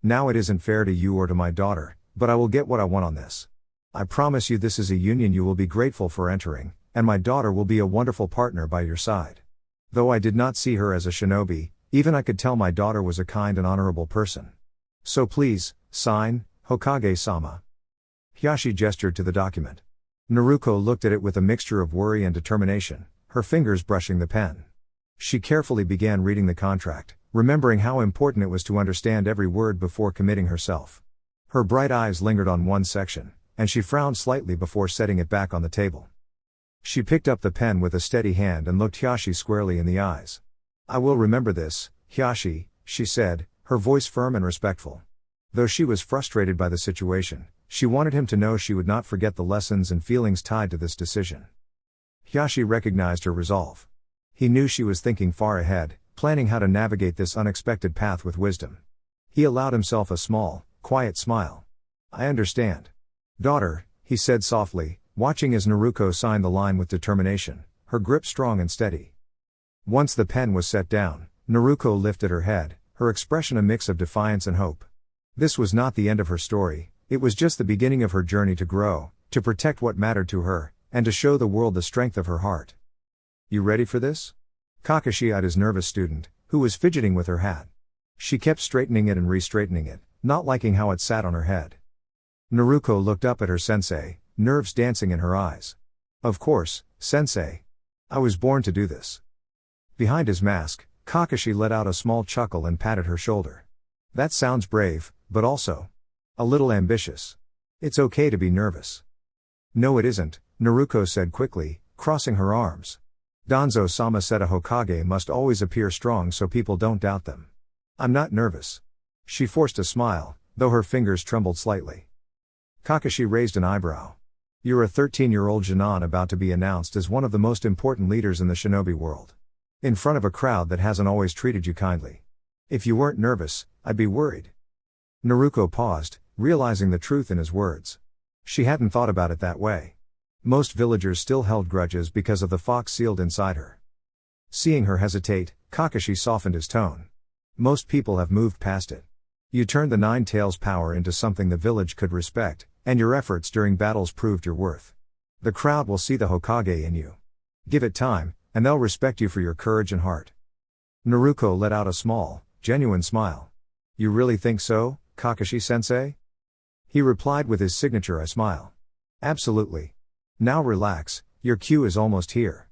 Now it isn't fair to you or to my daughter, but I will get what I want on this. I promise you this is a union you will be grateful for entering, and my daughter will be a wonderful partner by your side. Though I did not see her as a shinobi, even I could tell my daughter was a kind and honorable person. So please, sign, Hokage-sama. Hiyashi gestured to the document. Naruko looked at it with a mixture of worry and determination, her fingers brushing the pen. She carefully began reading the contract, remembering how important it was to understand every word before committing herself. Her bright eyes lingered on one section, and she frowned slightly before setting it back on the table. She picked up the pen with a steady hand and looked Hiyashi squarely in the eyes. I will remember this, Hiyashi, she said, her voice firm and respectful. Though she was frustrated by the situation, she wanted him to know she would not forget the lessons and feelings tied to this decision. Hiyashi recognized her resolve. He knew she was thinking far ahead, planning how to navigate this unexpected path with wisdom. He allowed himself a small, quiet smile. I understand. Daughter, he said softly, watching as Naruko signed the line with determination, her grip strong and steady. Once the pen was set down, Naruko lifted her head, her expression a mix of defiance and hope. This was not the end of her story, it was just the beginning of her journey to grow, to protect what mattered to her, and to show the world the strength of her heart. You ready for this? Kakashi eyed his nervous student, who was fidgeting with her hat. She kept straightening it and re-straightening it, not liking how it sat on her head. Naruko looked up at her sensei, nerves dancing in her eyes. Of course, sensei. I was born to do this. Behind his mask, Kakashi let out a small chuckle and patted her shoulder. That sounds brave, but also a little ambitious. It's okay to be nervous. No, it isn't, Naruko said quickly, crossing her arms. Danzo-sama said a Hokage must always appear strong so people don't doubt them. I'm not nervous. She forced a smile, though her fingers trembled slightly. Kakashi raised an eyebrow. You're a 13-year-old Jonin about to be announced as one of the most important leaders in the shinobi world. In front of a crowd that hasn't always treated you kindly. If you weren't nervous, I'd be worried. Naruko paused, realizing the truth in his words. She hadn't thought about it that way. Most villagers still held grudges because of the fox sealed inside her. Seeing her hesitate, Kakashi softened his tone. Most people have moved past it. You turned the Nine Tails power into something the village could respect, and your efforts during battles proved your worth. The crowd will see the Hokage in you. Give it time, and they'll respect you for your courage and heart. Naruko let out a small, genuine smile. You really think so, Kakashi-sensei? He replied with his signature smile. Absolutely. Now relax, your cue is almost here.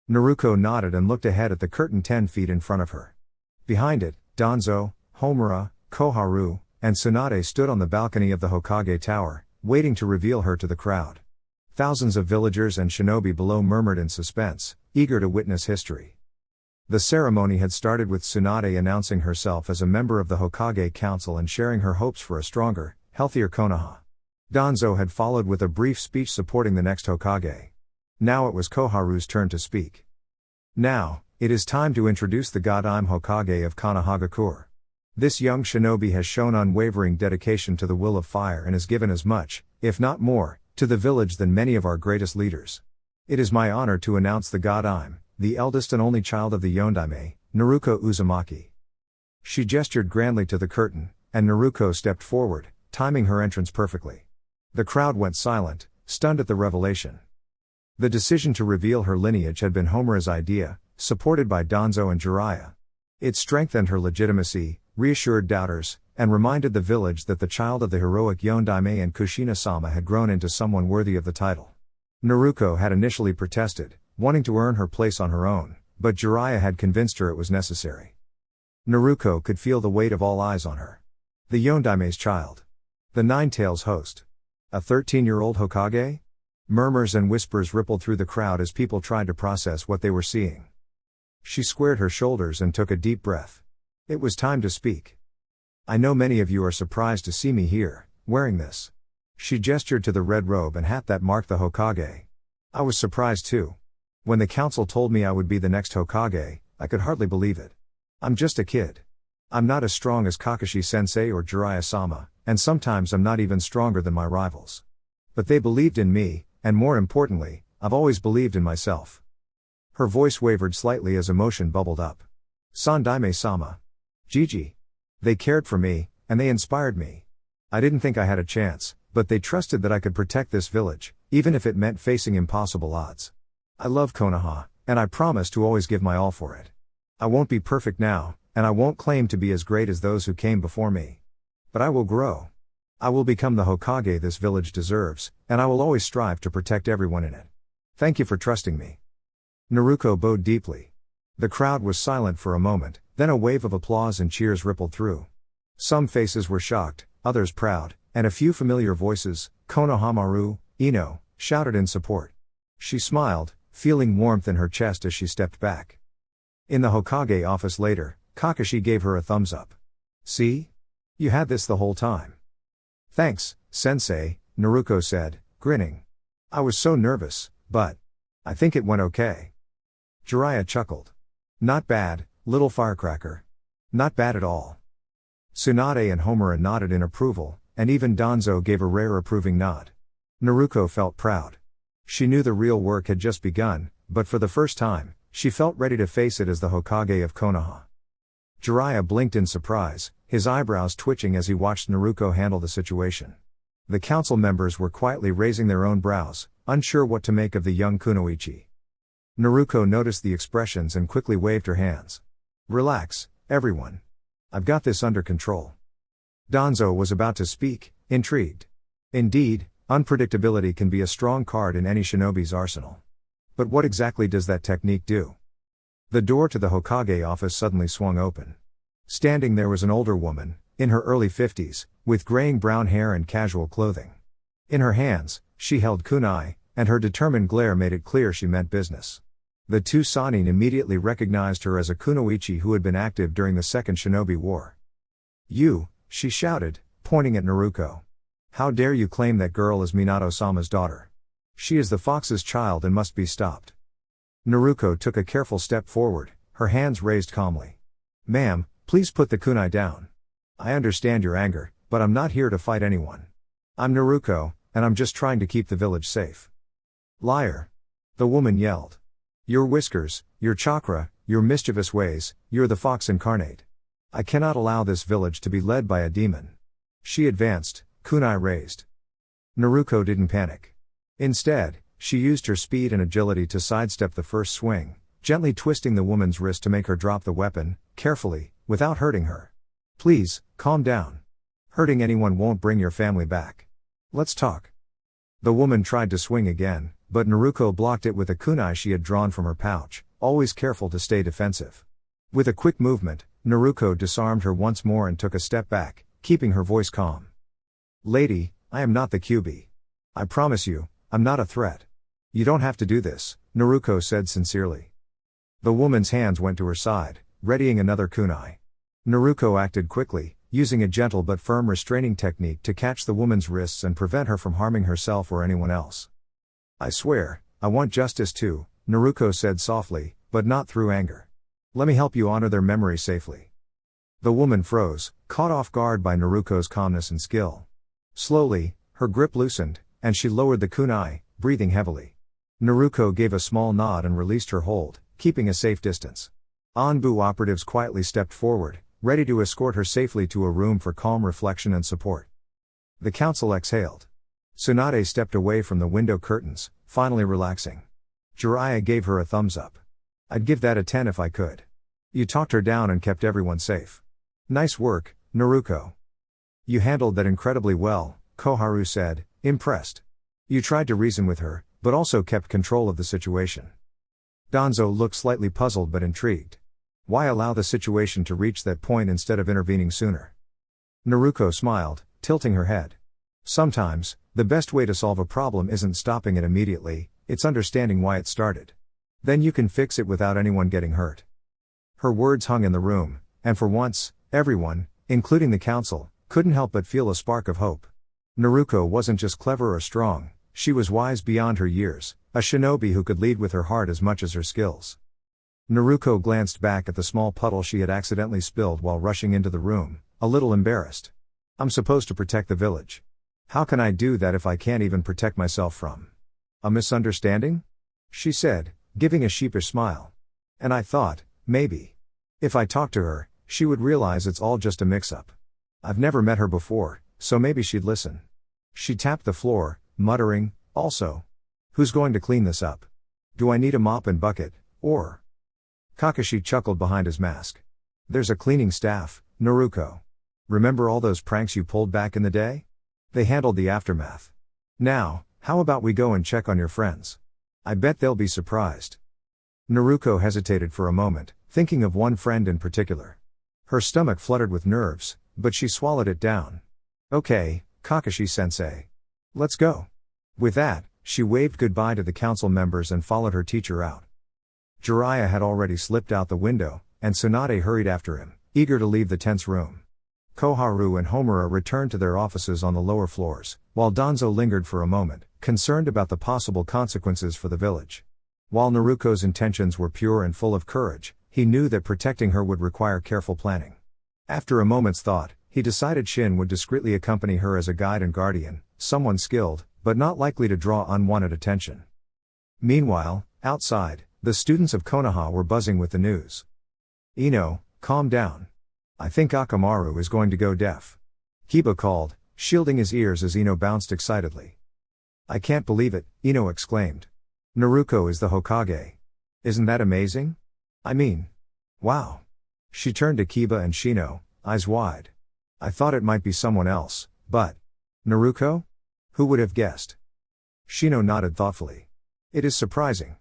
Naruko nodded and looked ahead at the curtain 10 feet in front of her. Behind it, Danzo, Homura, Koharu, and Tsunade stood on the balcony of the Hokage Tower, waiting to reveal her to the crowd. Thousands of villagers and shinobi below murmured in suspense, eager to witness history. The ceremony had started with Tsunade announcing herself as a member of the Hokage Council and sharing her hopes for a stronger, healthier Konoha. Danzo had followed with a brief speech supporting the next Hokage. Now it was Koharu's turn to speak. Now, it is time to introduce the Godime Hokage of Konohagakure. This young shinobi has shown unwavering dedication to the will of fire and has given as much, if not more, to the village than many of our greatest leaders. It is my honor to announce the Godime, the eldest and only child of the Yondaime, Naruko Uzumaki. She gestured grandly to the curtain, and Naruko stepped forward, timing her entrance perfectly. The crowd went silent, stunned at the revelation. The decision to reveal her lineage had been Homura's idea, supported by Danzo and Jiraiya. It strengthened her legitimacy, reassured doubters, and reminded the village that the child of the heroic Yondaime and Kushina-sama had grown into someone worthy of the title. Naruko had initially protested, wanting to earn her place on her own, but Jiraiya had convinced her it was necessary. Naruko could feel the weight of all eyes on her. The Yondaime's child. The Nine Tails host. A 13-year-old Hokage? Murmurs and whispers rippled through the crowd as people tried to process what they were seeing. She squared her shoulders and took a deep breath. It was time to speak. I know many of you are surprised to see me here, wearing this. She gestured to the red robe and hat that marked the Hokage. I was surprised too. When the council told me I would be the next Hokage, I could hardly believe it. I'm just a kid. I'm not as strong as Kakashi-sensei or Jiraiya-sama, and sometimes I'm not even stronger than my rivals. But they believed in me, and more importantly, I've always believed in myself. Her voice wavered slightly as emotion bubbled up. Sandaime-sama. Gigi. They cared for me, and they inspired me. I didn't think I had a chance, but they trusted that I could protect this village, even if it meant facing impossible odds. I love Konoha, and I promise to always give my all for it. I won't be perfect now, and I won't claim to be as great as those who came before me. But I will grow. I will become the Hokage this village deserves, and I will always strive to protect everyone in it. Thank you for trusting me. Naruko bowed deeply. The crowd was silent for a moment, then a wave of applause and cheers rippled through. Some faces were shocked, others proud, and a few familiar voices, Konohamaru, Ino, shouted in support. She smiled, feeling warmth in her chest as she stepped back. In the Hokage office later, Kakashi gave her a thumbs up. See? You had this the whole time. Thanks, sensei, Naruko said, grinning. I was so nervous, but I think it went okay. Jiraiya chuckled. Not bad, little firecracker. Not bad at all. Tsunade and Homura nodded in approval, and even Danzo gave a rare approving nod. Naruko felt proud. She knew the real work had just begun, but for the first time, she felt ready to face it as the Hokage of Konoha. Jiraiya blinked in surprise, his eyebrows twitching as he watched Naruko handle the situation. The council members were quietly raising their own brows, unsure what to make of the young kunoichi. Naruko noticed the expressions and quickly waved her hands. "Relax, everyone. I've got this under control." Danzo was about to speak, intrigued. Indeed, unpredictability can be a strong card in any shinobi's arsenal. But what exactly does that technique do? The door to the Hokage office suddenly swung open. Standing there was an older woman, in her early 50s, with graying brown hair and casual clothing. In her hands, she held kunai, and her determined glare made it clear she meant business. The two Sannin immediately recognized her as a kunoichi who had been active during the Second Shinobi War. "You," she shouted, pointing at Naruko. "How dare you claim that girl is Minato-sama's daughter? She is the fox's child and must be stopped." Naruko took a careful step forward, her hands raised calmly. "Ma'am, please put the kunai down. I understand your anger, but I'm not here to fight anyone. I'm Naruko, and I'm just trying to keep the village safe." "Liar!" the woman yelled. "Your whiskers, your chakra, your mischievous ways, you're the fox incarnate. I cannot allow this village to be led by a demon." She advanced, kunai raised. Naruko didn't panic. Instead, she used her speed and agility to sidestep the first swing, gently twisting the woman's wrist to make her drop the weapon, carefully, without hurting her. "Please, calm down. Hurting anyone won't bring your family back. Let's talk." The woman tried to swing again, but Naruko blocked it with a kunai she had drawn from her pouch, always careful to stay defensive. With a quick movement, Naruko disarmed her once more and took a step back, keeping her voice calm. "Lady, I am not the Kyuubi. I promise you, I'm not a threat. You don't have to do this," Naruko said sincerely. The woman's hands went to her side, readying another kunai. Naruko acted quickly, using a gentle but firm restraining technique to catch the woman's wrists and prevent her from harming herself or anyone else. "I swear, I want justice too," Naruko said softly, but not through anger. "Let me help you honor their memory safely." The woman froze, caught off guard by Naruko's calmness and skill. Slowly, her grip loosened, and she lowered the kunai, breathing heavily. Naruko gave a small nod and released her hold, keeping a safe distance. Anbu operatives quietly stepped forward, ready to escort her safely to a room for calm reflection and support. The council exhaled. Tsunade stepped away from the window curtains, finally relaxing. Jiraiya gave her a thumbs up. "I'd give that a 10 if I could. You talked her down and kept everyone safe. Nice work, Naruko." "You handled that incredibly well," Koharu said, impressed. "You tried to reason with her, but also kept control of the situation." Danzo looked slightly puzzled but intrigued. Why allow the situation to reach that point instead of intervening sooner? Naruko smiled, tilting her head. "Sometimes, the best way to solve a problem isn't stopping it immediately, it's understanding why it started. Then you can fix it without anyone getting hurt." Her words hung in the room, and for once, everyone, including the council, couldn't help but feel a spark of hope. Naruko wasn't just clever or strong, she was wise beyond her years, a shinobi who could lead with her heart as much as her skills. Naruko glanced back at the small puddle she had accidentally spilled while rushing into the room, a little embarrassed. "I'm supposed to protect the village. How can I do that if I can't even protect myself from a misunderstanding?" she said, giving a sheepish smile. "And I thought, maybe, if I talked to her, she would realize it's all just a mix-up. I've never met her before, so maybe she'd listen." She tapped the floor, muttering, "Also, who's going to clean this up? Do I need a mop and bucket, or?" Kakashi chuckled behind his mask. "There's a cleaning staff, Naruko. Remember all those pranks you pulled back in the day? They handled the aftermath. Now, how about we go and check on your friends? I bet they'll be surprised." Naruko hesitated for a moment, thinking of one friend in particular. Her stomach fluttered with nerves, but she swallowed it down. "Okay, Kakashi-sensei. Let's go." With that, she waved goodbye to the council members and followed her teacher out. Jiraiya had already slipped out the window, and Tsunade hurried after him, eager to leave the tense room. Koharu and Homura returned to their offices on the lower floors, while Danzo lingered for a moment, concerned about the possible consequences for the village. While Naruko's intentions were pure and full of courage, he knew that protecting her would require careful planning. After a moment's thought, He decided Shin would discreetly accompany her as a guide and guardian, someone skilled, but not likely to draw unwanted attention. Meanwhile, outside, the students of Konoha were buzzing with the news. "Ino, calm down. I think Akamaru is going to go deaf," Kiba called, shielding his ears as Ino bounced excitedly. "I can't believe it," Ino exclaimed. "Naruko is the Hokage. Isn't that amazing? I mean, wow." She turned to Kiba and Shino, eyes wide. "I thought it might be someone else, but Naruko? Who would have guessed?" Shino nodded thoughtfully. "It is surprising.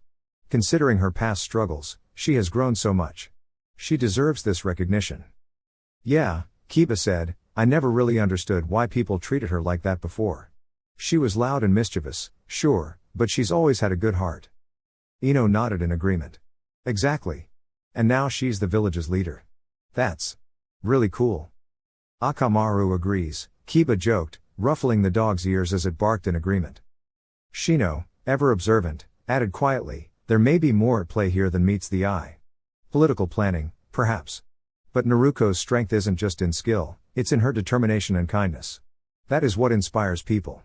Considering her past struggles, she has grown so much. She deserves this recognition." "Yeah," Kiba said, "I never really understood why people treated her like that before. She was loud and mischievous, sure, but she's always had a good heart." Ino nodded in agreement. "Exactly. And now she's the village's leader. That's really cool." "Akamaru agrees," Kiba joked, ruffling the dog's ears as it barked in agreement. Shino, ever observant, added quietly, "There may be more at play here than meets the eye. Political planning, perhaps. But Naruko's strength isn't just in skill, it's in her determination and kindness. That is what inspires people."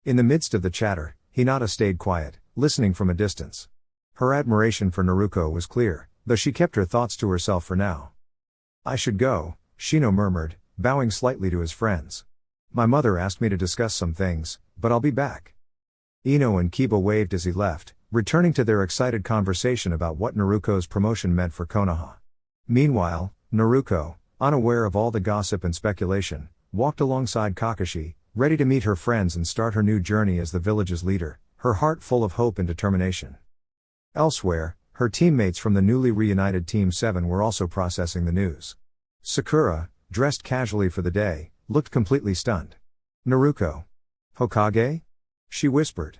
In the midst of the chatter, Hinata stayed quiet, listening from a distance. Her admiration for Naruko was clear, though she kept her thoughts to herself for now. "I should go," Shino murmured, bowing slightly to his friends. "My mother asked me to discuss some things, but I'll be back." Ino and Kiba waved as he left, returning to their excited conversation about what Naruko's promotion meant for Konoha. Meanwhile, Naruko, unaware of all the gossip and speculation, walked alongside Kakashi, ready to meet her friends and start her new journey as the village's leader, her heart full of hope and determination. Elsewhere, her teammates from the newly reunited Team 7 were also processing the news. Sakura, dressed casually for the day, looked completely stunned. "Naruko? Hokage?" she whispered.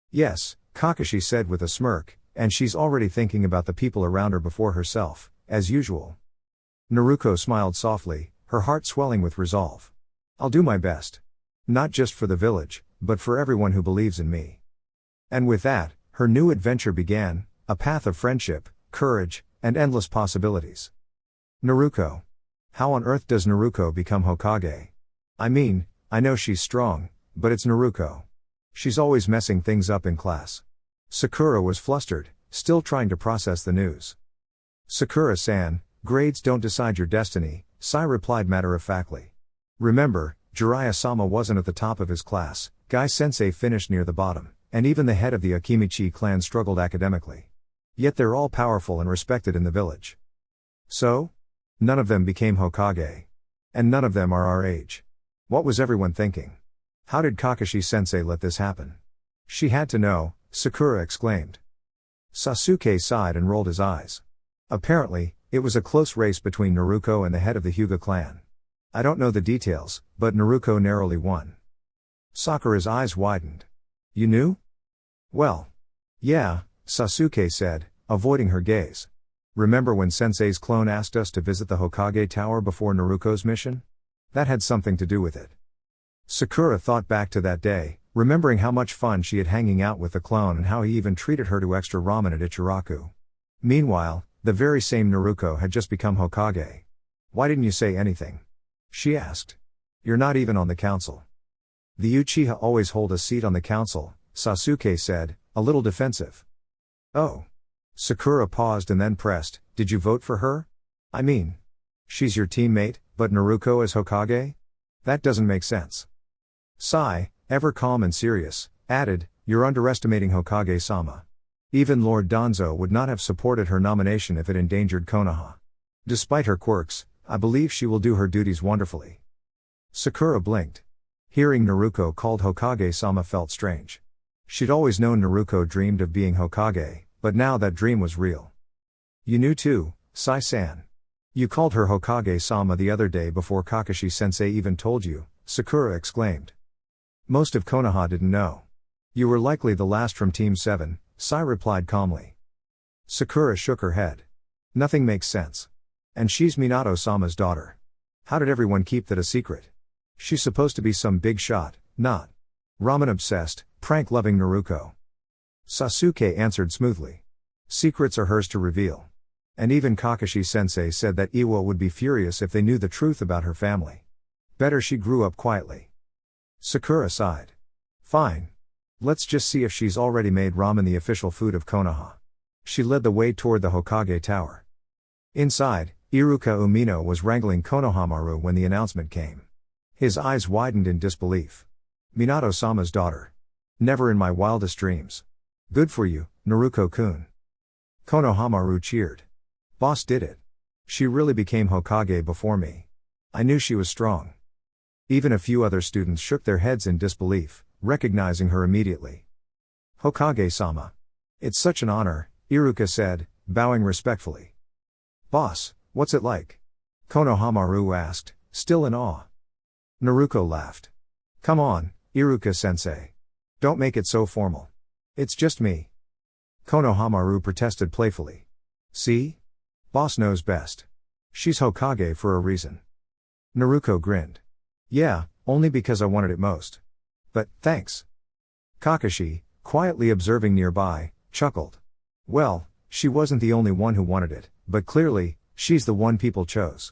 "Yes," Kakashi said with a smirk, "and she's already thinking about the people around her before herself, as usual." Naruko smiled softly, her heart swelling with resolve. "I'll do my best. Not just for the village, but for everyone who believes in me." And with that, her new adventure began, a path of friendship, courage, and endless possibilities. Naruko. How on earth does Naruko become Hokage? I mean, I know she's strong, but it's Naruko. She's always messing things up in class. Sakura was flustered, still trying to process the news. "Sakura-san, grades don't decide your destiny," Sai replied matter-of-factly. "Remember, Jiraiya-sama wasn't at the top of his class, Gai-sensei finished near the bottom, and even the head of the Akimichi clan struggled academically. Yet they're all powerful and respected in the village. So? None of them became Hokage. And none of them are our age. What was everyone thinking? How did Kakashi-sensei let this happen? She had to know," Sakura exclaimed. Sasuke sighed and rolled his eyes. Apparently, it was a close race between Naruko and the head of the Hyuga clan. "I don't know the details, but Naruko narrowly won." Sakura's eyes widened. "You knew?" "Well. Yeah," Sasuke said, avoiding her gaze. "Remember when Sensei's clone asked us to visit the Hokage Tower before Naruko's mission? That had something to do with it." Sakura thought back to that day, remembering how much fun she had hanging out with the clone and how he even treated her to extra ramen at Ichiraku. Meanwhile, the very same Naruko had just become Hokage. "Why didn't you say anything?" she asked. "You're not even on the council." "The Uchiha always hold a seat on the council," Sasuke said, a little defensive. "Oh." Sakura paused and then pressed, "Did you vote for her? I mean, she's your teammate, but Naruko as Hokage? That doesn't make sense." Sai, ever calm and serious, added, "You're underestimating Hokage-sama. Even Lord Danzo would not have supported her nomination if it endangered Konoha. Despite her quirks, I believe she will do her duties wonderfully." Sakura blinked. Hearing Naruko called Hokage-sama felt strange. She'd always known Naruko dreamed of being Hokage, but now that dream was real. "You knew too, Sai-san. You called her Hokage-sama the other day before Kakashi-sensei even told you," Sakura exclaimed. "Most of Konoha didn't know. You were likely the last from Team 7, Sai replied calmly. Sakura shook her head. "Nothing makes sense. And she's Minato-sama's daughter. How did everyone keep that a secret? She's supposed to be some big shot, not ramen-obsessed, prank-loving Naruko." Sasuke answered smoothly. "Secrets are hers to reveal. And even Kakashi-sensei said that Iwa would be furious if they knew the truth about her family. Better she grew up quietly. Sakura sighed. Fine. Let's just see if she's already made ramen the official food of Konoha. She led the way toward the Hokage Tower. Inside, Iruka Umino was wrangling Konohamaru when the announcement came. His eyes widened in disbelief. Minato-sama's daughter. Never in my wildest dreams. Good for you, Naruko-kun. Konohamaru cheered. Boss did it. She really became Hokage before me. I knew she was strong. Even a few other students shook their heads in disbelief, recognizing her immediately. Hokage-sama. It's such an honor, Iruka said, bowing respectfully. Boss, what's it like? Konohamaru asked, still in awe. Naruko laughed. Come on, Iruka-sensei. Don't make it so formal. It's just me. Konohamaru protested playfully. See? Boss knows best. She's Hokage for a reason. Naruko grinned. Yeah, only because I wanted it most. But, thanks. Kakashi, quietly observing nearby, chuckled. Well, she wasn't the only one who wanted it, but clearly, she's the one people chose.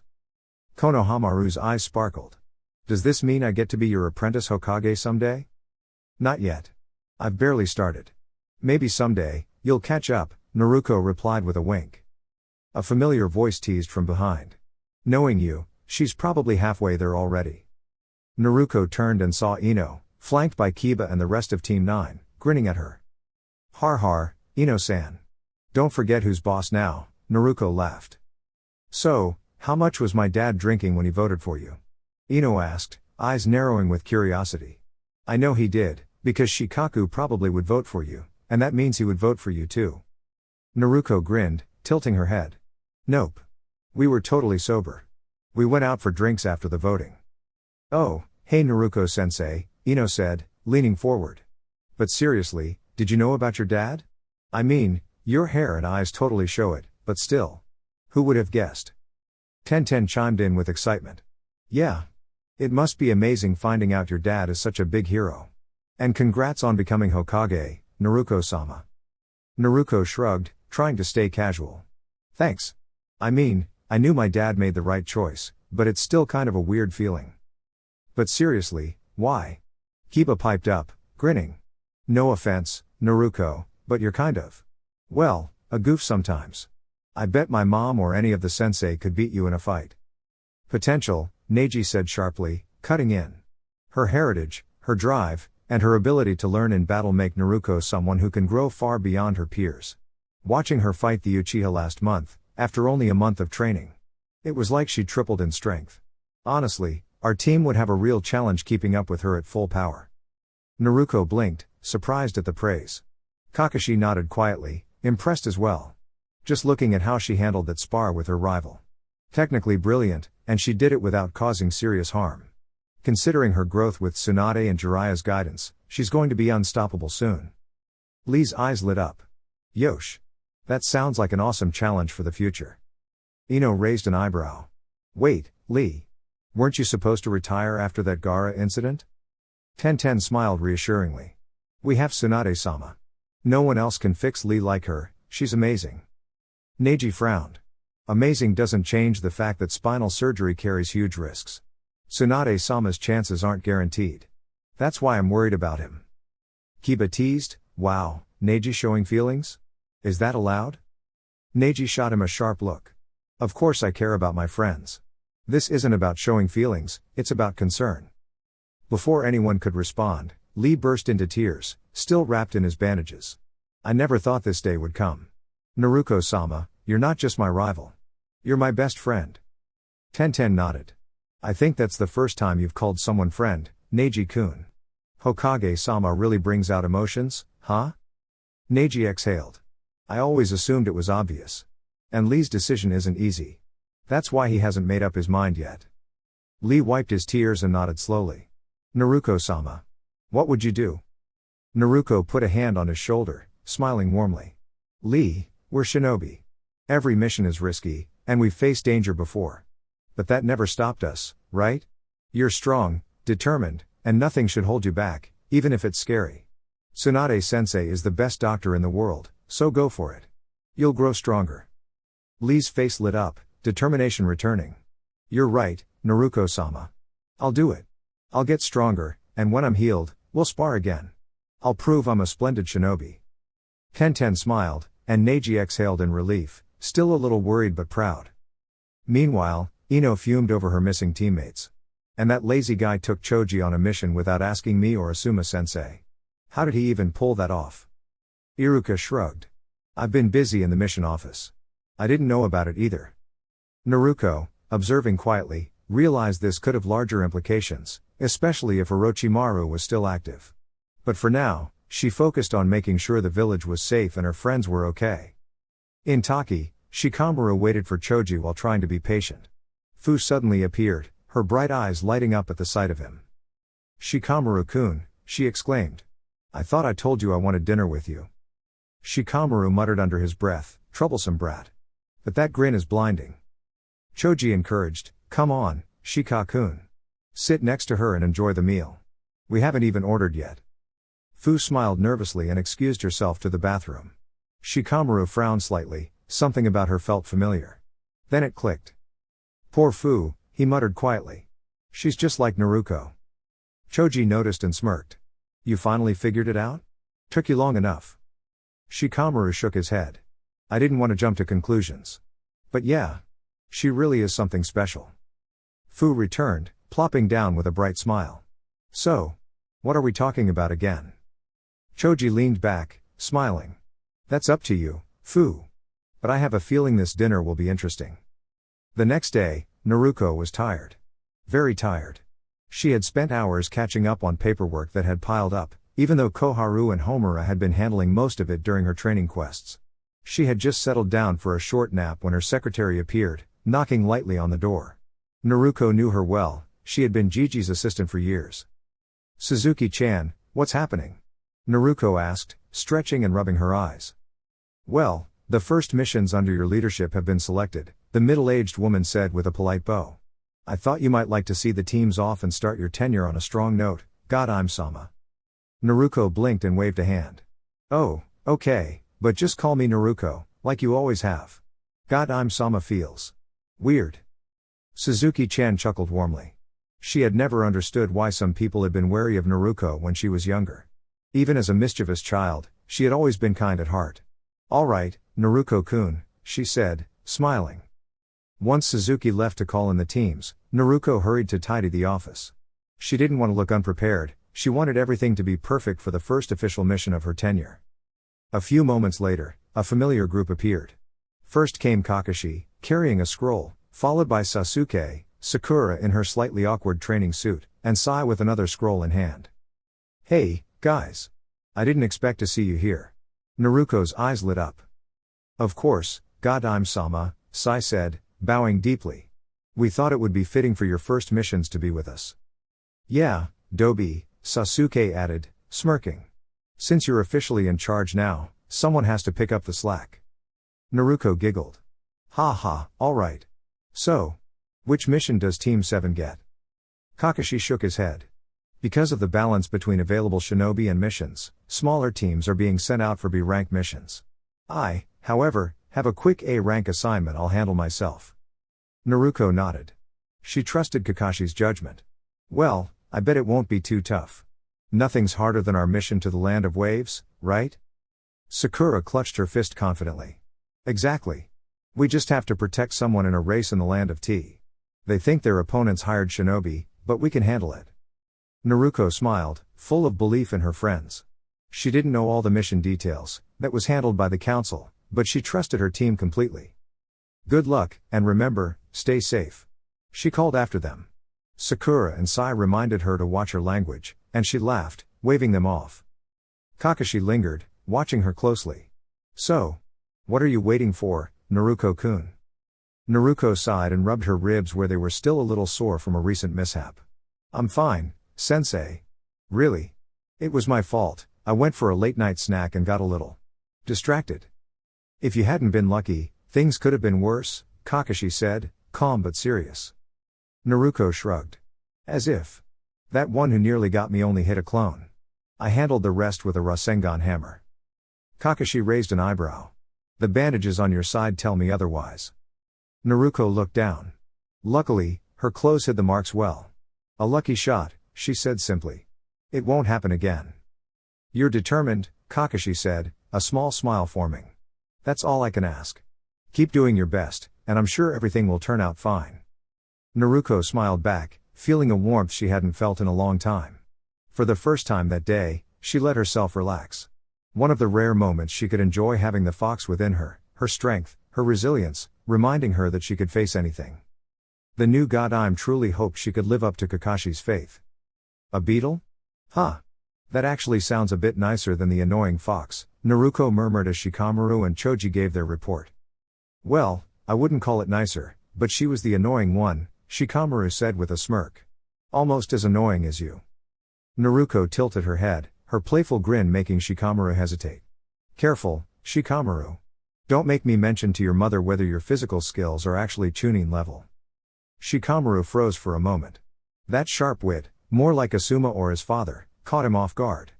Konohamaru's eyes sparkled. Does this mean I get to be your apprentice Hokage someday? Not yet. I've barely started. Maybe someday, you'll catch up, Naruko replied with a wink. A familiar voice teased from behind. Knowing you, she's probably halfway there already. Naruko turned and saw Ino, flanked by Kiba and the rest of Team 9, grinning at her. Har har, Ino-san. Don't forget who's boss now, Naruko laughed. So, how much was my dad drinking when he voted for you? Ino asked, eyes narrowing with curiosity. I know he did, because Shikaku probably would vote for you, and that means he would vote for you too. Naruko grinned, tilting her head. Nope. We were totally sober. We went out for drinks after the voting. Oh, hey Naruko-sensei, Ino said, leaning forward. But seriously, did you know about your dad? I mean, your hair and eyes totally show it, but still. Who would have guessed? Tenten chimed in with excitement. Yeah. It must be amazing finding out your dad is such a big hero. And congrats on becoming Hokage, Naruko-sama. Naruko shrugged, trying to stay casual. Thanks. I mean, I knew my dad made the right choice, but it's still kind of a weird feeling. But seriously, why? Kiba piped up, grinning. No offense, Naruko, but you're kind of, well, a goof sometimes. I bet my mom or any of the sensei could beat you in a fight. Potential, Neji said sharply, cutting in. Her heritage, her drive, and her ability to learn in battle make Naruko someone who can grow far beyond her peers. Watching her fight the Uchiha last month, after only a month of training. It was like she tripled in strength. Honestly, our team would have a real challenge keeping up with her at full power. Naruko blinked, surprised at the praise. Kakashi nodded quietly, impressed as well. Just looking at how she handled that spar with her rival. Technically brilliant, and she did it without causing serious harm. Considering her growth with Tsunade and Jiraiya's guidance, she's going to be unstoppable soon. Lee's eyes lit up. Yosh. That sounds like an awesome challenge for the future. Ino raised an eyebrow. Wait, Lee. Weren't you supposed to retire after that Gaara incident? Tenten smiled reassuringly. We have Tsunade-sama. No one else can fix Lee like her, she's amazing. Neji frowned. Amazing doesn't change the fact that spinal surgery carries huge risks. Tsunade-sama's chances aren't guaranteed. That's why I'm worried about him. Kiba teased, wow, Neji showing feelings? Is that allowed? Neji shot him a sharp look. Of course I care about my friends. This isn't about showing feelings, it's about concern. Before anyone could respond, Lee burst into tears, still wrapped in his bandages. I never thought this day would come. Naruko-sama, you're not just my rival. You're my best friend. Tenten nodded. I think that's the first time you've called someone friend, Neji-kun. Hokage-sama really brings out emotions, huh? Neji exhaled. I always assumed it was obvious. And Lee's decision isn't easy. That's why he hasn't made up his mind yet. Lee wiped his tears and nodded slowly. Naruko-sama. What would you do? Naruko put a hand on his shoulder, smiling warmly. Lee, we're shinobi. Every mission is risky, and we've faced danger before. But that never stopped us, right? You're strong, determined, and nothing should hold you back, even if it's scary. Tsunade-sensei is the best doctor in the world, so go for it. You'll grow stronger. Lee's face lit up, determination returning. You're right, Naruko-sama. I'll do it. I'll get stronger, and when I'm healed, we'll spar again. I'll prove I'm a splendid shinobi. Tenten smiled, and Neji exhaled in relief, still a little worried but proud. Meanwhile, Ino fumed over her missing teammates. And that lazy guy took Choji on a mission without asking me or Asuma-sensei. How did he even pull that off? Iruka shrugged. I've been busy in the mission office. I didn't know about it either. Naruko, observing quietly, realized this could have larger implications, especially if Orochimaru was still active. But for now, she focused on making sure the village was safe and her friends were okay. In Taki, Shikamaru waited for Choji while trying to be patient. Fu suddenly appeared, her bright eyes lighting up at the sight of him. Shikamaru-kun, she exclaimed. I thought I told you I wanted dinner with you. Shikamaru muttered under his breath, troublesome brat. But that grin is blinding. Choji encouraged, come on, Shika-kun. Sit next to her and enjoy the meal. We haven't even ordered yet. Fu smiled nervously and excused herself to the bathroom. Shikamaru frowned slightly, something about her felt familiar. Then it clicked. Poor Fu, he muttered quietly. She's just like Naruko. Choji noticed and smirked. You finally figured it out? Took you long enough. Shikamaru shook his head. I didn't want to jump to conclusions. But yeah. She really is something special. Fu returned, plopping down with a bright smile. So, what are we talking about again? Choji leaned back, smiling. That's up to you, Fu. But I have a feeling this dinner will be interesting. The next day, Naruko was tired. Very tired. She had spent hours catching up on paperwork that had piled up, even though Koharu and Homura had been handling most of it during her training quests. She had just settled down for a short nap when her secretary appeared, knocking lightly on the door. Naruko knew her well, she had been Gigi's assistant for years. Suzuki-chan, what's happening? Naruko asked, stretching and rubbing her eyes. Well, the first missions under your leadership have been selected, the middle-aged woman said with a polite bow. I thought you might like to see the teams off and start your tenure on a strong note, God-I'm-sama. Naruko blinked and waved a hand. Oh, okay, but just call me Naruko, like you always have. God-I'm-sama feels weird. Suzuki-chan chuckled warmly. She had never understood why some people had been wary of Naruko when she was younger. Even as a mischievous child, she had always been kind at heart. All right, Naruko-kun, she said, smiling. Once Suzuki left to call in the teams, Naruko hurried to tidy the office. She didn't want to look unprepared, she wanted everything to be perfect for the first official mission of her tenure. A few moments later, a familiar group appeared. First came Kakashi, carrying a scroll, followed by Sasuke, Sakura in her slightly awkward training suit, and Sai with another scroll in hand. Hey, guys. I didn't expect to see you here. Naruko's eyes lit up. Of course, God-I'm-sama, Sai said, bowing deeply. We thought it would be fitting for your first missions to be with us. Yeah, Dobi, Sasuke added, smirking. Since you're officially in charge now, someone has to pick up the slack. Naruko giggled. Ha ha, alright. So, which mission does Team 7 get? Kakashi shook his head. Because of the balance between available shinobi and missions, smaller teams are being sent out for B-rank missions. I, however, have a quick A-rank assignment I'll handle myself. Naruko nodded. She trusted Kakashi's judgment. Well, I bet it won't be too tough. Nothing's harder than our mission to the Land of Waves, right? Sakura clutched her fist confidently. Exactly. We just have to protect someone in a race in the Land of Tea. They think their opponents hired shinobi, but we can handle it. Naruko smiled, full of belief in her friends. She didn't know all the mission details, that was handled by the council, but she trusted her team completely. Good luck, and remember, stay safe. She called after them. Sakura and Sai reminded her to watch her language, and she laughed, waving them off. Kakashi lingered, watching her closely. So, what are you waiting for, Naruko-kun? Naruko sighed and rubbed her ribs where they were still a little sore from a recent mishap. I'm fine, sensei. Really? It was my fault, I went for a late-night snack and got a little distracted. If you hadn't been lucky, things could have been worse, Kakashi said, calm but serious. Naruko shrugged. As if. That one who nearly got me only hit a clone. I handled the rest with a Rasengan hammer. Kakashi raised an eyebrow. The bandages on your side tell me otherwise. Naruko looked down. Luckily, her clothes hid the marks well. A lucky shot, she said simply. It won't happen again. You're determined, Kakashi said, a small smile forming. That's all I can ask. Keep doing your best, and I'm sure everything will turn out fine. Naruko smiled back, feeling a warmth she hadn't felt in a long time. For the first time that day, she let herself relax. One of the rare moments she could enjoy having the fox within her, her strength, her resilience, reminding her that she could face anything. The new god truly hoped she could live up to Kakashi's faith. A beetle? Huh. That actually sounds a bit nicer than the annoying fox, Naruko murmured as Shikamaru and Choji gave their report. Well, I wouldn't call it nicer, but she was the annoying one, Shikamaru said with a smirk. Almost as annoying as you. Naruko tilted her head, her playful grin making Shikamaru hesitate. Careful, Shikamaru. Don't make me mention to your mother whether your physical skills are actually Chunin level. Shikamaru froze for a moment. That sharp wit, more like Asuma or his father, caught him off guard.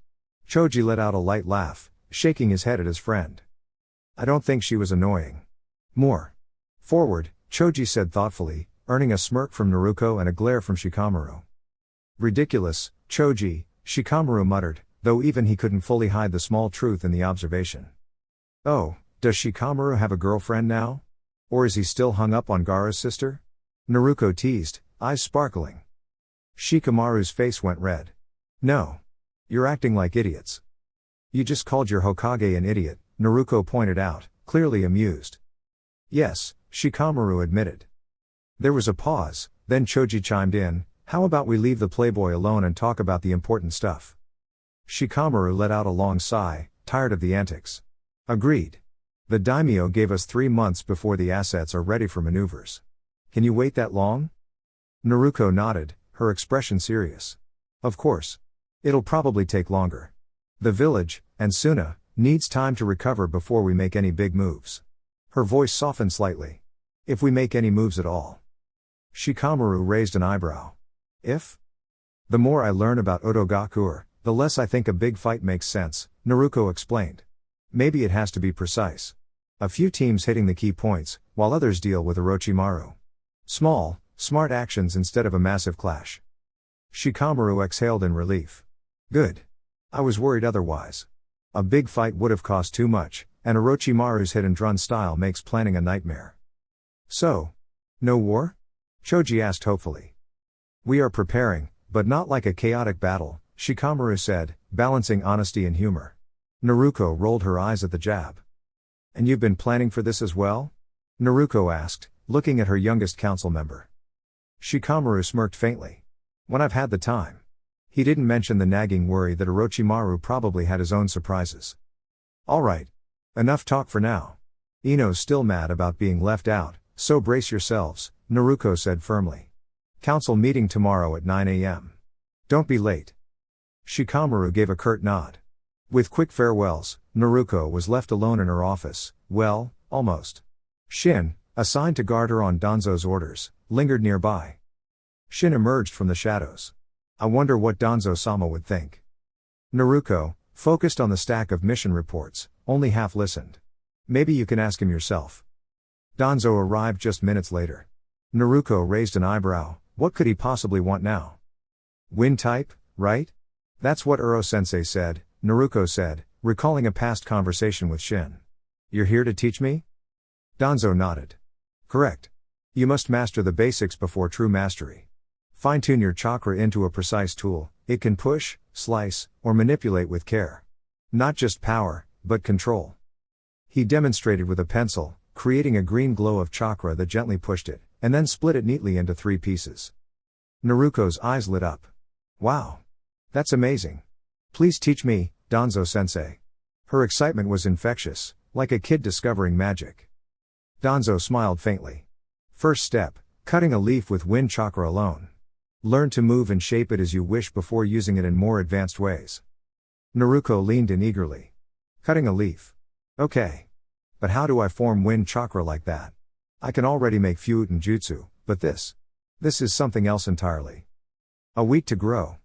Choji let out a light laugh, shaking his head at his friend. I don't think she was annoying. More. Forward, Choji said thoughtfully, earning a smirk from Naruko and a glare from Shikamaru. Ridiculous, Choji, Shikamaru muttered, though even he couldn't fully hide the small truth in the observation. Oh, does Shikamaru have a girlfriend now? Or is he still hung up on Gaara's sister? Naruko teased, eyes sparkling. Shikamaru's face went red. No. You're acting like idiots. You just called your Hokage an idiot, Naruko pointed out, clearly amused. Yes, Shikamaru admitted. There was a pause, then Choji chimed in, how about we leave the playboy alone and talk about the important stuff? Shikamaru let out a long sigh, tired of the antics. Agreed. The daimyo gave us 3 months before the assets are ready for maneuvers. Can you wait that long? Naruko nodded, her expression serious. Of course. It'll probably take longer. The village, and Suna, needs time to recover before we make any big moves. Her voice softened slightly. If we make any moves at all. Shikamaru raised an eyebrow. If? The more I learn about Otogakur, the less I think a big fight makes sense, Naruko explained. Maybe it has to be precise. A few teams hitting the key points, while others deal with Orochimaru. Small, smart actions instead of a massive clash. Shikamaru exhaled in relief. Good. I was worried otherwise. A big fight would have cost too much, and Orochimaru's hit and run style makes planning a nightmare. So? No war? Choji asked hopefully. We are preparing, but not like a chaotic battle, Shikamaru said, balancing honesty and humor. Naruko rolled her eyes at the jab. And you've been planning for this as well? Naruko asked, looking at her youngest council member. Shikamaru smirked faintly. When I've had the time. He didn't mention the nagging worry that Orochimaru probably had his own surprises. Alright. Enough talk for now. Ino's still mad about being left out, so brace yourselves, Naruko said firmly. Council meeting tomorrow at 9 a.m. Don't be late. Shikamaru gave a curt nod. With quick farewells, Naruko was left alone in her office, well, almost. Shin, assigned to guard her on Danzo's orders, lingered nearby. Shin emerged from the shadows. I wonder what Danzo-sama would think. Naruko, focused on the stack of mission reports, only half listened. Maybe you can ask him yourself. Danzo arrived just minutes later. Naruko raised an eyebrow, what could he possibly want now? Wind type, right? That's what Uro-sensei said, Naruko said, recalling a past conversation with Shin. You're here to teach me? Danzo nodded. Correct. You must master the basics before true mastery. Fine-tune your chakra into a precise tool, it can push, slice, or manipulate with care. Not just power, but control. He demonstrated with a pencil, creating a green glow of chakra that gently pushed it, and then split it neatly into 3 pieces. Naruko's eyes lit up. Wow! That's amazing. Please teach me, Danzo-sensei. Her excitement was infectious, like a kid discovering magic. Danzo smiled faintly. First step, cutting a leaf with wind chakra alone. Learn to move and shape it as you wish before using it in more advanced ways. Naruko leaned in eagerly. Cutting a leaf. Okay. But how do I form wind chakra like that? I can already make Fuuten Jutsu, but this is something else entirely. A week to grow.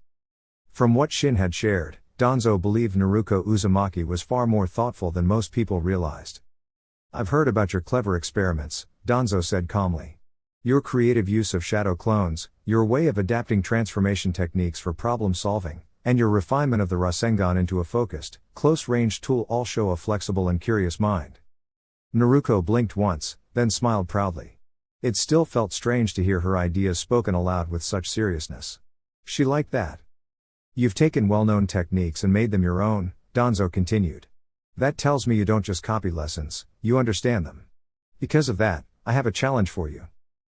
From what Shin had shared, Danzo believed Naruko Uzumaki was far more thoughtful than most people realized. I've heard about your clever experiments, Danzo said calmly. Your creative use of shadow clones, your way of adapting transformation techniques for problem solving, and your refinement of the Rasengan into a focused, close-range tool all show a flexible and curious mind. Naruko blinked once, then smiled proudly. It still felt strange to hear her ideas spoken aloud with such seriousness. She liked that. You've taken well-known techniques and made them your own, Danzo continued. That tells me you don't just copy lessons, you understand them. Because of that, I have a challenge for you.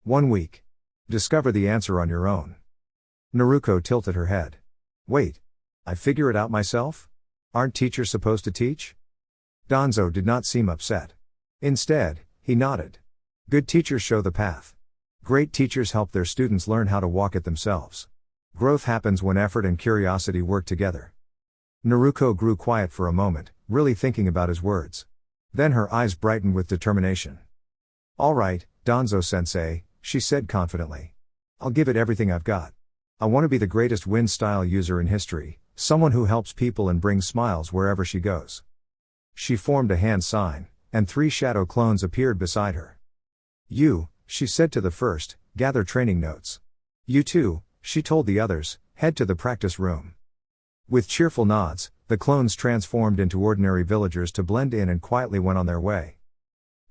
1 week. Discover the answer on your own. Naruko tilted her head. Wait. I figure it out myself? Aren't teachers supposed to teach? Danzo did not seem upset. Instead, he nodded. Good teachers show the path. Great teachers help their students learn how to walk it themselves. Growth happens when effort and curiosity work together. Naruko grew quiet for a moment, really thinking about his words. Then her eyes brightened with determination. All right, Danzo-sensei, she said confidently. I'll give it everything I've got. I want to be the greatest wind style user in history, someone who helps people and brings smiles wherever she goes. She formed a hand sign, and 3 shadow clones appeared beside her. You, she said to the first, gather training notes. You too, she told the others, head to the practice room. With cheerful nods, the clones transformed into ordinary villagers to blend in and quietly went on their way.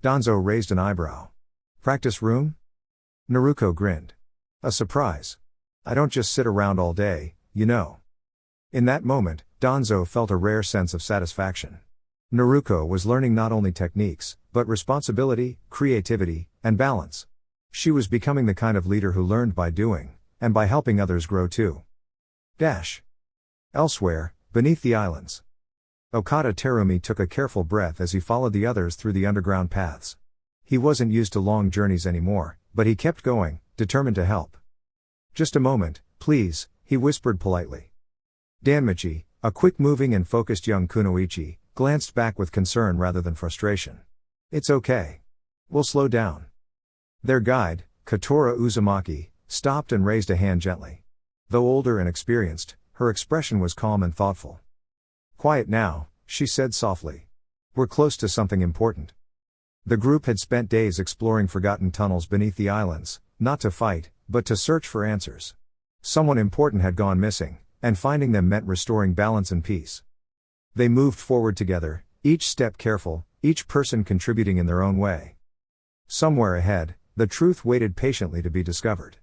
Danzo raised an eyebrow. Practice room? Naruko grinned. A surprise. I don't just sit around all day, you know. In that moment, Danzo felt a rare sense of satisfaction. Naruko was learning not only techniques, but responsibility, creativity, and balance. She was becoming the kind of leader who learned by doing, and by helping others grow too. Elsewhere, beneath the islands. Okada Terumi took a careful breath as he followed the others through the underground paths. He wasn't used to long journeys anymore, but he kept going, determined to help. Just a moment, please, he whispered politely. Danmachi, a quick-moving and focused young kunoichi, glanced back with concern rather than frustration. It's okay. We'll slow down. Their guide, Katora Uzumaki, stopped and raised a hand gently. Though older and experienced, her expression was calm and thoughtful. Quiet now, she said softly. We're close to something important. The group had spent days exploring forgotten tunnels beneath the islands, not to fight, but to search for answers. Someone important had gone missing, and finding them meant restoring balance and peace. They moved forward together, each step careful, each person contributing in their own way. Somewhere ahead, the truth waited patiently to be discovered.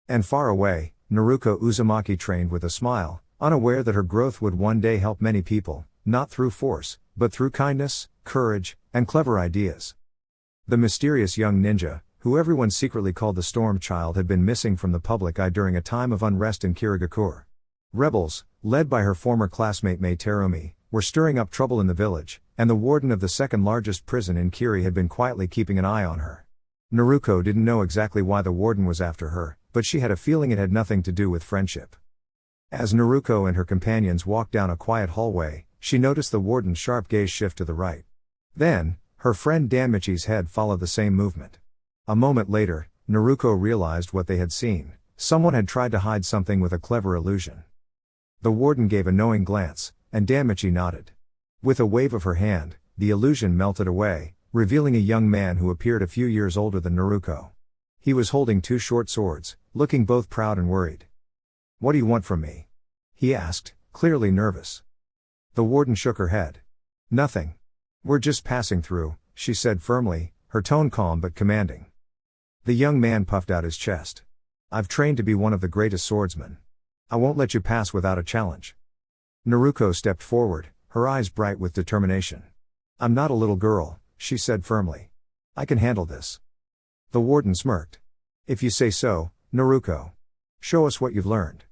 And far away, Naruko Uzumaki trained with a smile, unaware that her growth would one day help many people, not through force, but through kindness, courage, and clever ideas. The mysterious young ninja, who everyone secretly called the Storm Child, had been missing from the public eye during a time of unrest in Kirigakure. Rebels, led by her former classmate Mei Terumi, were stirring up trouble in the village, and the warden of the second largest prison in Kiri had been quietly keeping an eye on her. Naruko didn't know exactly why the warden was after her, but she had a feeling it had nothing to do with friendship. As Naruko and her companions walked down a quiet hallway, she noticed the warden's sharp gaze shift to the right. Then, her friend Danmachi's head followed the same movement. A moment later, Naruko realized what they had seen. Someone had tried to hide something with a clever illusion. The warden gave a knowing glance, and Danmachi nodded. With a wave of her hand, the illusion melted away, revealing a young man who appeared a few years older than Naruko. He was holding 2 short swords, looking both proud and worried. What do you want from me? He asked, clearly nervous. The warden shook her head. Nothing. We're just passing through, she said firmly, her tone calm but commanding. The young man puffed out his chest. I've trained to be one of the greatest swordsmen. I won't let you pass without a challenge. Naruko stepped forward, her eyes bright with determination. I'm not a little girl, she said firmly. I can handle this. The warden smirked. If you say so, Naruko. Show us what you've learned.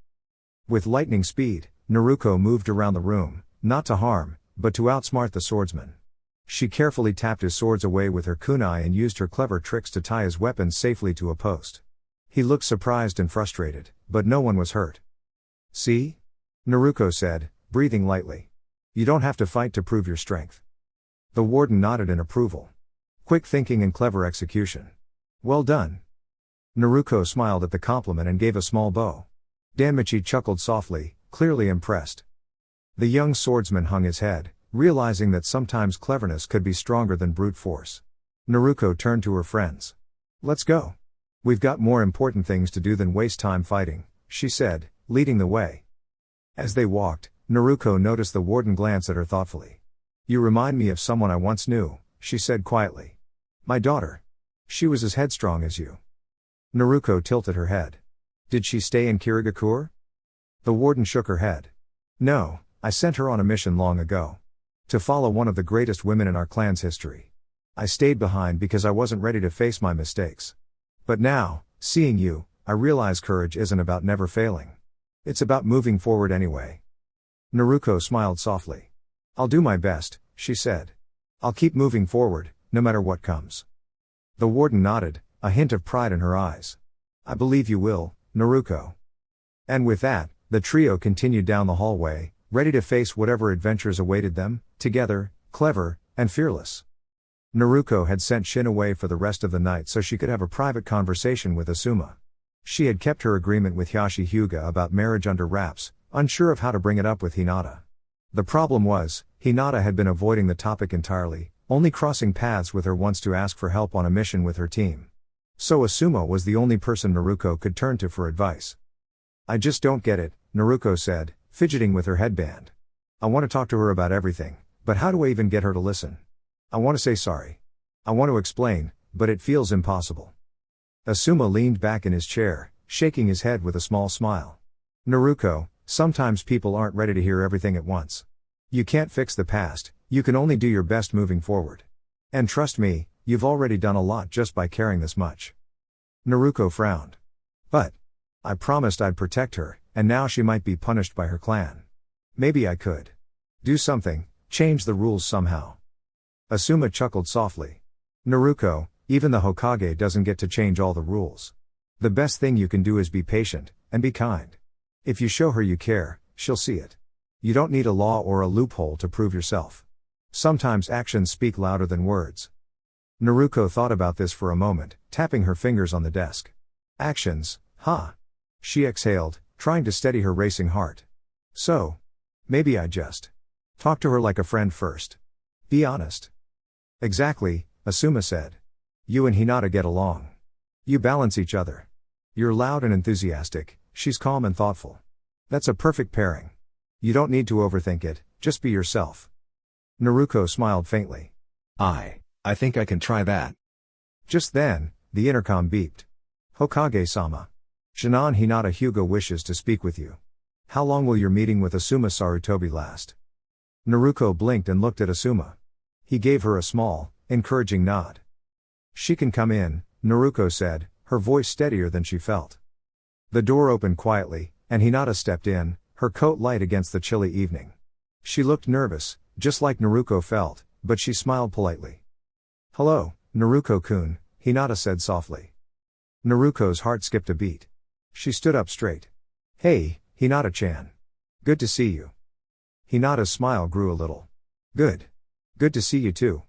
With lightning speed, Naruko moved around the room, not to harm, but to outsmart the swordsman. She carefully tapped his swords away with her kunai and used her clever tricks to tie his weapons safely to a post. He looked surprised and frustrated, but no one was hurt. See? Naruko said, breathing lightly. You don't have to fight to prove your strength. The warden nodded in approval. Quick thinking and clever execution. Well done. Naruko smiled at the compliment and gave a small bow. Danmachi chuckled softly, clearly impressed. The young swordsman hung his head, realizing that sometimes cleverness could be stronger than brute force. Naruko turned to her friends. Let's go. We've got more important things to do than waste time fighting, she said, leading the way. As they walked, Naruko noticed the warden glance at her thoughtfully. You remind me of someone I once knew, she said quietly. My daughter. She was as headstrong as you. Naruko tilted her head. Did she stay in Kirigakure? The warden shook her head. No, I sent her on a mission long ago. To follow one of the greatest women in our clan's history. I stayed behind because I wasn't ready to face my mistakes. But now, seeing you, I realize courage isn't about never failing. It's about moving forward anyway. Naruko smiled softly. I'll do my best, she said. I'll keep moving forward, no matter what comes. The warden nodded, a hint of pride in her eyes. I believe you will, Naruko. And with that, the trio continued down the hallway, ready to face whatever adventures awaited them, together, clever, and fearless. Naruko had sent Shin away for the rest of the night so she could have a private conversation with Asuma. She had kept her agreement with Yashi Hyuga about marriage under wraps, unsure of how to bring it up with Hinata. The problem was, Hinata had been avoiding the topic entirely, only crossing paths with her once to ask for help on a mission with her team. So Asuma was the only person Naruko could turn to for advice. I just don't get it, Naruko said, fidgeting with her headband. I want to talk to her about everything, but how do I even get her to listen? I want to say sorry. I want to explain, but it feels impossible. Asuma leaned back in his chair, shaking his head with a small smile. Naruko, sometimes people aren't ready to hear everything at once. You can't fix the past, you can only do your best moving forward. And trust me, you've already done a lot just by caring this much. Naruko frowned. But I promised I'd protect her, and now she might be punished by her clan. Maybe I could do something, change the rules somehow. Asuma chuckled softly. Naruko, even the Hokage doesn't get to change all the rules. The best thing you can do is be patient, and be kind. If you show her you care, she'll see it. You don't need a law or a loophole to prove yourself. Sometimes actions speak louder than words. Naruko thought about this for a moment, tapping her fingers on the desk. Actions, huh? She exhaled, trying to steady her racing heart. So, maybe I just talk to her like a friend first. Be honest. Exactly, Asuma said. You and Hinata get along. You balance each other. You're loud and enthusiastic, she's calm and thoughtful. That's a perfect pairing. You don't need to overthink it, just be yourself. Naruko smiled faintly. I think I can try that. Just then, the intercom beeped. Hokage-sama. Shinan Hinata Hyuga wishes to speak with you. How long will your meeting with Asuma Sarutobi last? Naruko blinked and looked at Asuma. He gave her a small, encouraging nod. She can come in, Naruko said, her voice steadier than she felt. The door opened quietly, and Hinata stepped in, her coat light against the chilly evening. She looked nervous, just like Naruko felt, but she smiled politely. Hello, Naruko-kun, Hinata said softly. Naruko's heart skipped a beat. She stood up straight. Hey, Hinata-chan. Good to see you. Hinata's smile grew a little. Good. Good to see you too.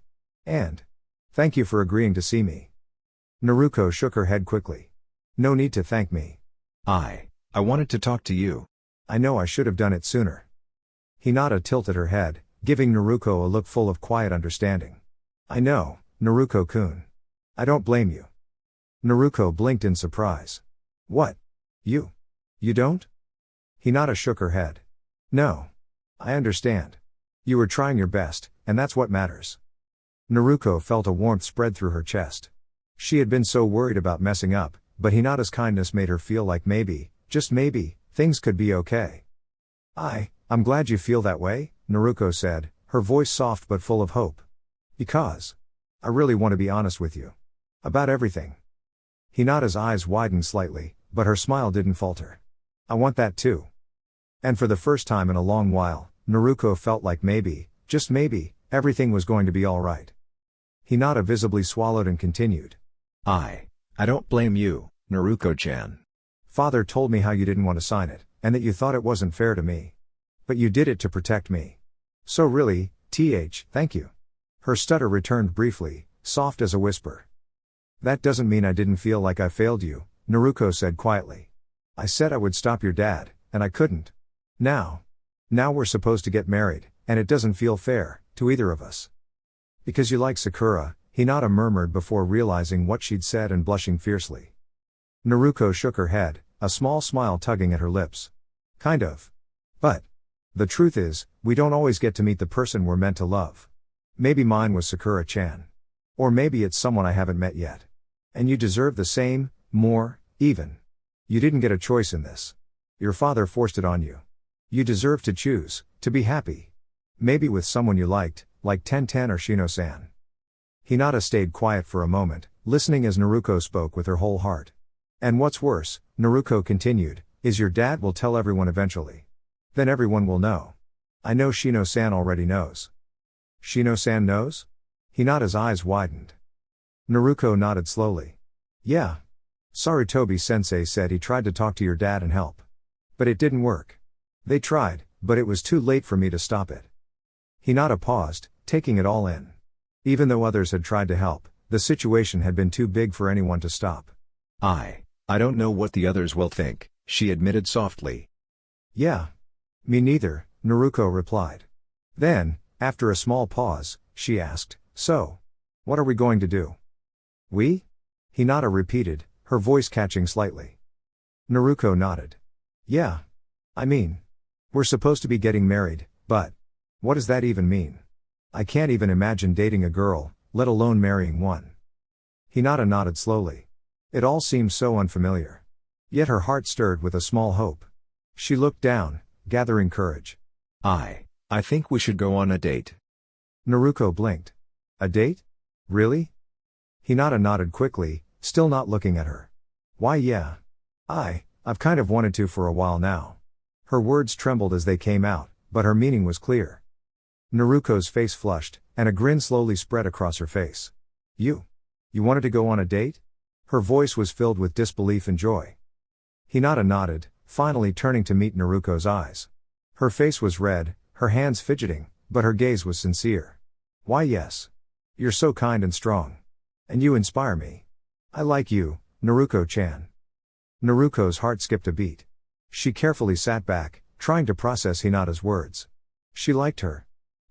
And thank you for agreeing to see me. Naruko shook her head quickly. No need to thank me. I wanted to talk to you. I know I should have done it sooner. Hinata tilted her head, giving Naruko a look full of quiet understanding. I know, Naruko-kun. I don't blame you. Naruko blinked in surprise. What? You don't? Hinata shook her head. No. I understand. You were trying your best, and that's what matters. Naruko felt a warmth spread through her chest. She had been so worried about messing up, but Hinata's kindness made her feel like maybe, just maybe, things could be okay. I'm glad you feel that way, Naruko said, her voice soft but full of hope. Because I really want to be honest with you. About everything. Hinata's eyes widened slightly, but her smile didn't falter. I want that too. And for the first time in a long while, Naruko felt like maybe, just maybe, everything was going to be alright. Hinata visibly swallowed and continued. I don't blame you, Naruko-chan. Father told me how you didn't want to sign it, and that you thought it wasn't fair to me. But you did it to protect me. So really, thank you. Her stutter returned briefly, soft as a whisper. That doesn't mean I didn't feel like I failed you, Naruko said quietly. I said I would stop your dad, and I couldn't. Now we're supposed to get married, and it doesn't feel fair, to either of us. Because you like Sakura, Hinata murmured before realizing what she'd said and blushing fiercely. Naruko shook her head, a small smile tugging at her lips. Kind of. But the truth is, we don't always get to meet the person we're meant to love. Maybe mine was Sakura-chan. Or maybe it's someone I haven't met yet. And you deserve the same, more, even. You didn't get a choice in this. Your father forced it on you. You deserve to choose, to be happy. Maybe with someone you liked, like Tenten or Shino-san. Hinata stayed quiet for a moment, listening as Naruko spoke with her whole heart. And what's worse, Naruko continued, is your dad will tell everyone eventually. Then everyone will know. I know Shino-san already knows. Shino-san knows? Hinata's eyes widened. Naruko nodded slowly. Yeah. Sarutobi-sensei said he tried to talk to your dad and help. But it didn't work. They tried, but it was too late for me to stop it. Hinata paused, taking it all in. Even though others had tried to help, the situation had been too big for anyone to stop. I don't know what the others will think, she admitted softly. Yeah. Me neither, Naruko replied. Then, after a small pause, she asked, so, what are we going to do? We? Hinata repeated, her voice catching slightly. Naruko nodded. Yeah. I mean, we're supposed to be getting married, but what does that even mean? I can't even imagine dating a girl, let alone marrying one. Hinata nodded slowly. It all seemed so unfamiliar. Yet her heart stirred with a small hope. She looked down, gathering courage. I think we should go on a date. Naruko blinked. A date? Really? Hinata nodded quickly, still not looking at her. Why yeah. I've kind of wanted to for a while now. Her words trembled as they came out, but her meaning was clear. Naruko's face flushed, and a grin slowly spread across her face. You wanted to go on a date? Her voice was filled with disbelief and joy. Hinata nodded, finally turning to meet Naruko's eyes. Her face was red, her hands fidgeting, but her gaze was sincere. Why yes. You're so kind and strong. And you inspire me. I like you, Naruko-chan. Naruko's heart skipped a beat. She carefully sat back, trying to process Hinata's words. She liked her.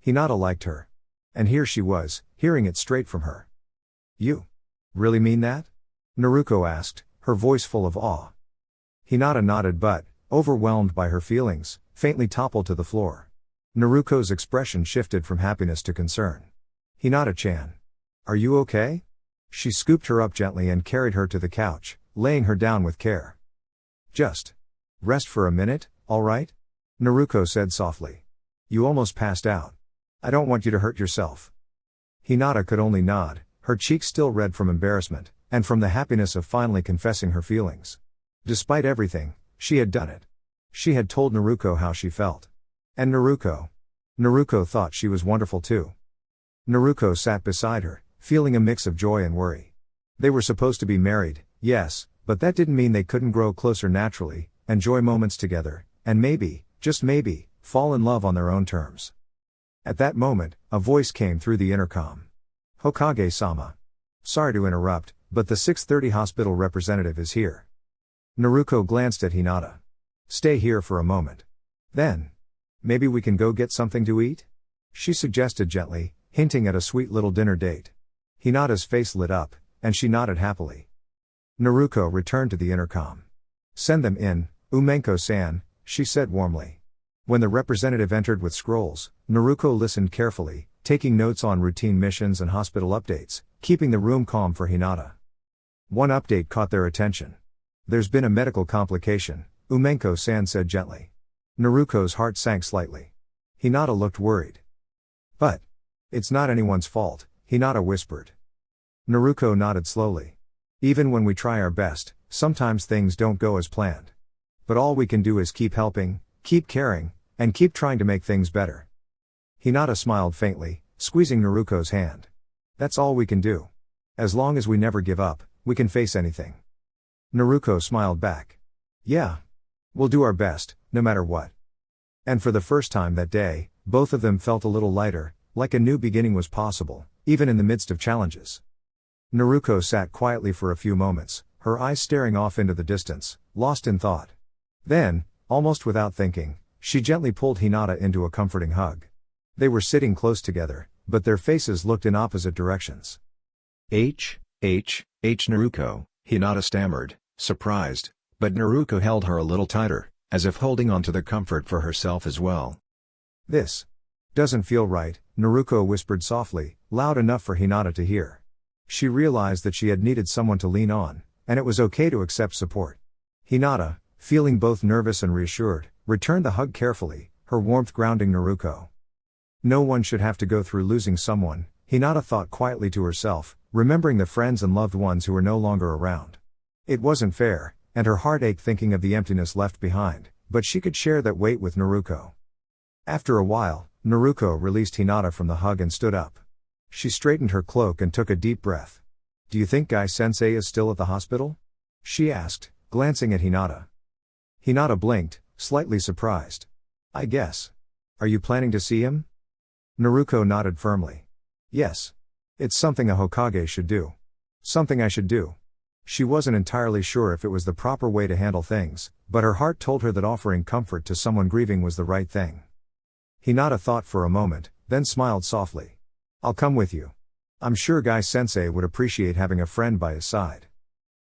Hinata liked her. And here she was, hearing it straight from her. You really mean that? Naruko asked, her voice full of awe. Hinata nodded but, overwhelmed by her feelings, faintly toppled to the floor. Naruko's expression shifted from happiness to concern. Hinata-chan. Are you okay? She scooped her up gently and carried her to the couch, laying her down with care. Just rest for a minute, all right? Naruko said softly. You almost passed out. I don't want you to hurt yourself. Hinata could only nod, her cheeks still red from embarrassment, and from the happiness of finally confessing her feelings. Despite everything, she had done it. She had told Naruko how she felt. And Naruko thought she was wonderful too. Naruko sat beside her, feeling a mix of joy and worry. They were supposed to be married, yes, but that didn't mean they couldn't grow closer naturally, enjoy moments together, and maybe, just maybe, fall in love on their own terms. At that moment, a voice came through the intercom. Hokage-sama. Sorry to interrupt, but the 6:30 hospital representative is here. Naruko glanced at Hinata. Stay here for a moment. Then, maybe we can go get something to eat? She suggested gently, hinting at a sweet little dinner date. Hinata's face lit up, and she nodded happily. Naruko returned to the intercom. Send them in, Umenko-san, she said warmly. When the representative entered with scrolls, Naruko listened carefully, taking notes on routine missions and hospital updates, keeping the room calm for Hinata. One update caught their attention. There's been a medical complication, Umenko-san said gently. Naruko's heart sank slightly. Hinata looked worried. But it's not anyone's fault, Hinata whispered. Naruko nodded slowly. Even when we try our best, sometimes things don't go as planned. But all we can do is keep helping, keep caring, and keep trying to make things better. Hinata smiled faintly, squeezing Naruko's hand. That's all we can do. As long as we never give up, we can face anything. Naruko smiled back. Yeah. We'll do our best, no matter what. And for the first time that day, both of them felt a little lighter, like a new beginning was possible, even in the midst of challenges. Naruko sat quietly for a few moments, her eyes staring off into the distance, lost in thought. Then, almost without thinking, she gently pulled Hinata into a comforting hug. They were sitting close together, but their faces looked in opposite directions. Naruko, Hinata stammered, surprised, but Naruko held her a little tighter, as if holding on to the comfort for herself as well. This doesn't feel right, Naruko whispered softly, loud enough for Hinata to hear. She realized that she had needed someone to lean on, and it was okay to accept support. Hinata, feeling both nervous and reassured, returned the hug carefully, her warmth grounding Naruko. No one should have to go through losing someone, Hinata thought quietly to herself, remembering the friends and loved ones who were no longer around. It wasn't fair, and her heart ached thinking of the emptiness left behind, but she could share that weight with Naruko. After a while, Naruko released Hinata from the hug and stood up. She straightened her cloak and took a deep breath. "Do you think Guy-sensei is still at the hospital?" she asked, glancing at Hinata. Hinata blinked, slightly surprised. "I guess. Are you planning to see him?" Naruko nodded firmly. "Yes. It's something a Hokage should do. Something I should do." She wasn't entirely sure if it was the proper way to handle things, but her heart told her that offering comfort to someone grieving was the right thing. Hinata thought for a moment, then smiled softly. "I'll come with you. I'm sure Guy-sensei would appreciate having a friend by his side."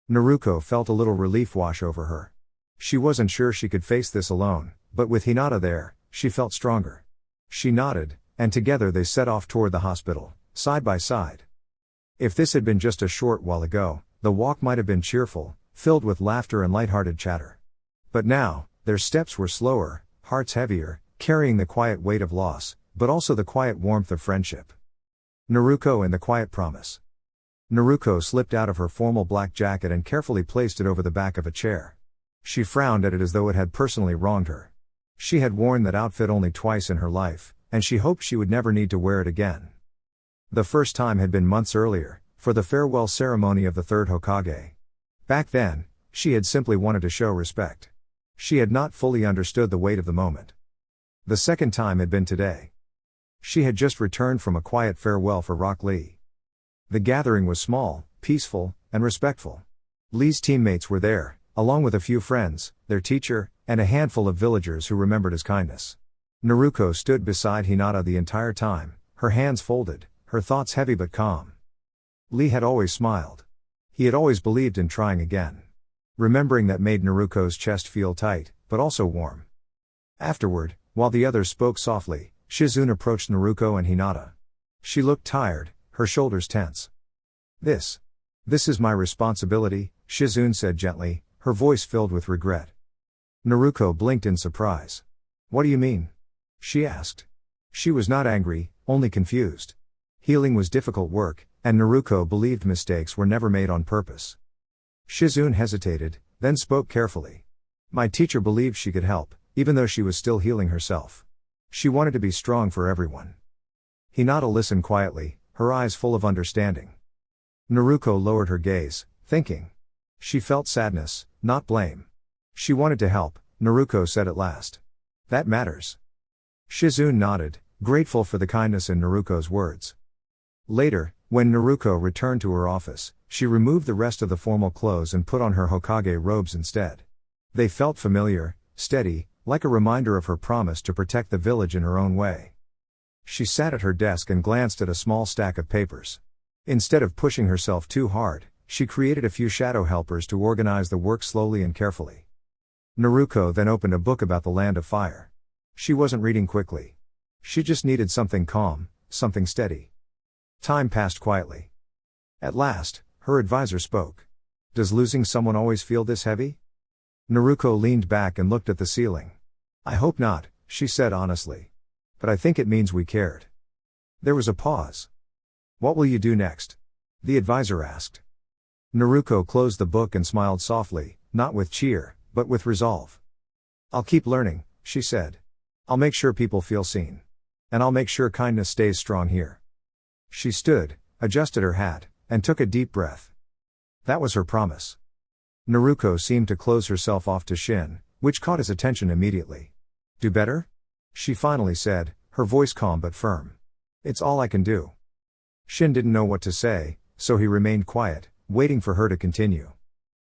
Naruko felt a little relief wash over her. She wasn't sure she could face this alone, but with Hinata there, she felt stronger. She nodded, and together they set off toward the hospital, side by side. If this had been just a short while ago, the walk might have been cheerful, filled with laughter and lighthearted chatter. But now, their steps were slower, hearts heavier, carrying the quiet weight of loss, but also the quiet warmth of friendship. Naruko and the quiet promise. Naruko slipped out of her formal black jacket and carefully placed it over the back of a chair. She frowned at it as though it had personally wronged her. She had worn that outfit only twice in her life, and she hoped she would never need to wear it again. The first time had been months earlier, for the farewell ceremony of the third Hokage. Back then, she had simply wanted to show respect. She had not fully understood the weight of the moment. The second time had been today. She had just returned from a quiet farewell for Rock Lee. The gathering was small, peaceful, and respectful. Lee's teammates were there, along with a few friends, their teacher, and a handful of villagers who remembered his kindness. Naruko stood beside Hinata the entire time, her hands folded, her thoughts heavy but calm. Lee had always smiled. He had always believed in trying again. Remembering that made Naruko's chest feel tight, but also warm. Afterward, while the others spoke softly, Shizune approached Naruko and Hinata. She looked tired, her shoulders tense. This is my responsibility, Shizune said gently, her voice filled with regret. Naruko blinked in surprise. "What do you mean?" she asked. She was not angry, only confused. Healing was difficult work, and Naruko believed mistakes were never made on purpose. Shizune hesitated, then spoke carefully. "My teacher believed she could help, even though she was still healing herself. She wanted to be strong for everyone." Hinata listened quietly, her eyes full of understanding. Naruko lowered her gaze, thinking. She felt sadness, not blame. She wanted to help, Naruko said at last. "That matters." Shizune nodded, grateful for the kindness in Naruko's words. Later, when Naruko returned to her office, she removed the rest of the formal clothes and put on her Hokage robes instead. They felt familiar, steady, like a reminder of her promise to protect the village in her own way. She sat at her desk and glanced at a small stack of papers. Instead of pushing herself too hard, she created a few shadow helpers to organize the work slowly and carefully. Naruko then opened a book about the Land of Fire. She wasn't reading quickly. She just needed something calm, something steady. Time passed quietly. At last, her advisor spoke. "Does losing someone always feel this heavy?" Naruko leaned back and looked at the ceiling. "I hope not," she said honestly. "But I think it means we cared." There was a pause. "What will you do next?" the advisor asked. Naruko closed the book and smiled softly, not with cheer, but with resolve. "I'll keep learning," she said. "I'll make sure people feel seen. And I'll make sure kindness stays strong here." She stood, adjusted her hat, and took a deep breath. That was her promise. Naruko seemed to close herself off to Shin, which caught his attention immediately. "Do better?" she finally said, her voice calm but firm. "It's all I can do." Shin didn't know what to say, so he remained quiet, waiting for her to continue.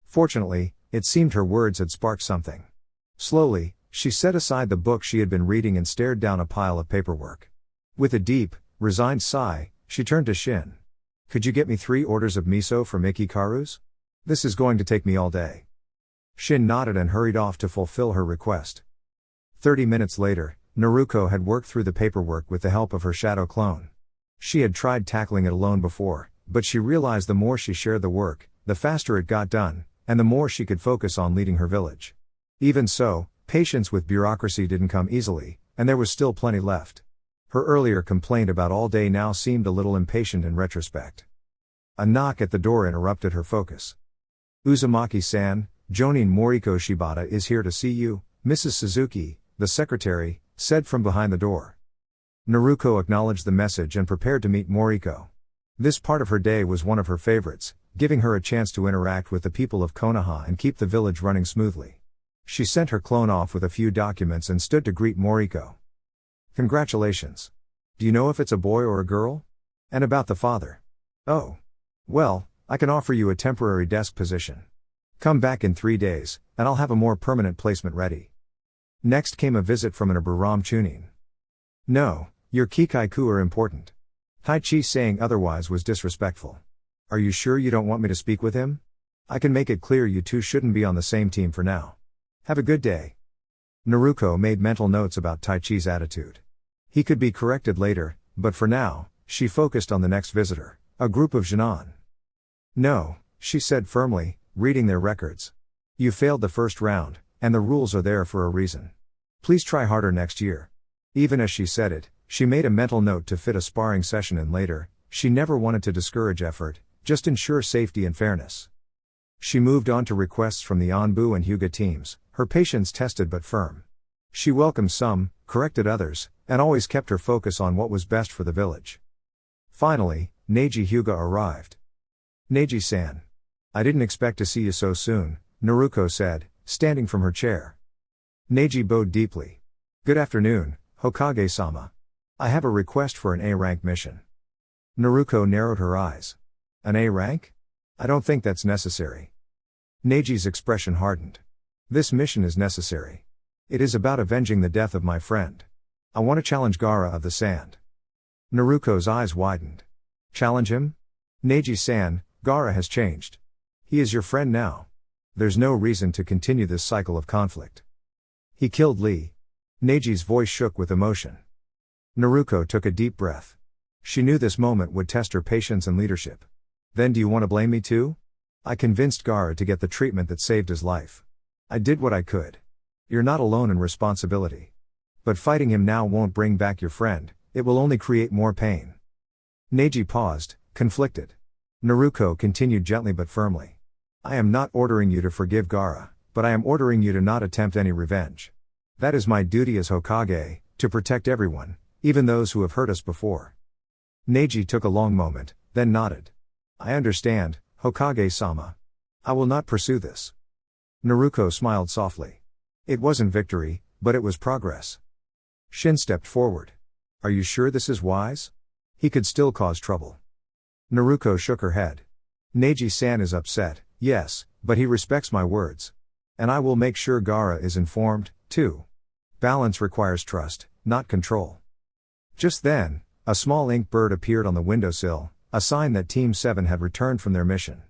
Fortunately, it seemed her words had sparked something. Slowly, she set aside the book she had been reading and stared down a pile of paperwork. With a deep, resigned sigh, she turned to Shin. "Could you get me 3 orders of miso for Mikikaru's? This is going to take me all day." Shin nodded and hurried off to fulfill her request. 30 minutes later, Naruko had worked through the paperwork with the help of her shadow clone. She had tried tackling it alone before, but she realized the more she shared the work, the faster it got done, and the more she could focus on leading her village. Even so, patience with bureaucracy didn't come easily, and there was still plenty left. Her earlier complaint about all day now seemed a little impatient in retrospect. A knock at the door interrupted her focus. Uzumaki-san, Jonin Moriko Shibata is here to see you, Mrs. Suzuki, the secretary, said from behind the door. Naruko acknowledged the message and prepared to meet Moriko. This part of her day was one of her favorites, giving her a chance to interact with the people of Konoha and keep the village running smoothly. She sent her clone off with a few documents and stood to greet Moriko. Congratulations. Do you know if it's a boy or a girl? And about the father? Oh. Well, I can offer you a temporary desk position. Come back in 3 days, and I'll have a more permanent placement ready. Next came a visit from an Aburam Chunin. No, your Kikaiku are important. Taichi saying otherwise was disrespectful. Are you sure you don't want me to speak with him? I can make it clear you two shouldn't be on the same team for now. Have a good day. Naruko made mental notes about Taichi's attitude. He could be corrected later, but for now, she focused on the next visitor, a group of Jinan. No, she said firmly, reading their records. You failed the first round, and the rules are there for a reason. Please try harder next year. Even as she said it, she made a mental note to fit a sparring session in later. She never wanted to discourage effort, just ensure safety and fairness. She moved on to requests from the Anbu and Hyuga teams, her patience tested but firm. She welcomed some, corrected others, and always kept her focus on what was best for the village. Finally, Neji Hyuga arrived. Neji-san. I didn't expect to see you so soon, Naruko said, standing from her chair. Neji bowed deeply. Good afternoon, Hokage-sama. I have a request for an A-rank mission. Naruko narrowed her eyes. An A rank? I don't think that's necessary. Neji's expression hardened. This mission is necessary. It is about avenging the death of my friend. I want to challenge Gaara of the Sand. Naruko's eyes widened. Challenge him? Neji-san, Gaara has changed. He is your friend now. There's no reason to continue this cycle of conflict. He killed Lee. Neji's voice shook with emotion. Naruko took a deep breath. She knew this moment would test her patience and leadership. Then do you want to blame me too? I convinced Gaara to get the treatment that saved his life. I did what I could. You're not alone in responsibility. But fighting him now won't bring back your friend, it will only create more pain. Neji paused, conflicted. Naruko continued gently but firmly. I am not ordering you to forgive Gaara, but I am ordering you to not attempt any revenge. That is my duty as Hokage, to protect everyone, even those who have hurt us before. Neji took a long moment, then nodded. I understand, Hokage-sama. I will not pursue this. Naruko smiled softly. It wasn't victory, but it was progress. Shin stepped forward. Are you sure this is wise? He could still cause trouble. Naruko shook her head. Neji-san is upset, yes, but he respects my words. And I will make sure Gaara is informed, too. Balance requires trust, not control. Just then, a small ink bird appeared on the windowsill, a sign that Team 7 had returned from their mission.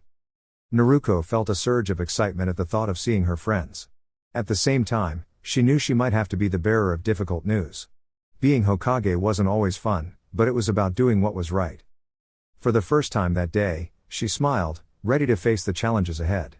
Naruko felt a surge of excitement at the thought of seeing her friends. At the same time, she knew she might have to be the bearer of difficult news. Being Hokage wasn't always fun, but it was about doing what was right. For the first time that day, she smiled, ready to face the challenges ahead.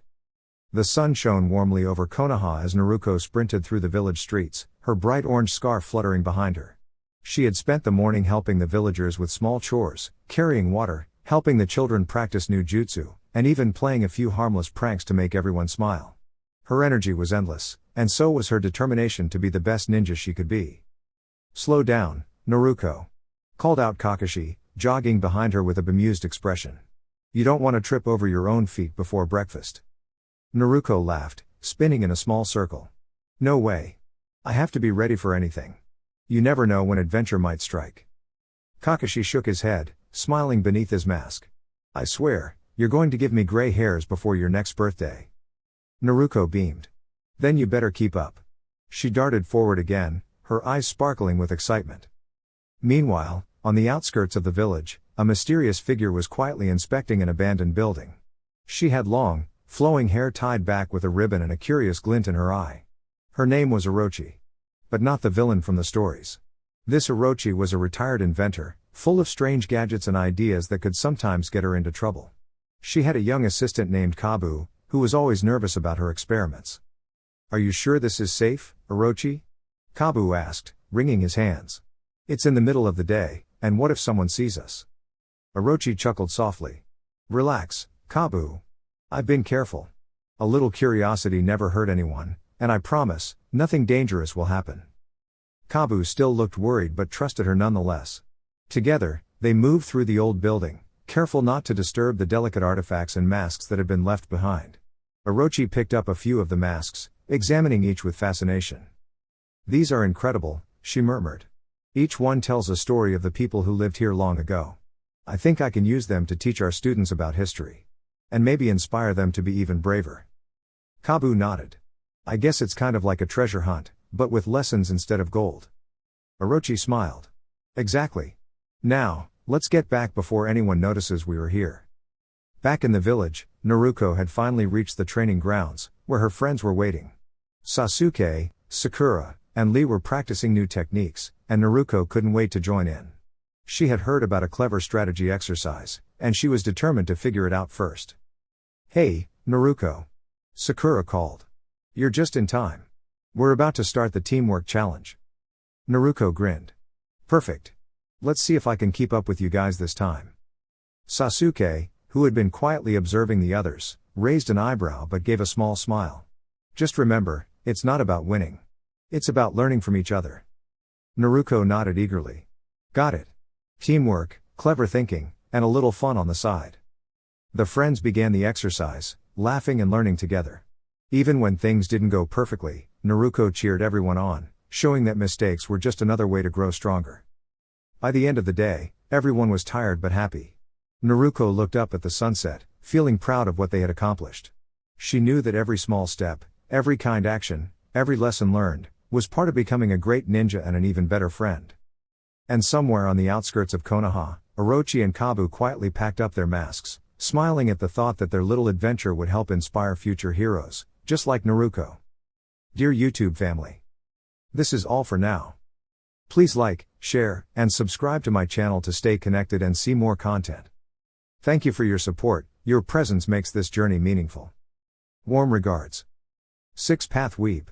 The sun shone warmly over Konoha as Naruko sprinted through the village streets, her bright orange scarf fluttering behind her. She had spent the morning helping the villagers with small chores, carrying water, helping the children practice new jutsu, and even playing a few harmless pranks to make everyone smile. Her energy was endless, and so was her determination to be the best ninja she could be. Slow down, Naruko. Called out Kakashi, jogging behind her with a bemused expression. You don't want to trip over your own feet before breakfast. Naruko laughed, spinning in a small circle. No way. I have to be ready for anything. You never know when adventure might strike. Kakashi shook his head, smiling beneath his mask. I swear, you're going to give me gray hairs before your next birthday. Naruko beamed. Then you better keep up. She darted forward again, her eyes sparkling with excitement. Meanwhile, on the outskirts of the village, a mysterious figure was quietly inspecting an abandoned building. She had long, flowing hair tied back with a ribbon and a curious glint in her eye. Her name was Orochi. But not the villain from the stories. This Orochi was a retired inventor, full of strange gadgets and ideas that could sometimes get her into trouble. She had a young assistant named Kabu, who was always nervous about her experiments. "Are you sure this is safe, Orochi?" Kabu asked, wringing his hands. "It's in the middle of the day, and what if someone sees us?" Orochi chuckled softly. "Relax, Kabu. I've been careful. A little curiosity never hurt anyone, and I promise, nothing dangerous will happen." Kabu still looked worried but trusted her nonetheless. Together, they moved through the old building, careful not to disturb the delicate artifacts and masks that had been left behind. Orochi picked up a few of the masks, examining each with fascination. "These are incredible," she murmured. "Each one tells a story of the people who lived here long ago. I think I can use them to teach our students about history. And maybe inspire them to be even braver." Kabu nodded. "I guess it's kind of like a treasure hunt, but with lessons instead of gold." Orochi smiled. "Exactly. Now, let's get back before anyone notices we were here." Back in the village, Naruko had finally reached the training grounds, where her friends were waiting. Sasuke, Sakura, and Lee were practicing new techniques, and Naruko couldn't wait to join in. She had heard about a clever strategy exercise, and she was determined to figure it out first. "Hey, Naruko," Sakura called. "You're just in time. We're about to start the teamwork challenge." Naruko grinned. "Perfect. Let's see if I can keep up with you guys this time." Sasuke, who had been quietly observing the others, raised an eyebrow but gave a small smile. "Just remember, it's not about winning. It's about learning from each other." Naruko nodded eagerly. "Got it. Teamwork, clever thinking, and a little fun on the side." The friends began the exercise, laughing and learning together. Even when things didn't go perfectly, Naruko cheered everyone on, showing that mistakes were just another way to grow stronger. By the end of the day, everyone was tired but happy. Naruko looked up at the sunset, feeling proud of what they had accomplished. She knew that every small step, every kind action, every lesson learned, was part of becoming a great ninja and an even better friend. And somewhere on the outskirts of Konoha, Orochi and Kabu quietly packed up their masks, smiling at the thought that their little adventure would help inspire future heroes, just like Naruko. Dear YouTube family, this is all for now. Please like, share, and subscribe to my channel to stay connected and see more content. Thank you for your support. Your presence makes this journey meaningful. Warm regards. 6 Path Weeb.